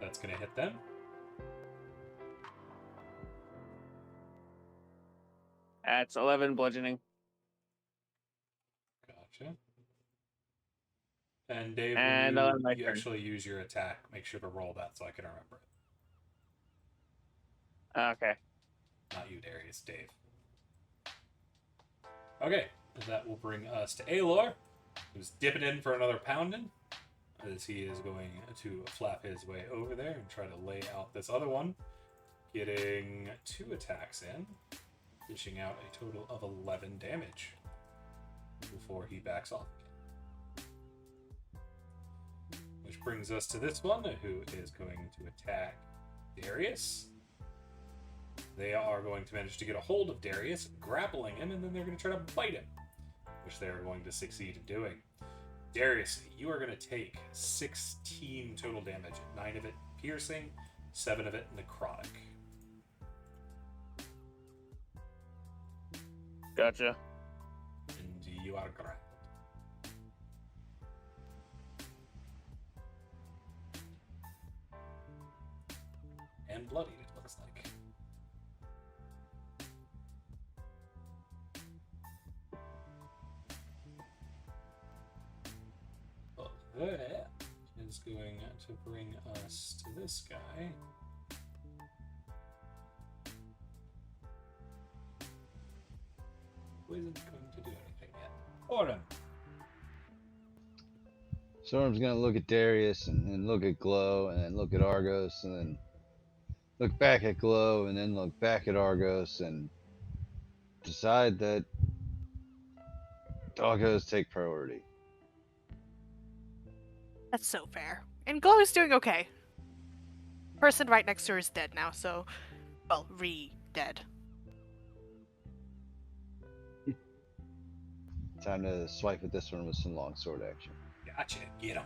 That's gonna hit them. That's 11 bludgeoning. Gotcha. And Dave, And when my you turn. actually use your attack, make sure to roll that so I can remember it. Okay. Not you, Darius, Dave. Okay, that will bring us to Aelor, who's dipping in for another pounding, as he is going to flap his way over there and try to lay out this other one, getting 2 attacks in, dishing out a total of 11 damage before he backs off. Which brings us to this one, who is going to attack Darius. They are going to manage to get a hold of Darius, grappling him, and then they're going to try to bite him, which they are going to succeed in doing. Darius, you are going to take 16 total damage, 9 of it piercing, 7 of it necrotic. Gotcha. And you are grappled. And bloodied, it looks like. Well, that is going to bring us to this guy. Who isn't going to do anything yet? Orin. Storm's gonna look at Darius and then look at Glow and then look at Argos and then look back at Glow and then look back at Argos and decide that doggos take priority. That's so fair. And Glow is doing okay. Person right next to her is dead now, so... Well, dead. Time to swipe at this one with some longsword action. Gotcha. Get him.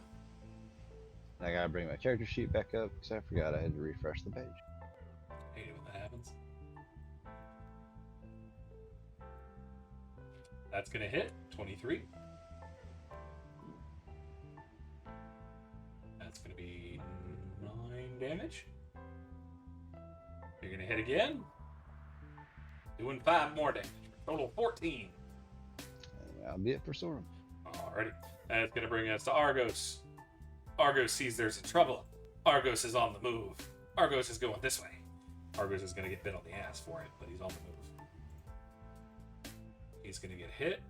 I gotta bring my character sheet back up because I forgot I had to refresh the page. I hate it when that happens. That's gonna hit 23. That's gonna be 9 damage. You're gonna hit again. Doing 5 more damage. Total 14. And that'll be it for Sorum. Alrighty. That's gonna bring us to Argos. Argos sees there's a trouble. Argos is on the move. Argos is going this way. Argos is gonna get bit on the ass for it, but he's on the move. He's gonna get hit.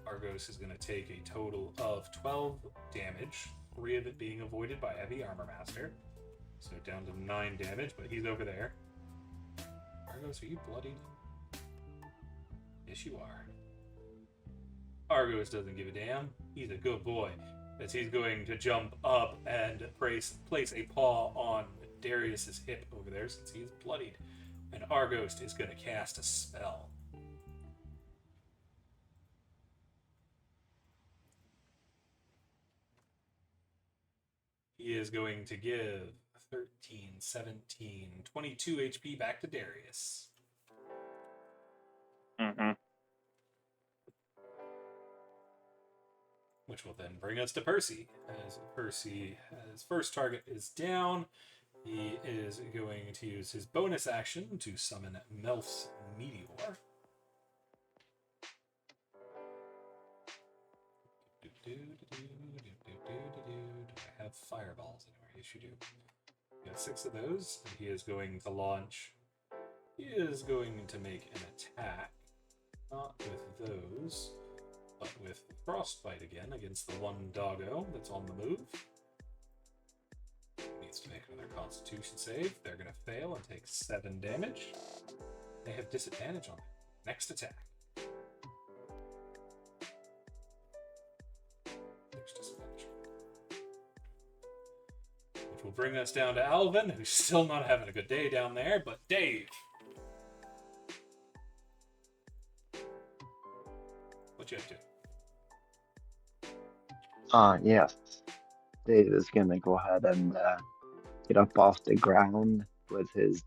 Argos is gonna take a total of 12 damage, 3 of it being avoided by Heavy Armor Master. So down to 9 damage, but he's over there. Argos, are you bloodied? Yes, you are. Argos doesn't give a damn. He's a good boy. As he's going to jump up and place a paw on Darius's hip over there since he's bloodied. And Argos is going to cast a spell. He is going to give 13, 17, 22 HP back to Darius. Mm-hmm. Which will then bring us to Percy. As Percy, his first target is down, he is going to use his bonus action to summon Melf's Meteor. Do I have fireballs anywhere? Yes, you do. You got 6 of those, and he is going to launch. He is going to make an attack, not with those, but with Frostbite again against the one doggo that's on the move. Needs to make another Constitution save. They're going to fail and take 7 damage. They have disadvantage on it. Next attack. There's disadvantage. Which will bring us down to Alvin, who's still not having a good day down there, but Dave. What you up to? Yes. Dave is gonna go ahead and get up off the ground with his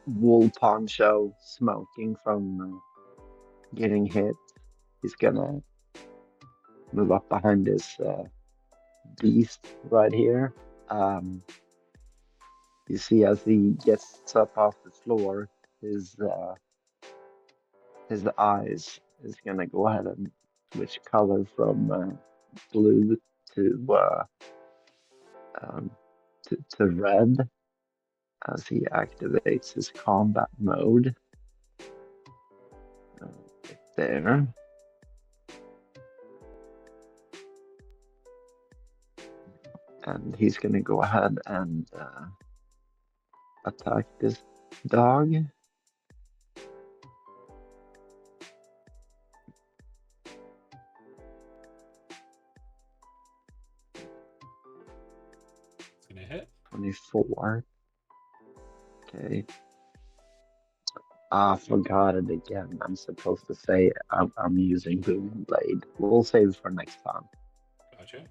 wool poncho smoking from getting hit. He's gonna move up behind this beast right here. You see, as he gets up off the floor, his eyes is gonna go ahead and switch color from blue to red as he activates his combat mode. Right there. And he's gonna go ahead and attack this dog. It's gonna hit. 24. Okay. I forgot it again. I'm supposed to say I'm using Boom Blade. We'll save it for next time. Gotcha.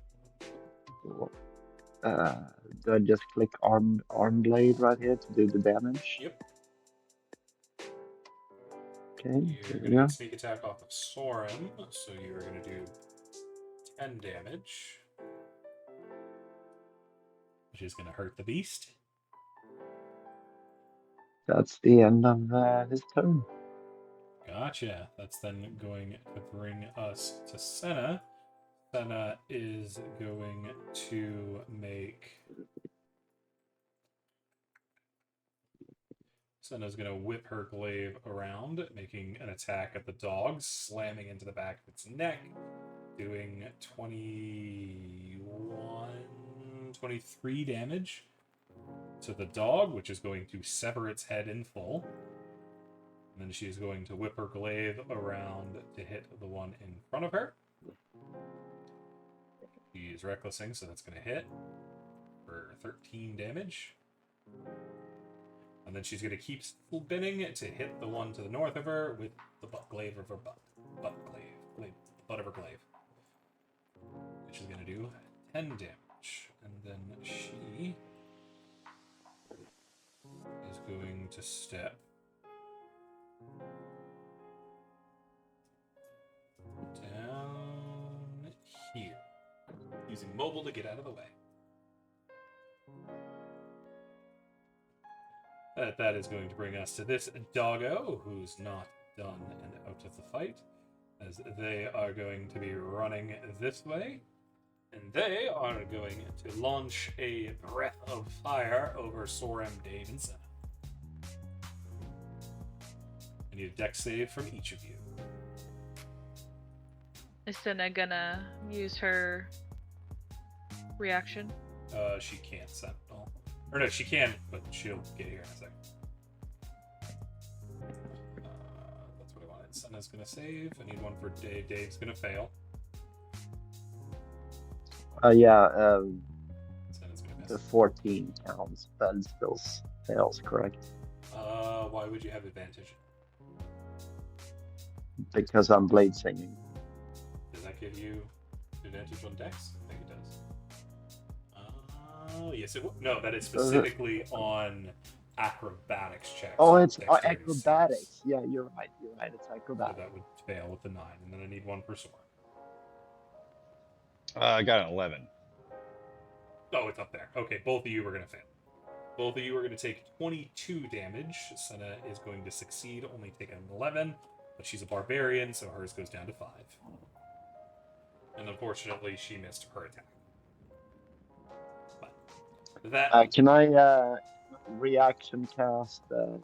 Do I just click on Blade right here to do the damage? Yep. Okay. You're Here going we to go. get sneak attack off of Soren, so you're going to do 10 damage. Which is going to hurt the beast. That's the end of his turn. Gotcha. That's then going to bring us to Senna. Senna is going to make... Senna's going to whip her glaive around, making an attack at the dog, slamming into the back of its neck, doing 23 damage to the dog, which is going to sever its head in full. And then she's going to whip her glaive around to hit the one in front of her. She's recklessing, so that's going to hit for 13 damage. And then she's going to keep spinning to hit the one to the north of her with the butt glaive of her butt. The butt of her glaive. Which is going to do 10 damage. And then she is going to step down here, using mobile to get out of the way. That is going to bring us to this doggo, who's not done and out of the fight, as they are going to be running this way, and they are going to launch a breath of fire over Sorem Davidson. I need a dex save from each of you. Is Senna gonna use her reaction? She can't sentinel. Or no, she can, but she'll get here in a second. That's what I wanted. Senna's gonna save. I need one for Dave. Dave's gonna fail. Senna's gonna miss. The 14 counts, but it still fails, correct? Why would you have advantage? Because I'm blade singing. Does that give you advantage on dex? I think it does. Yes, no, that is specifically on acrobatics checks. Oh, it's dexterity acrobatics. saves. Yeah, you're right. It's So acrobatics. that would fail with the 9, and then I need one for Sora. I got an 11. Oh, it's up there. Okay, both of you are going to fail. Both of you are going to take 22 damage. Senna is going to succeed, only taking an 11, but she's a barbarian, so hers goes down to 5. And unfortunately, she missed her attack. But that Can I reaction cast? What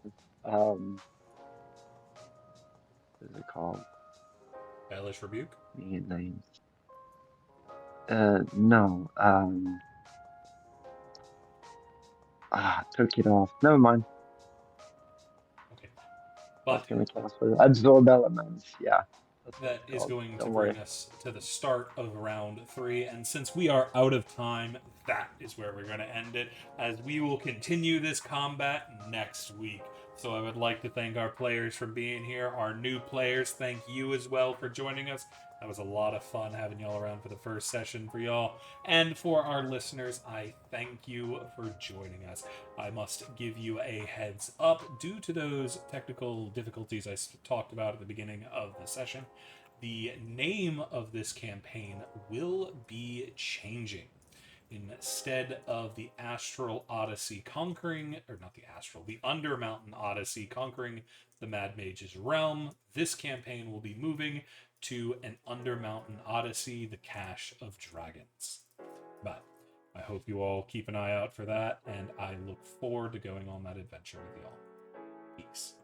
is it called? Hellish Rebuke. Names. No. Took it off. Never mind. Okay. I was But gonna cast with absorb elements. Yeah. That's what that it's is called. going to Don't bring worry. us to the start of round 3, and since we are out of time, that is where we're going to end it, as we will continue this combat next week. So I would like to thank our players for being here. Our new players, thank you as well for joining us. That was a lot of fun having y'all around for the first session for y'all. And for our listeners, I thank you for joining us. I must give you a heads up. Due to those technical difficulties I talked about at the beginning of the session, the name of this campaign will be changing. Instead of the Astral Odyssey conquering, or not the Astral, the Undermountain Odyssey conquering the Mad Mage's realm, this campaign will be moving to an Undermountain Odyssey, the Cache of Dragons. But I hope you all keep an eye out for that, and I look forward to going on that adventure with y'all. Peace.